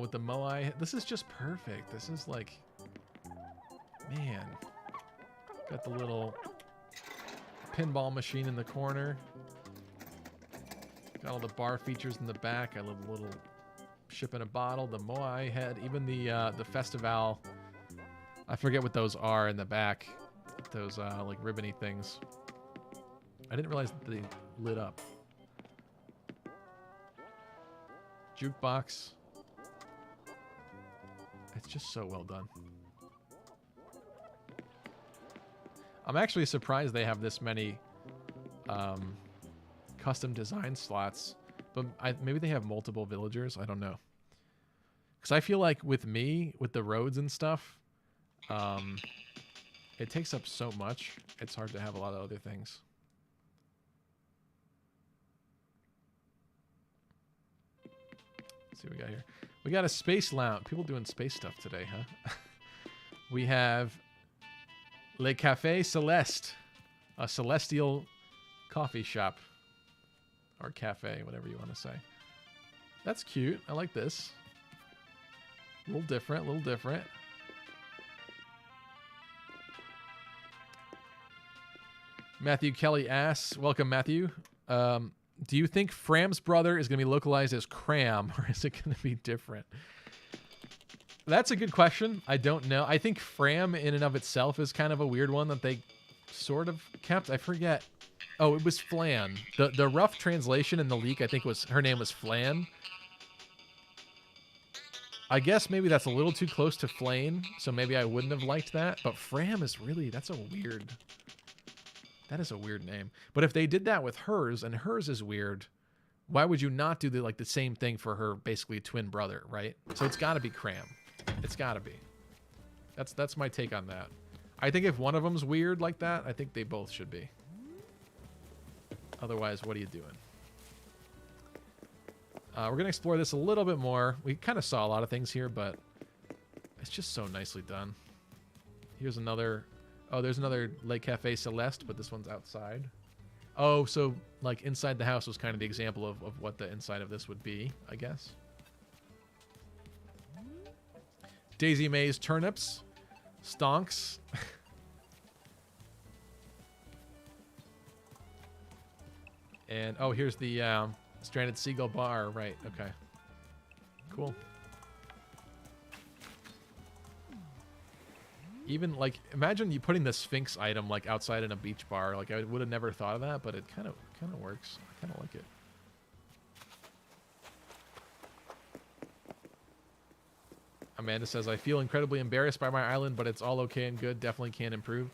With the moai. This is just perfect. This is like... Man. Got the little pinball machine in the corner. Got all the bar features in the back. I love the little ship in a bottle. The moai head. Even the Festival. I forget what those are in the back. Those like ribbony things. I didn't realize that they lit up. Jukebox. It's just so well done. I'm actually surprised they have this many custom design slots, but maybe they have multiple villagers. I don't know. Because I feel like with me, with the roads and stuff, it takes up so much. It's hard to have a lot of other things. Let's see what we got here. We got a space lounge. People doing space stuff today, huh? We have Le Café Celeste, a celestial coffee shop. Or cafe, whatever you want to say. That's cute. I like this. A little different, a little different. Matthew Kelly asks, welcome Matthew. Do you think Fram's brother is going to be localized as Cram, or is it going to be different? That's a good question. I don't know. I think Fram in and of itself is kind of a weird one that they sort of kept. I forget. Oh, it was Flan. The rough translation in the leak, I think, was her name was Flan. I guess maybe that's a little too close to Flane, so maybe I wouldn't have liked that. But Fram is really, that is a weird name. But if they did that with hers, and hers is weird, why would you not do the same thing for her basically twin brother, right? So it's got to be Cram. It's got to be. That's my take on that. I think if one of them's weird like that, I think they both should be. Otherwise, what are you doing? We're going to explore this a little bit more. We kind of saw a lot of things here, but it's just so nicely done. Here's another... Oh, there's another Le Café Celeste, but this one's outside. Oh, so like inside the house was kind of the example of what the inside of this would be, I guess. Daisy Mays turnips. Stonks. And, oh, here's the stranded seagull bar. Right, okay. Cool. Even, like, imagine you putting the Sphinx item, like, outside in a beach bar. Like, I would have never thought of that, but it kind of works. I kind of like it. Amanda says, I feel incredibly embarrassed by my island, but it's all okay and good. Definitely can improve.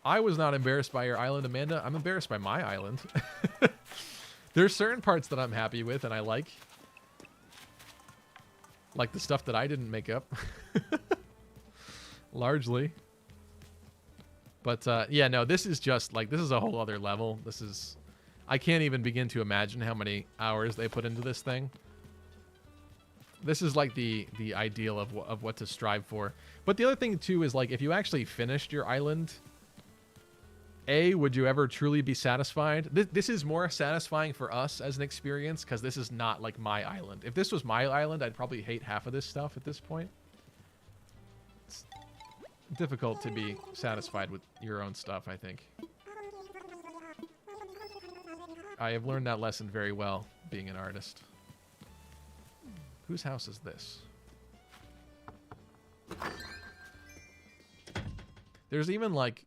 I was not embarrassed by your island, Amanda. I'm embarrassed by my island. There's certain parts that I'm happy with and I like. Like the stuff that I didn't make up. Largely. But, yeah, no, this is just, like, this is a whole other level. This is... I can't even begin to imagine how many hours they put into this thing. This is, like, the ideal of what to strive for. But the other thing, too, is, like, if you actually finished your island... A, would you ever truly be satisfied? This is more satisfying for us as an experience, because this is not, like, my island. If this was my island, I'd probably hate half of this stuff at this point. It's difficult to be satisfied with your own stuff, I think. I have learned that lesson very well, being an artist. Whose house is this? There's even, like...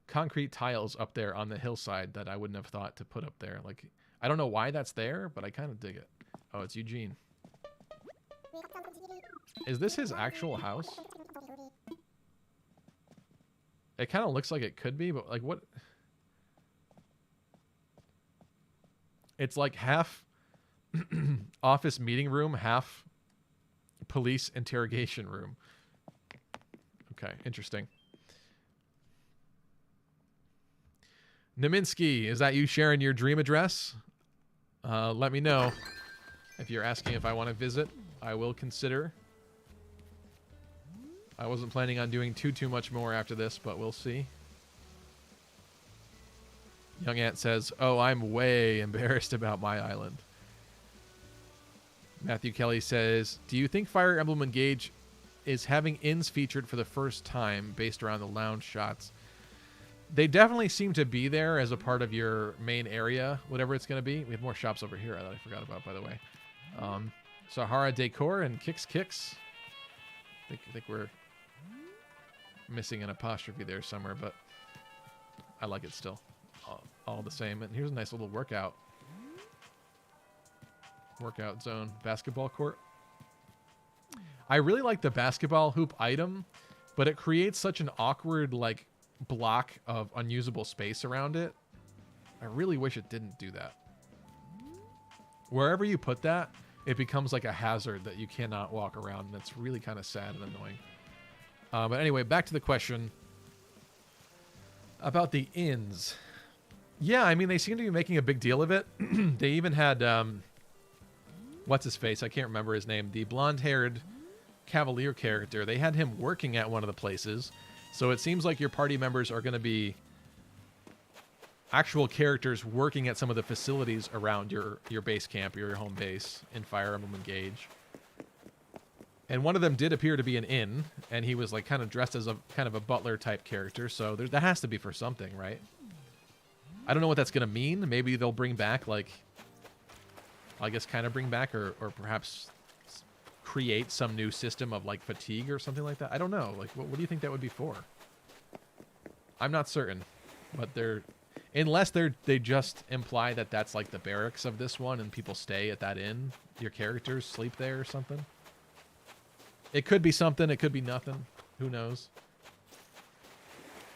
concrete tiles up there on the hillside that I wouldn't have thought to put up there. Like, I don't know why that's there, but I kind of dig it. Oh, it's Eugene. Is this his actual house? It kind of looks like it could be, but like what? It's like half office meeting room, half police interrogation room. Okay, interesting. Naminsky, is that you sharing your dream address? Let me know. If you're asking if I want to visit, I will consider. I wasn't planning on doing too much more after this, but we'll see. Young Ant says, oh, I'm way embarrassed about my island. Matthew Kelly says, do you think Fire Emblem Engage is having inns featured for the first time based around the lounge shots? They definitely seem to be there as a part of your main area, whatever it's going to be. We have more shops over here that I forgot about, by the way. Sahara Decor and Kicks. I think we're missing an apostrophe there somewhere, but I like it still. All the same. And here's a nice little workout zone. Basketball court. I really like the basketball hoop item, but it creates such an awkward, like, block of unusable space around it. I really wish it didn't do that. Wherever you put that, it becomes like a hazard that you cannot walk around, and it's really kind of sad and annoying. But anyway, back to the question about the inns. Yeah, I mean, they seem to be making a big deal of it. They even had, what's his face? I can't remember his name. The blonde-haired Cavalier character. They had him working at one of the places. So it seems like your party members are going to be actual characters working at some of the facilities around your base camp, your home base in Fire Emblem Engage. And one of them did appear to be an inn, and he was like kind of dressed as a kind of a butler type character. So that has to be for something, right? I don't know what that's going to mean. Maybe they'll bring back, like, I guess kind of bring back or perhaps create some new system of like fatigue or something like that. I don't know. Like, what do you think that would be for? I'm not certain, but unless they just imply that that's like the barracks of this one and people stay at that inn, your characters sleep there or something. It could be something. It could be nothing. Who knows?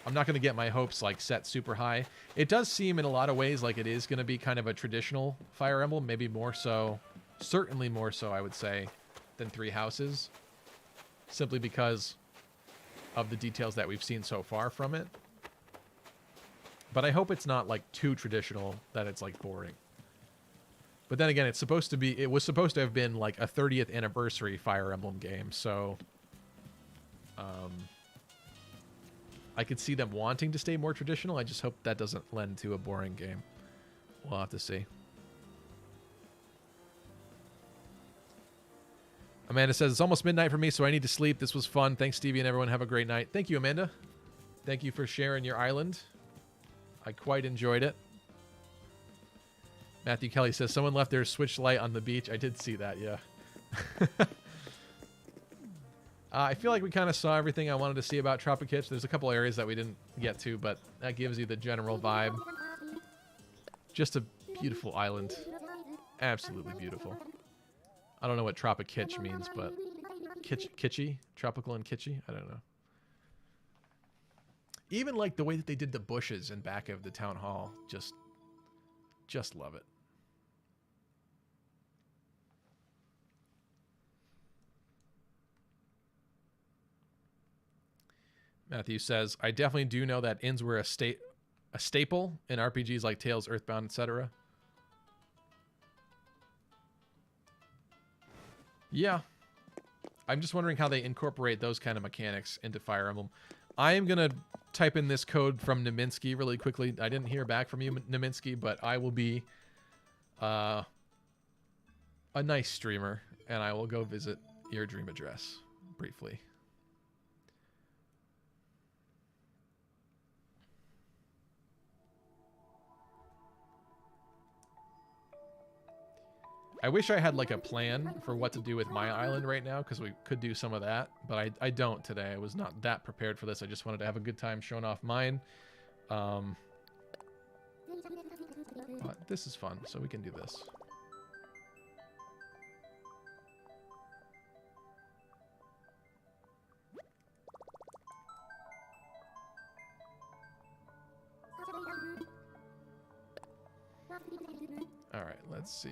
I'm not going to get my hopes like set super high. It does seem in a lot of ways like it is going to be kind of a traditional Fire Emblem, maybe more so, certainly more so, I would say, than Three Houses, simply because of the details that we've seen so far from it. But I hope it's not like too traditional that it's like boring. But then again, it was supposed to have been like a 30th anniversary Fire Emblem game, so I could see them wanting to stay more traditional. I just hope that doesn't lend to a boring game. We'll have to see. Amanda says, it's almost midnight for me, so I need to sleep. This was fun. Thanks, Stevie, and everyone. Have a great night. Thank you, Amanda. Thank you for sharing your island. I quite enjoyed it. Matthew Kelly says, someone left their Switch light on the beach. I did see that, yeah. I feel like we kind of saw everything I wanted to see about Tropic Hitch. There's a couple areas that we didn't get to, but that gives you the general vibe. Just a beautiful island. Absolutely beautiful. I don't know what Tropic Hitch means, but kitschy? Tropical and kitschy? I don't know. Even like the way that they did the bushes in back of the town hall. Just love it. Matthew says, I definitely do know that inns were a staple in RPGs like Tales, Earthbound, etc. Yeah. I'm just wondering how they incorporate those kind of mechanics into Fire Emblem. I am going to type in this code from Naminsky really quickly. I didn't hear back from you, Naminsky, but I will be a nice streamer, and I will go visit your dream address briefly. I wish I had like a plan for what to do with my island right now, because we could do some of that, but I don't today. I was not that prepared for this. I just wanted to have a good time showing off mine. But this is fun, so we can do this. All right, let's see.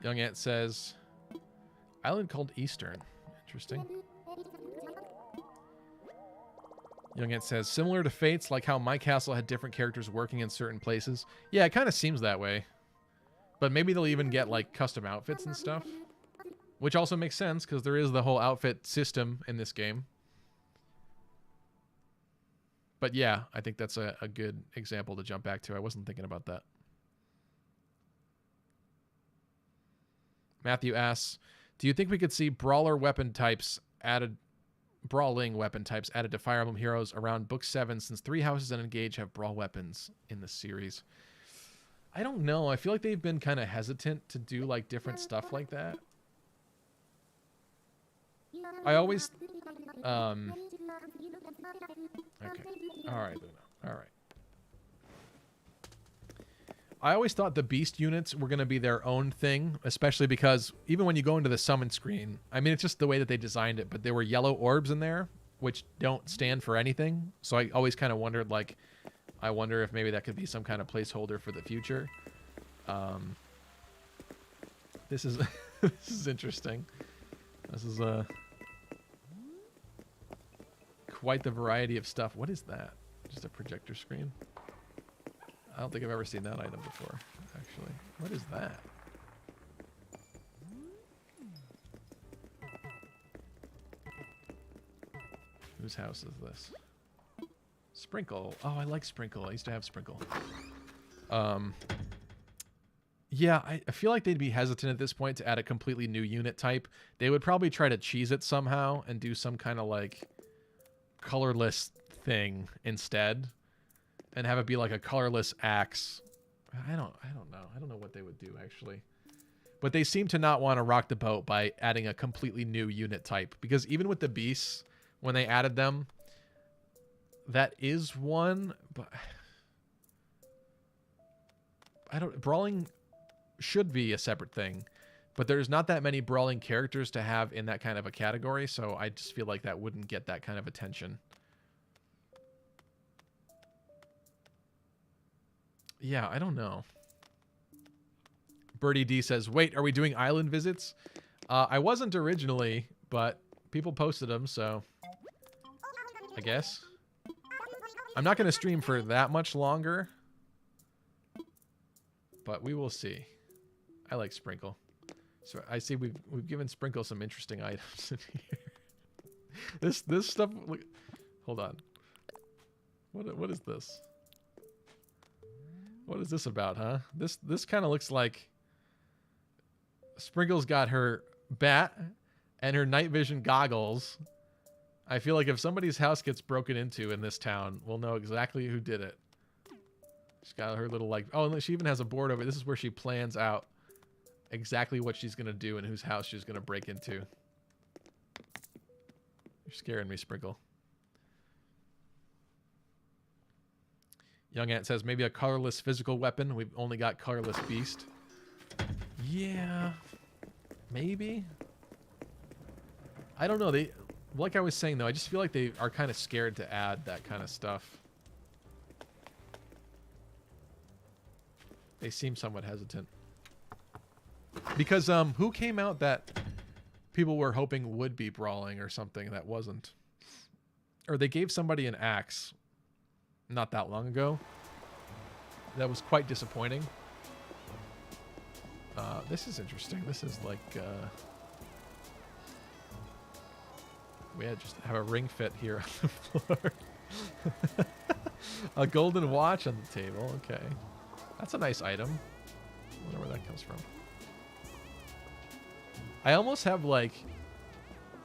Young Ant says, island called Eastern. Interesting. Young Ant says, similar to Fates, like how my castle had different characters working in certain places. Yeah, it kind of seems that way. But maybe they'll even get like custom outfits and stuff. Which also makes sense, because there is the whole outfit system in this game. But yeah, I think that's a good example to jump back to. I wasn't thinking about that. Matthew asks, do you think we could see brawling weapon types added to Fire Emblem Heroes around Book 7, since 3 houses and Engage have brawl weapons in the series? I don't know. I feel like they've been kind of hesitant to do like different stuff like that. I always... Okay. All right. All right. I always thought the beast units were going to be their own thing, especially because even when you go into the summon screen, I mean, it's just the way that they designed it, but there were yellow orbs in there, which don't stand for anything. So I always kind of wondered, like, I wonder if maybe that could be some kind of placeholder for the future. This is this is interesting. This is quite the variety of stuff. What is that? Just a projector screen? I don't think I've ever seen that item before, actually. What is that? Whose house is this? Sprinkle. Oh, I like Sprinkle. I used to have Sprinkle. Yeah, I feel like they'd be hesitant at this point to add a completely new unit type. They would probably try to cheese it somehow and do some kind of like colorless thing instead. And have it be like a colorless axe. I don't know. I don't know what they would do, actually. But they seem to not want to rock the boat by adding a completely new unit type. Because even with the beasts, when they added them, that is one. But brawling should be a separate thing. But there's not that many brawling characters to have in that kind of a category. So I just feel like that wouldn't get that kind of attention. Yeah, I don't know. Birdie D says, wait, are we doing island visits? I wasn't originally, but people posted them, so I guess. I'm not going to stream for that much longer, but we will see. I like Sprinkle. So I see we've given Sprinkle some interesting items in here. This stuff, hold on. What is this? What is this about, huh? This kind of looks like Sprinkle's got her bat and her night vision goggles. I feel like if somebody's house gets broken into in this town, we'll know exactly who did it. She's got her little, like... Oh, and she even has a board over. This is where she plans out exactly what she's going to do and whose house she's going to break into. You're scaring me, Sprinkle. Young Ant says, maybe a colorless physical weapon. We've only got colorless beast. Yeah. Maybe. I don't know. They, like I was saying, though, I just feel like they are kind of scared to add that kind of stuff. They seem somewhat hesitant. Because who came out that people were hoping would be brawling or something that wasn't? Or they gave somebody an axe not that long ago. That was quite disappointing. This is interesting. This is like... we had just have a ring fit here on the floor. A golden watch on the table. Okay. That's a nice item. I wonder where that comes from. I almost have like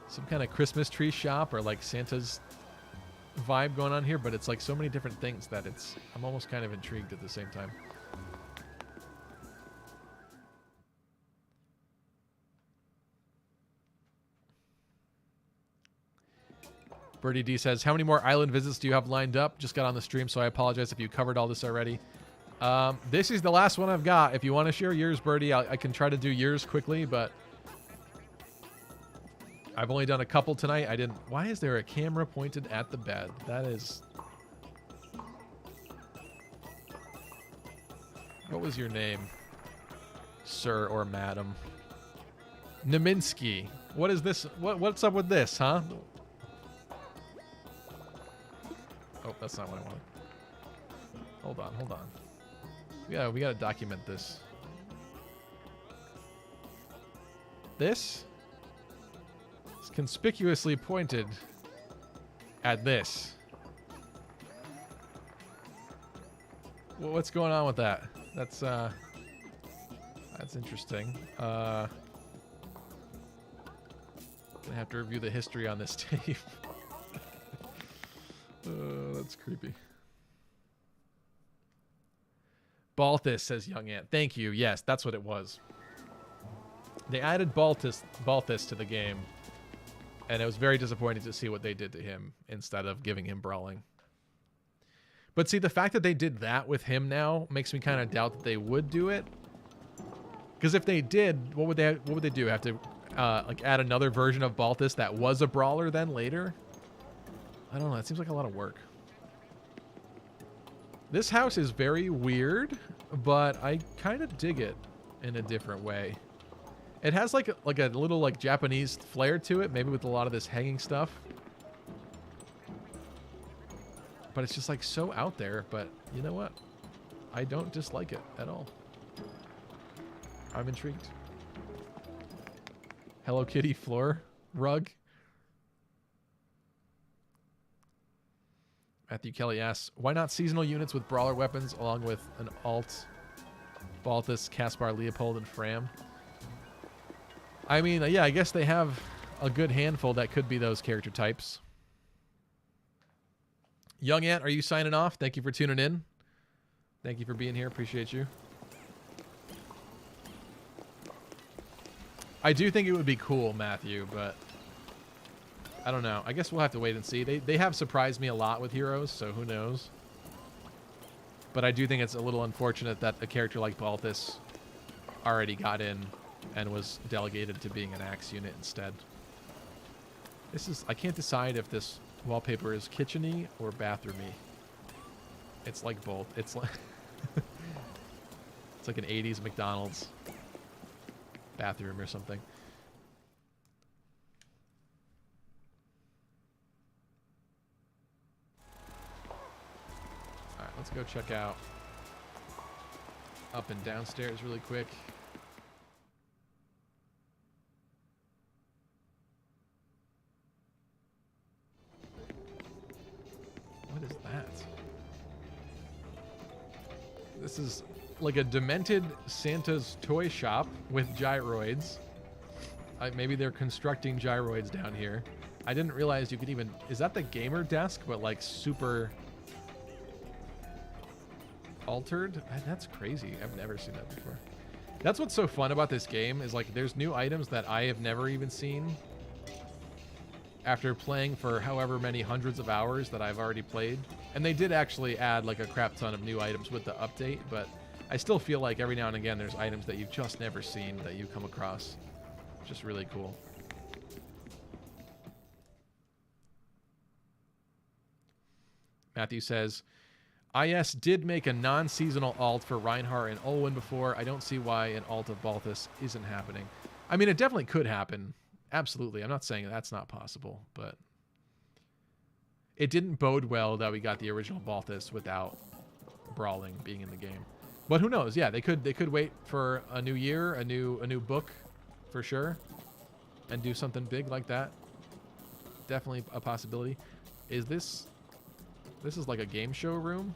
some kind of Christmas tree shop or like Santa's vibe going on here, but it's like so many different things that it's... I'm almost kind of intrigued at the same time. Birdie D says, how many more island visits do you have lined up? Just got on the stream, so I apologize if you covered all this already. This is the last one I've got. If you want to share yours, Birdie, I can try to do yours quickly, but I've only done a couple tonight. I didn't... Why is there a camera pointed at the bed? That is... What was your name, sir or madam? Neminsky. What is this? What's up with this, huh? Oh, that's not what I wanted. Hold on, hold on. Yeah, we gotta document this. This is conspicuously pointed at this. What's going on with that? That's interesting. Gonna have to review the history on this tape. That's creepy. Balthus, says Young Ant. Thank you. Yes, that's what it was. They added Balthus to the game, and it was very disappointing to see what they did to him instead of giving him brawling. But see, the fact that they did that with him now makes me kind of doubt that they would do it. Because if they did, what would they do? Have to like add another version of Balthus that was a brawler then later? I don't know. It seems like a lot of work. This house is very weird, but I kind of dig it in a different way. It has like a little like Japanese flair to it, maybe with a lot of this hanging stuff. But it's just like so out there, but you know what? I don't dislike it at all. I'm intrigued. Hello Kitty floor rug. Matthew Kelly asks, why not seasonal units with brawler weapons along with an alt, Balthus, Caspar, Leopold, and Fram? I mean, yeah, I guess they have a good handful that could be those character types. Young Ant, are you signing off? Thank you for tuning in. Thank you for being here. Appreciate you. I do think it would be cool, Matthew, but... I don't know. I guess we'll have to wait and see. They have surprised me a lot with heroes, so who knows. But I do think it's a little unfortunate that a character like Balthus already got in and was delegated to being an axe unit instead. This is... I can't decide if this wallpaper is kitchen-y or bathroom-y. It's like both. It's like... it's like an 80s McDonald's bathroom or something. Let's go check out up and downstairs really quick. What is that? This is like a demented Santa's toy shop with gyroids. Maybe they're constructing gyroids down here. I didn't realize you could even... Is that the gamer desk, but like super altered? That's crazy. I've never seen that before. That's what's so fun about this game is like there's new items that I have never even seen after playing for however many hundreds of hours that I've already played. And they did actually add like a crap ton of new items with the update, but I still feel like every now and again there's items that you've just never seen that you come across. Just really cool. Matthew says, IS did make a non-seasonal alt for Reinhardt and Olwen before. I don't see why an alt of Balthus isn't happening. I mean, it definitely could happen. Absolutely. I'm not saying that's not possible, but it didn't bode well that we got the original Balthus without Brawling being in the game. But who knows? Yeah, they could wait for a new year, a new book for sure, and do something big like that. Definitely a possibility. Is this is like a game show room?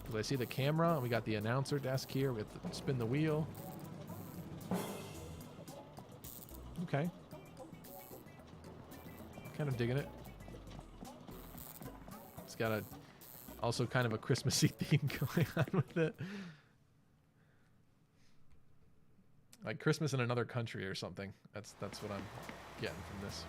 Because I see the camera, and we got the announcer desk here with spin the wheel. Okay. Kind of digging it. It's got also kind of a Christmassy theme going on with it. Like Christmas in another country or something. That's what I'm getting from this.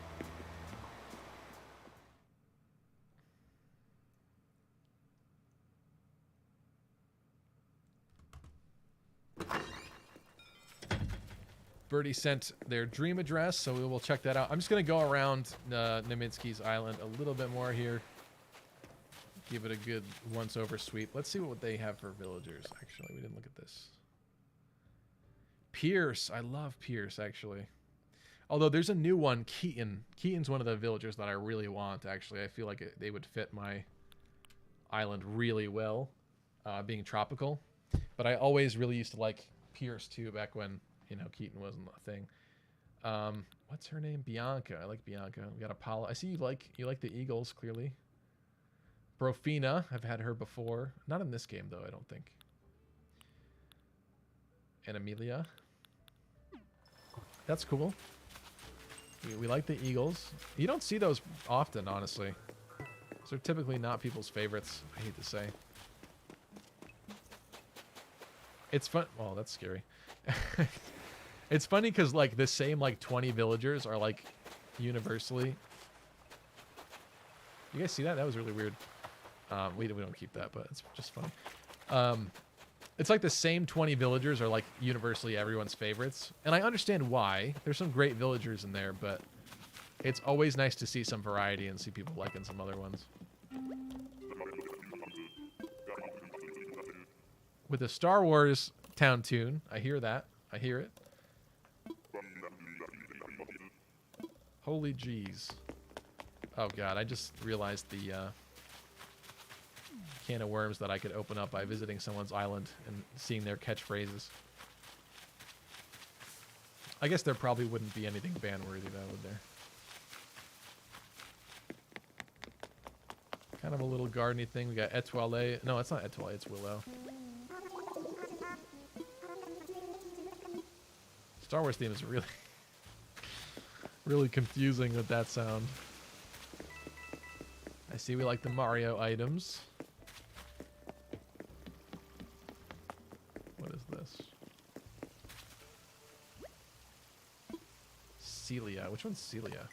Birdie sent their dream address, so we will check that out. I'm just going to go around Nemitsky's Island a little bit more here. Give it a good once-over sweep. Let's see what they have for villagers, actually. We didn't look at this. Pierce. I love Pierce, actually. Although there's a new one, Keaton. Keaton's one of the villagers that I really want, actually. I feel like they would fit my island really well, being tropical. But I always really used to like Pierce, too, back when... You know, Keaton wasn't a thing. What's her name? Bianca. I like Bianca. We got Apollo. I see you like the Eagles, clearly. Brofina. I've had her before. Not in this game, though, I don't think. And Amelia. That's cool. We like the Eagles. You don't see those often, honestly. Those are typically not people's favorites, I hate to say. It's fun. Well, that's scary. It's funny because like the same like 20 villagers are like universally. You guys see that? That was really weird. We don't keep that, but it's just funny. It's like the same 20 villagers are like universally everyone's favorites, and I understand why. There's some great villagers in there, but it's always nice to see some variety and see people liking some other ones. With a Star Wars town tune, I hear that. I hear it. Holy jeez. Oh god, I just realized the can of worms that I could open up by visiting someone's island and seeing their catchphrases. I guess there probably wouldn't be anything ban-worthy though, would there? Kind of a little gardeny thing. We got Etoile. No, it's not Etoile, it's Willow. Star Wars theme is really, really confusing with that sound. I see we like the Mario items. What is this? Celia. Which one's Celia?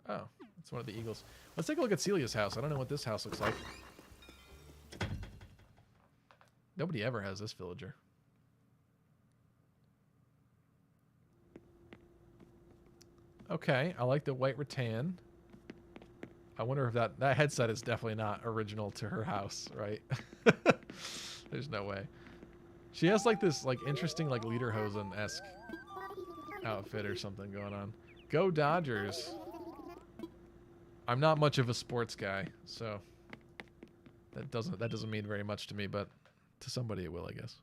Oh, it's one of the Eagles. Let's take a look at Celia's house. I don't know what this house looks like. Nobody ever has this villager. Okay, I like the white rattan. I wonder if that headset is definitely not original to her house, right? There's no way. She has like this like interesting like Lederhosen-esque outfit or something going on. Go Dodgers. I'm not much of a sports guy, so that doesn't mean very much to me, but to somebody it will, I guess.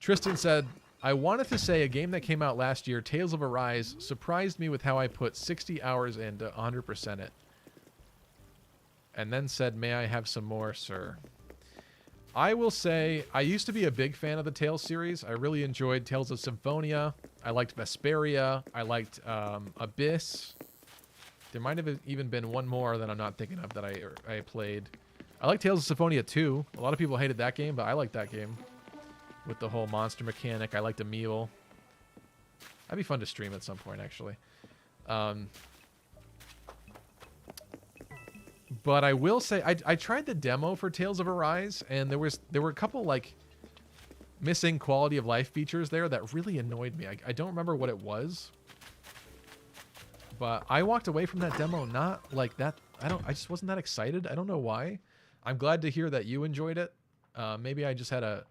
Tristan said, I wanted to say a game that came out last year, Tales of Arise, surprised me with how I put 60 hours into 100% it. And then said, may I have some more, sir? I will say, I used to be a big fan of the Tales series. I really enjoyed Tales of Symphonia. I liked Vesperia. I liked Abyss. There might have even been one more that I'm not thinking of that I played. I like Tales of Symphonia 2. A lot of people hated that game, but I like that game. With the whole monster mechanic. I liked Emil. That'd be fun to stream at some point, actually. But I will say, I tried the demo for Tales of Arise, and there were a couple, like, missing quality of life features there that really annoyed me. I don't remember what it was. But I walked away from that demo not like that. I just wasn't that excited. I don't know why. I'm glad to hear that you enjoyed it. Maybe I just had a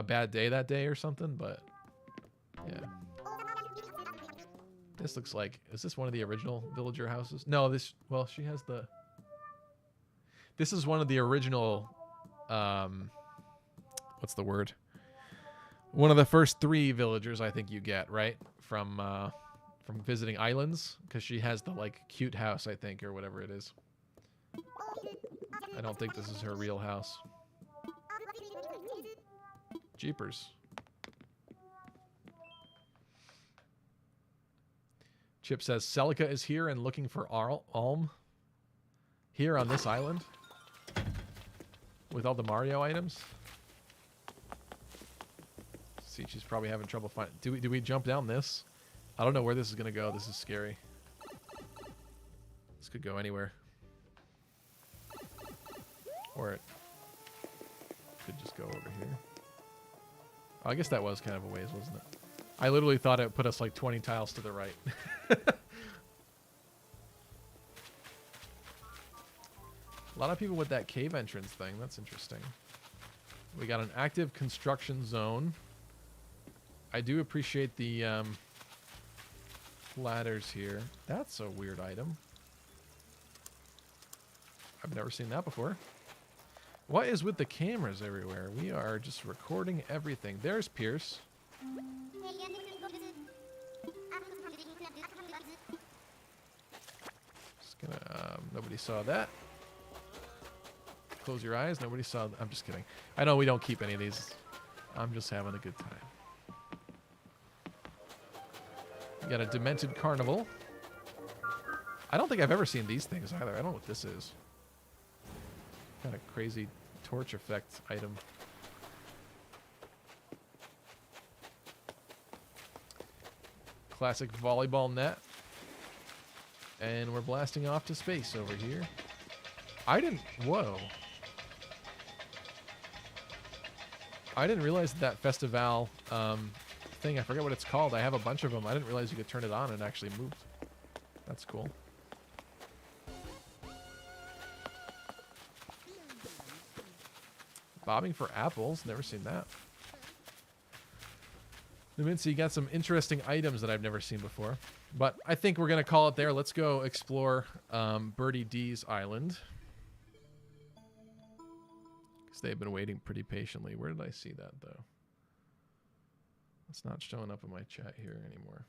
bad day that day or something, but yeah. This looks like, is this one of the original villager houses? No, well, she has the... This is one of the original, what's the word? One of the first 3 villagers I think you get, right? From visiting islands, because she has the, like, cute house, I think, or whatever it is. I don't think this is her real house. Jeepers. Chip says, Silica is here and looking for Alm. Here on this island. With all the Mario items. See, she's probably having trouble finding... Do we jump down this? I don't know where this is going to go. This is scary. This could go anywhere. Or it could just go over here. Oh, I guess that was kind of a ways, wasn't it? I literally thought it put us like 20 tiles to the right. A lot of people with that cave entrance thing. That's interesting. We got an active construction zone. I do appreciate the ladders here. That's a weird item. I've never seen that before. What is with the cameras everywhere? We are just recording everything. There's Pierce. Just gonna, nobody saw that. Close your eyes. Nobody saw. I'm just kidding. I know we don't keep any of these. I'm just having a good time. We got a demented carnival. I don't think I've ever seen these things either. I don't know what this is. Kind of crazy torch effect item. Classic volleyball net. And we're blasting off to space over here. Whoa. I didn't realize that Festival thing, I forget what it's called. I have a bunch of them. I didn't realize you could turn it on and it actually moved. That's cool. Bobbing for apples. Never seen that. Mincy got some interesting items that I've never seen before. But I think we're going to call it there. Let's go explore Birdie D's island. Because they've been waiting pretty patiently. Where did I see that, though? It's not showing up in my chat here anymore.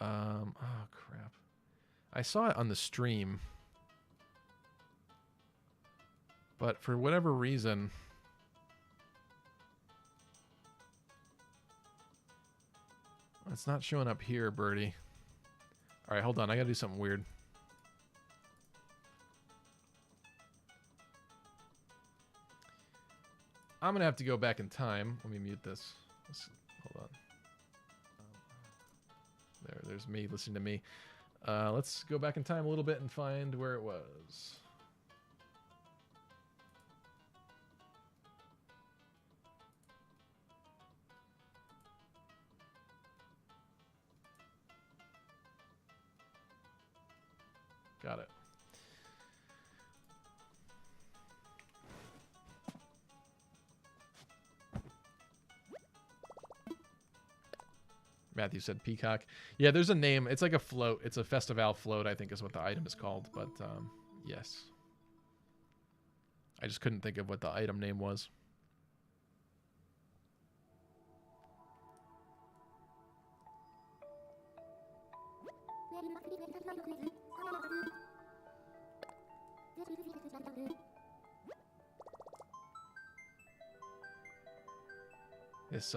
Oh, crap. I saw it on the stream. But for whatever reason... It's not showing up here, Birdie. Alright, hold on. I gotta do something weird. I'm gonna have to go back in time. Let me mute this. Hold on. There's me listening to me. Let's go back in time a little bit and find where it was. Got it. Matthew said peacock. Yeah, there's a name. It's like a float. It's a Festival float, I think is what the item is called. But, yes. I just couldn't think of what the item name was. This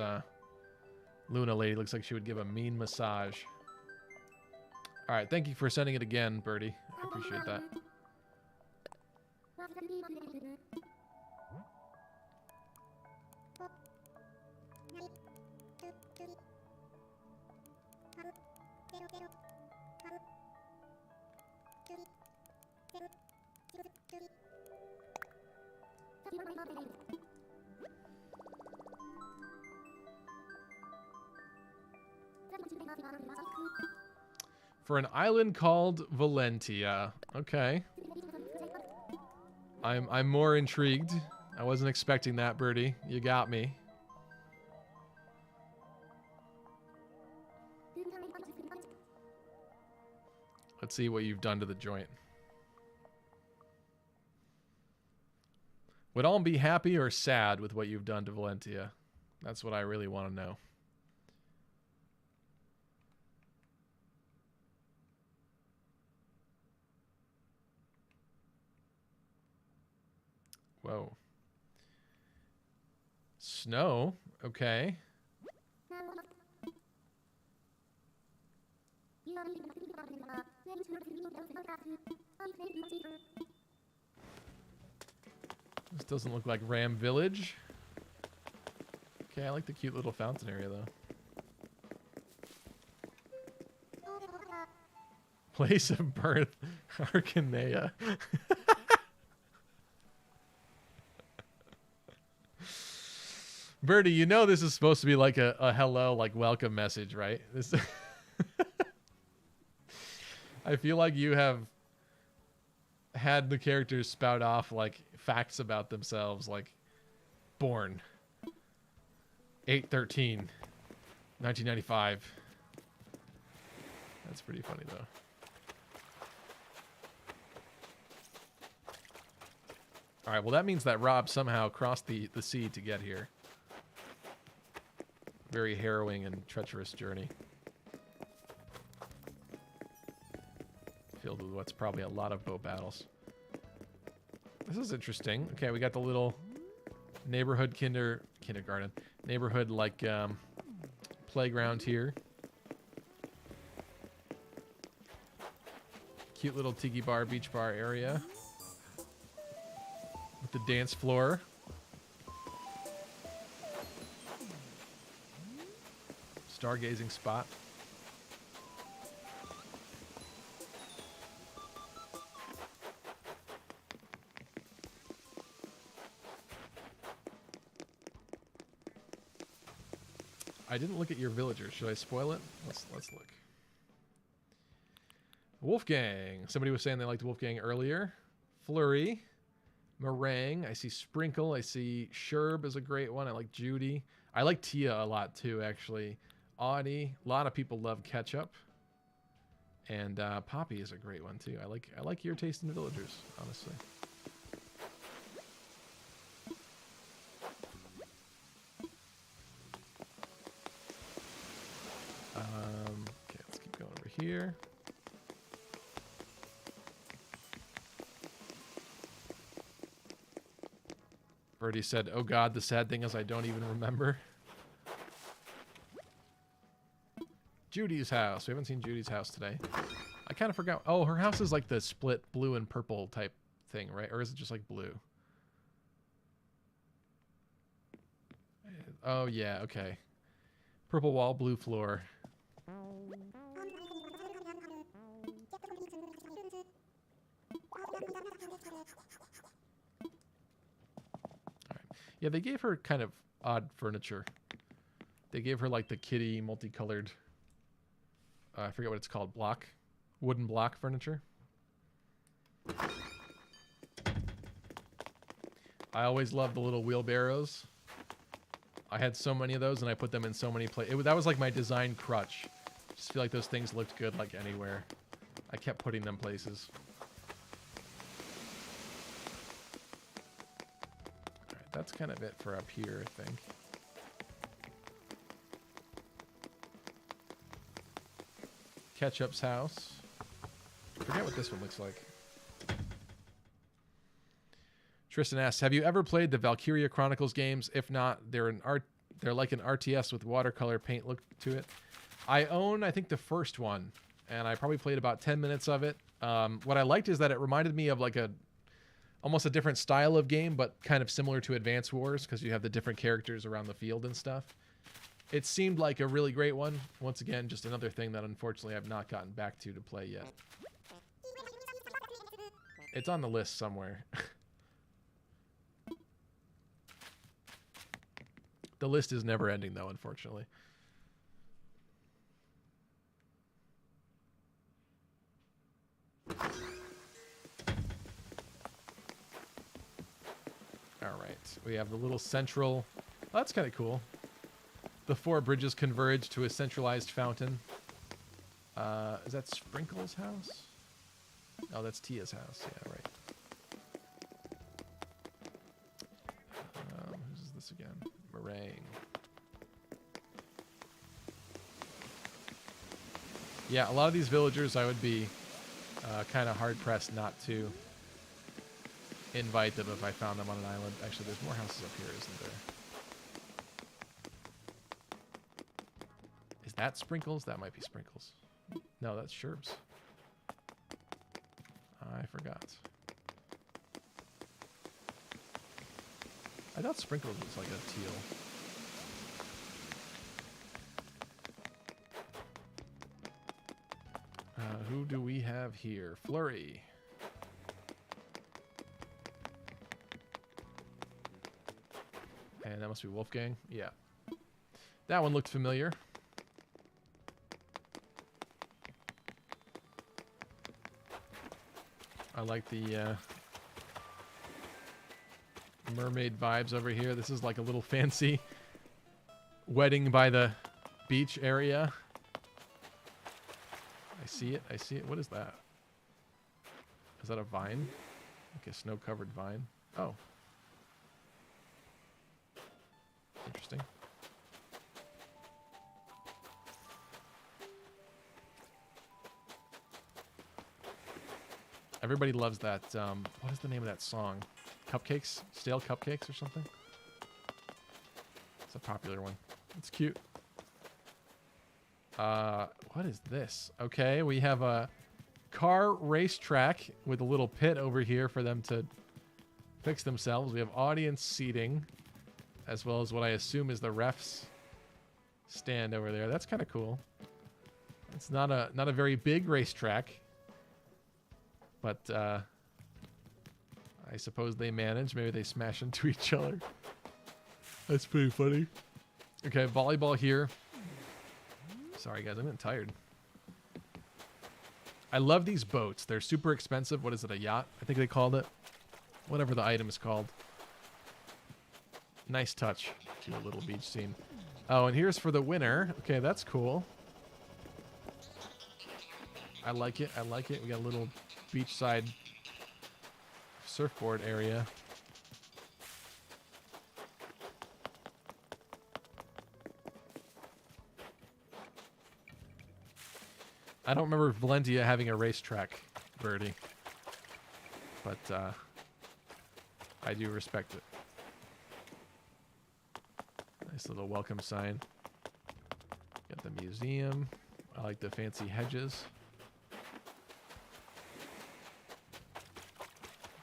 Luna lady looks like she would give a mean massage. All right, thank you for sending it again, Birdie. I appreciate that. For an island called Valentia. Okay. I'm more intrigued. I wasn't expecting that, Birdie. You got me. Let's see what you've done to the joint. Would Alm be happy or sad with what you've done to Valentia? That's what I really want to know. Whoa. Snow? Okay. This doesn't look like Ram Village. Okay, I like the cute little fountain area, though. Place of birth, Arcanea. Birdie, you know this is supposed to be like a hello, like welcome message, right? This I feel like you have had the characters spout off like facts about themselves, like born 8/13, 1995. That's pretty funny though. All right, well that means that Rob somehow crossed the sea to get here. Very harrowing and treacherous journey. Filled with what's probably a lot of boat battles. This is interesting. Okay, we got the little neighborhood kindergarten. Neighborhood like playground here. Cute little tiki bar, beach bar area. With the dance floor. Stargazing spot. I didn't look at your villagers. Should I spoil it? Let's look. Wolfgang. Somebody was saying they liked Wolfgang earlier. Flurry. Meringue. I see Sprinkle. I see Sherb is a great one. I like Judy. I like Tia a lot too, actually. Audie. A lot of people love Ketchup. And Poppy is a great one too. I like your taste in villagers, honestly. Okay, let's keep going over here. Birdie said, "Oh God, the sad thing is I don't even remember." Judy's house. We haven't seen Judy's house today. I kind of forgot. Oh, her house is like the split blue and purple type thing, right? Or is it just like blue? Oh, yeah. Okay. Purple wall, blue floor. All right. Yeah, they gave her kind of odd furniture. They gave her like the kitty multicolored... I forget what it's called. Wooden block furniture. I always loved the little wheelbarrows. I had so many of those, and I put them in so many places. That was like my design crutch. Just feel like those things looked good like anywhere. I kept putting them places. That's kind of it for up here, I think. Ketchup's house. I forget what this one looks like. Tristan asks, have you ever played the Valkyria Chronicles games? If not, they're like an RTS with watercolor paint look to it. I own, I think, the first one, and I probably played about 10 minutes of it. What I liked is that it reminded me of like almost a different style of game, but kind of similar to Advance Wars, because you have the different characters around the field and stuff. It seemed like a really great one. Once again, just another thing that unfortunately I've not gotten back to play yet. It's on the list somewhere. The list is never ending, though, unfortunately. All right. We have the little central... Oh, that's kind of cool. The 4 bridges converge to a centralized fountain. Is that Sprinkle's house? Oh, that's Tia's house. Yeah, right. Who's this again? Meringue. Yeah, a lot of these villagers I would be kind of hard-pressed not to invite them if I found them on an island. Actually, there's more houses up here, isn't there? Is that Sprinkles? That might be Sprinkles. No, that's Sherbs. I forgot. I thought Sprinkles was like a teal. Who do we have here? Flurry. And that must be Wolfgang. Yeah. That one looked familiar. I like the mermaid vibes over here. This is like a little fancy wedding by the beach area. I see it. I see it. What is that? Is that a vine? Like a snow-covered vine? Oh. Interesting. Everybody loves that. What is the name of that song? Cupcakes? Stale Cupcakes or something? It's a popular one. It's cute. What is this? Okay, we have a car racetrack with a little pit over here for them to fix themselves. We have audience seating, as well as what I assume is the refs stand over there. That's kind of cool. It's not a very big racetrack, but I suppose they manage. Maybe they smash into each other. That's pretty funny. Okay, volleyball here. Sorry, guys. I'm getting tired. I love these boats. They're super expensive. What is it? A yacht? I think they called it. Whatever the item is called. Nice touch to a little beach scene. Oh, and here's for the winner. Okay, that's cool. I like it. I like it. We got a little beachside surfboard area. I don't remember Valentia having a racetrack, Birdie. But I do respect it. Nice little welcome sign. Got the museum. I like the fancy hedges.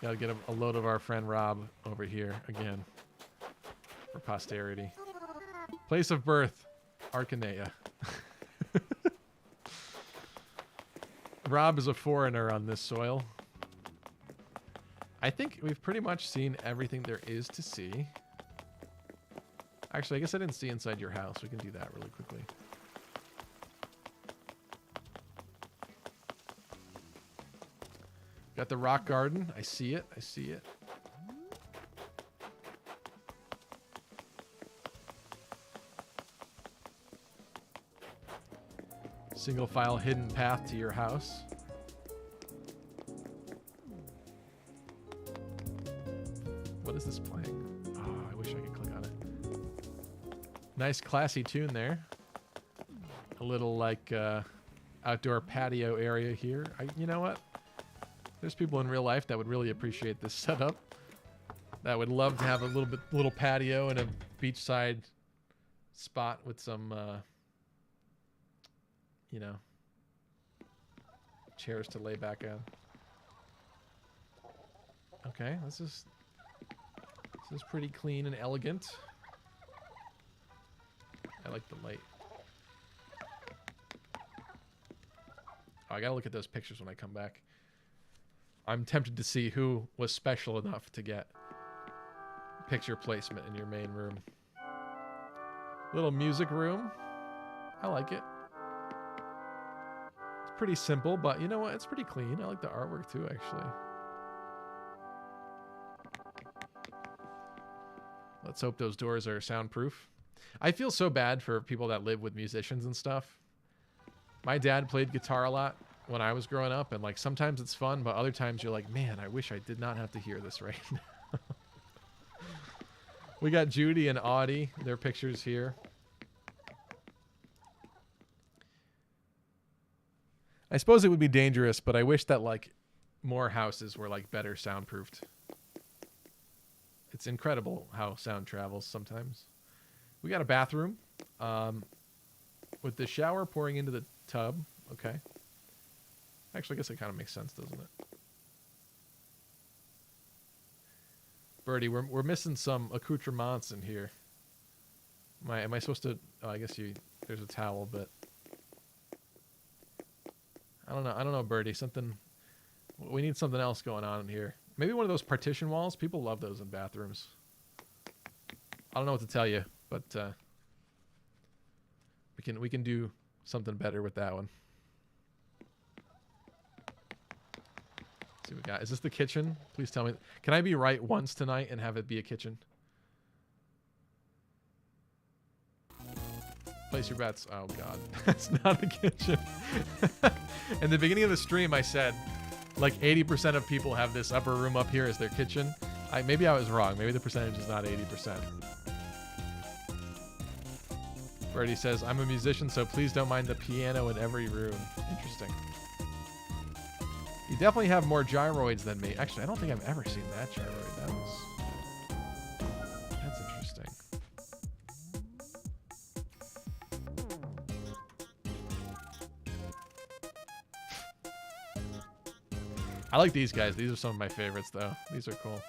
Gotta get a load of our friend Rob over here again for posterity. Place of birth, Arcanea. Rob is a foreigner on this soil. I think we've pretty much seen everything there is to see. Actually, I guess I didn't see inside your house. We can do that really quickly. Got the rock garden. I see it. I see it. Single file hidden path to your house. What is this playing? Oh, wish I could click on it. Nice classy tune there. A little like outdoor patio area here. You know what? There's people in real life that would really appreciate this setup. That would love to have a little patio and a beachside spot with some, you know, chairs to lay back on. Okay, this is pretty clean and elegant. I like the light. Oh, I gotta look at those pictures when I come back. I'm tempted to see who was special enough to get picture placement in your main room. Little music room. I like it. It's pretty simple, but you know what? It's pretty clean. I like the artwork too, actually. Let's hope those doors are soundproof. I feel so bad for people that live with musicians and stuff. My dad played guitar a lot when I was growing up, and like sometimes it's fun, but other times you're like, man, I wish I did not have to hear this right now. We got Judy and Audie, their pictures here. I suppose it would be dangerous, but I wish that like more houses were like better soundproofed. It's incredible how sound travels sometimes. We got a bathroom with the shower pouring into the tub. Okay. Actually, I guess it kind of makes sense, doesn't it? Birdie, we're missing some accoutrements in here. Am I supposed to? Oh, I guess there's a towel, but I don't know, Birdie. We need something else going on in here. Maybe one of those partition walls. People love those in bathrooms. I don't know what to tell you, but we can do something better with that one. Let's see what we got. Is this the kitchen? Please tell me. Can I be right once tonight and have it be a kitchen? Place your bets. Oh god, that's not a kitchen. In the beginning of the stream, I said like 80% of people have this upper room up here as their kitchen. Maybe I was wrong. Maybe the percentage is not 80%. Birdie says, I'm a musician, so please don't mind the piano in every room. Interesting. You definitely have more gyroids than me. Actually, I don't think I've ever seen that gyroid. That's interesting. I like these guys. These are some of my favorites, though. These are cool.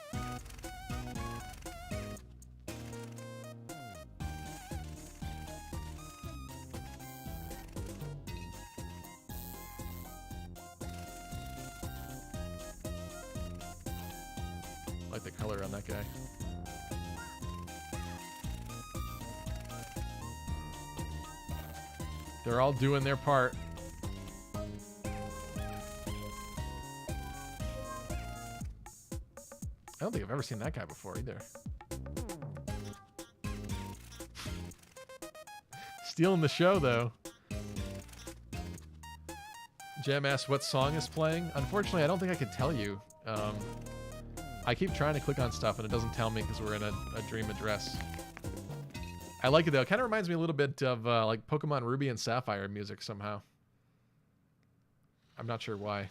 Like the color on that guy. They're all doing their part. I don't think I've ever seen that guy before either. Stealing the show, though. Jem asked what song is playing. Unfortunately, I don't think I could tell you. I keep trying to click on stuff and it doesn't tell me because we're in a dream address. I like it though. It kind of reminds me a little bit of like Pokemon Ruby and Sapphire music somehow. I'm not sure why.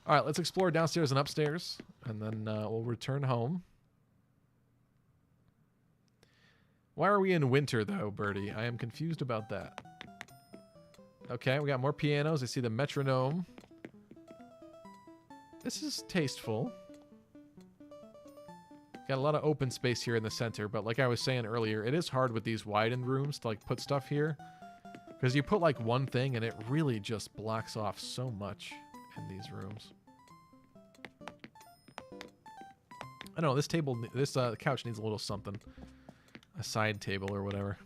All right, let's explore downstairs and upstairs, and then we'll return home. Why are we in winter though, Birdie? I am confused about that. Okay, we got more pianos. I see the metronome. This is tasteful. Got a lot of open space here in the center, but like I was saying earlier, it is hard with these widened rooms to like put stuff here, because you put like one thing and it really just blocks off so much in these rooms. I don't know, this couch needs a little something, a side table or whatever.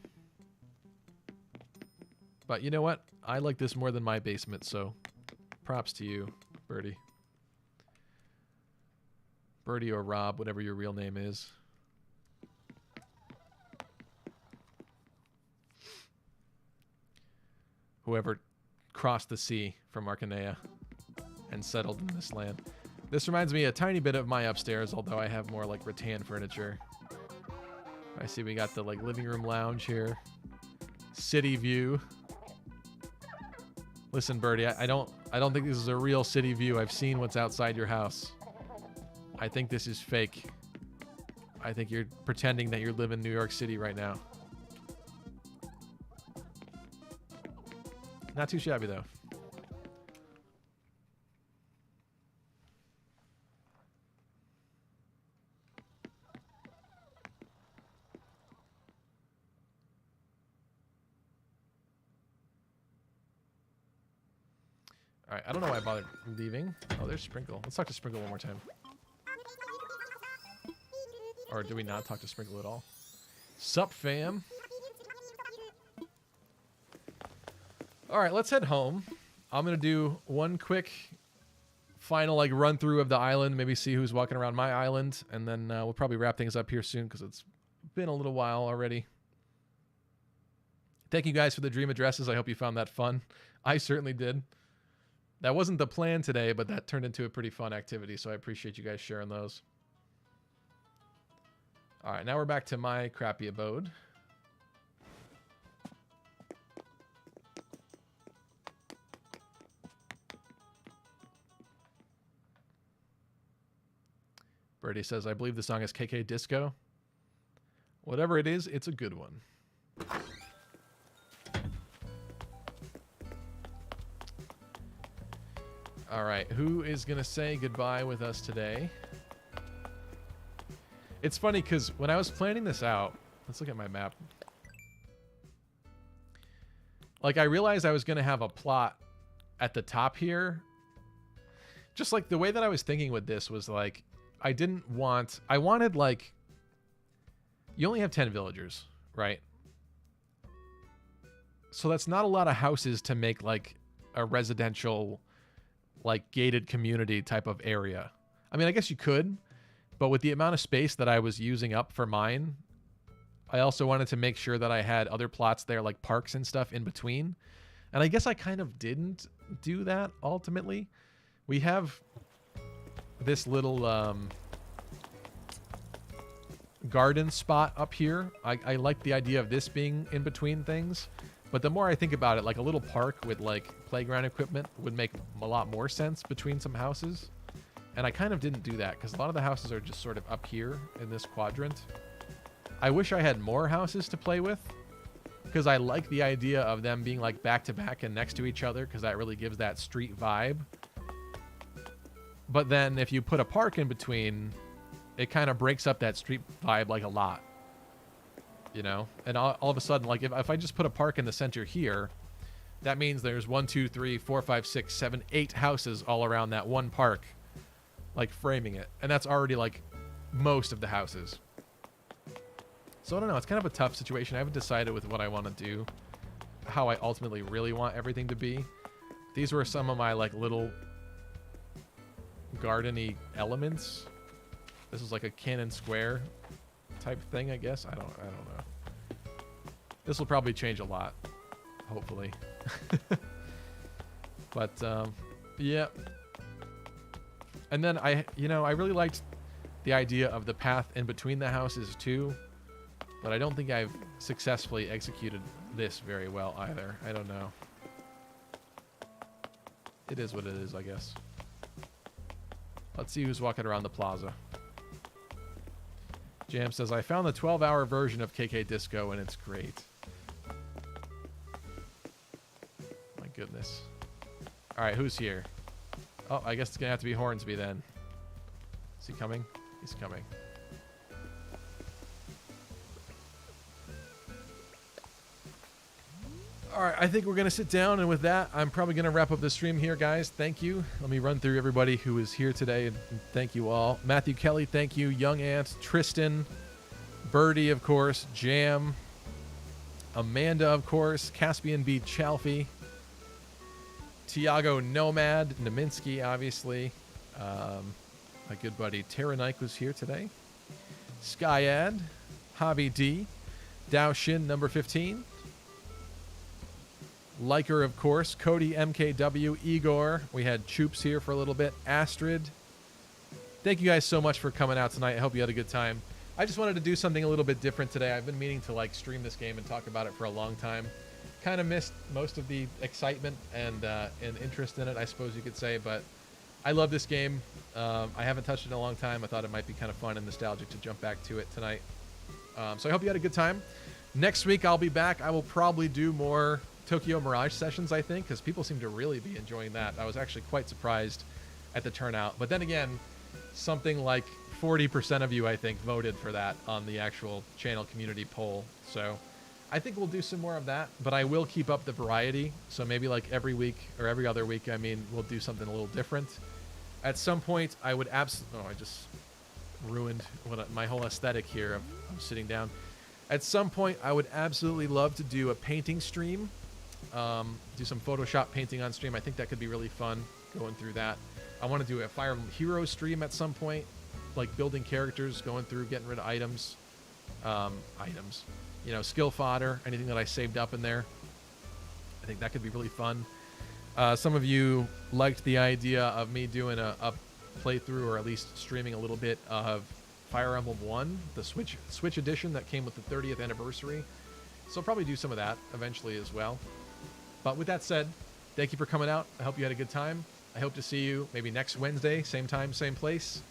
But you know what? I like this more than my basement, so props to you, Birdie. Birdie or Rob, whatever your real name is. Whoever crossed the sea from Arcanea and settled in this land. This reminds me a tiny bit of my upstairs, although I have more like rattan furniture. I see we got the like living room lounge here. City view. Listen, Birdie, I don't think this is a real city view. I've seen what's outside your house. I think this is fake. I think you're pretending that you live in New York City right now. Not too shabby, though. All right, I don't know why I bothered leaving. Oh, there's Sprinkle. Let's talk to Sprinkle one more time. Or do we not talk to Sprinkle at all? Sup, fam? All right, let's head home. I'm going to do one quick final like run through of the island, maybe see who's walking around my island, and then we'll probably wrap things up here soon because it's been a little while already. Thank you guys for the dream addresses. I hope you found that fun. I certainly did. That wasn't the plan today, but that turned into a pretty fun activity, so I appreciate you guys sharing those. All right, now we're back to my crappy abode. Birdie says, I believe the song is KK Disco. Whatever it is, it's a good one. All right, who is going to say goodbye with us today? It's funny because when I was planning this out, let's look at my map. Like, I realized I was going to have a plot at the top here. Just like the way that I was thinking with this was like, I wanted like, you only have 10 villagers, right? So that's not a lot of houses to make like a residential, like gated community type of area. I mean, I guess you could, but with the amount of space that I was using up for mine, I also wanted to make sure that I had other plots there, like parks and stuff in between. And I guess I kind of didn't do that ultimately. We have this little garden spot up here. I like the idea of this being in between things. But the more I think about it, like a little park with like playground equipment would make a lot more sense between some houses. And I kind of didn't do that because a lot of the houses are just sort of up here in this quadrant. I wish I had more houses to play with because I like the idea of them being like back to back and next to each other because that really gives that street vibe. But then if you put a park in between, it kind of breaks up that street vibe like a lot. You know, and all of a sudden, like if I just put a park in the center here, that means there's 1, 2, 3, 4, 5, 6, 7, 8 houses all around that one park, like framing it. And that's already like most of the houses. So I don't know. It's kind of a tough situation. I haven't decided with what I want to do, how I ultimately really want everything to be. These were some of my like little garden-y elements. This was like a cannon square type thing, I guess. I don't know. This will probably change a lot, hopefully. But yeah. And then I really liked the idea of the path in between the houses too, but I don't think I've successfully executed this very well either. I don't know. It is what it is, I guess. Let's see who's walking around the plaza. Jam says, I found the 12-hour version of KK Disco, and it's great. My goodness. All right, who's here? Oh, I guess it's going to have to be Hornsby then. Is he coming? He's coming. All right, I think we're going to sit down, and with that, I'm probably going to wrap up the stream here, guys. Thank you. Let me run through everybody who is here today, and thank you all. Matthew Kelly, thank you. Young Ant, Tristan, Birdie, of course, Jam, Amanda, of course, Caspian B. Chalfie, Tiago Nomad, Naminsky, obviously. My good buddy Tara Nike was here today. Skyad, Hobby D, Dao Shin, number 15. Liker, of course, Cody, MKW, Igor. We had Choops here for a little bit. Astrid. Thank you guys so much for coming out tonight. I hope you had a good time. I just wanted to do something a little bit different today. I've been meaning to like stream this game and talk about it for a long time. Kind of missed most of the excitement and interest in it, I suppose you could say, but I love this game. I haven't touched it in a long time. I thought it might be kind of fun and nostalgic to jump back to it tonight. So I hope you had a good time. Next week I'll be back. I will probably do more Tokyo Mirage sessions, I think, because people seem to really be enjoying that. I was actually quite surprised at the turnout. But then again, something like 40% of you, I think, voted for that on the actual channel community poll. So I think we'll do some more of that, but I will keep up the variety. So maybe like every week or every other week, I mean, we'll do something a little different. At some point, I would absolutely... Oh, I just ruined my whole aesthetic here. I'm sitting down. At some point, I would absolutely love to do a painting stream. Do some Photoshop painting on stream. I think that could be really fun, going through that. I want to do a Fire Emblem Hero stream at some point, like building characters, going through, getting rid of items. You know, skill fodder, anything that I saved up in there. I think that could be really fun. Some of you liked the idea of me doing a playthrough, or at least streaming a little bit of Fire Emblem 1, the Switch edition that came with the 30th anniversary. So I'll probably do some of that eventually as well. But with that said, thank you for coming out. I hope you had a good time. I hope to see you maybe next Wednesday, same time, same place.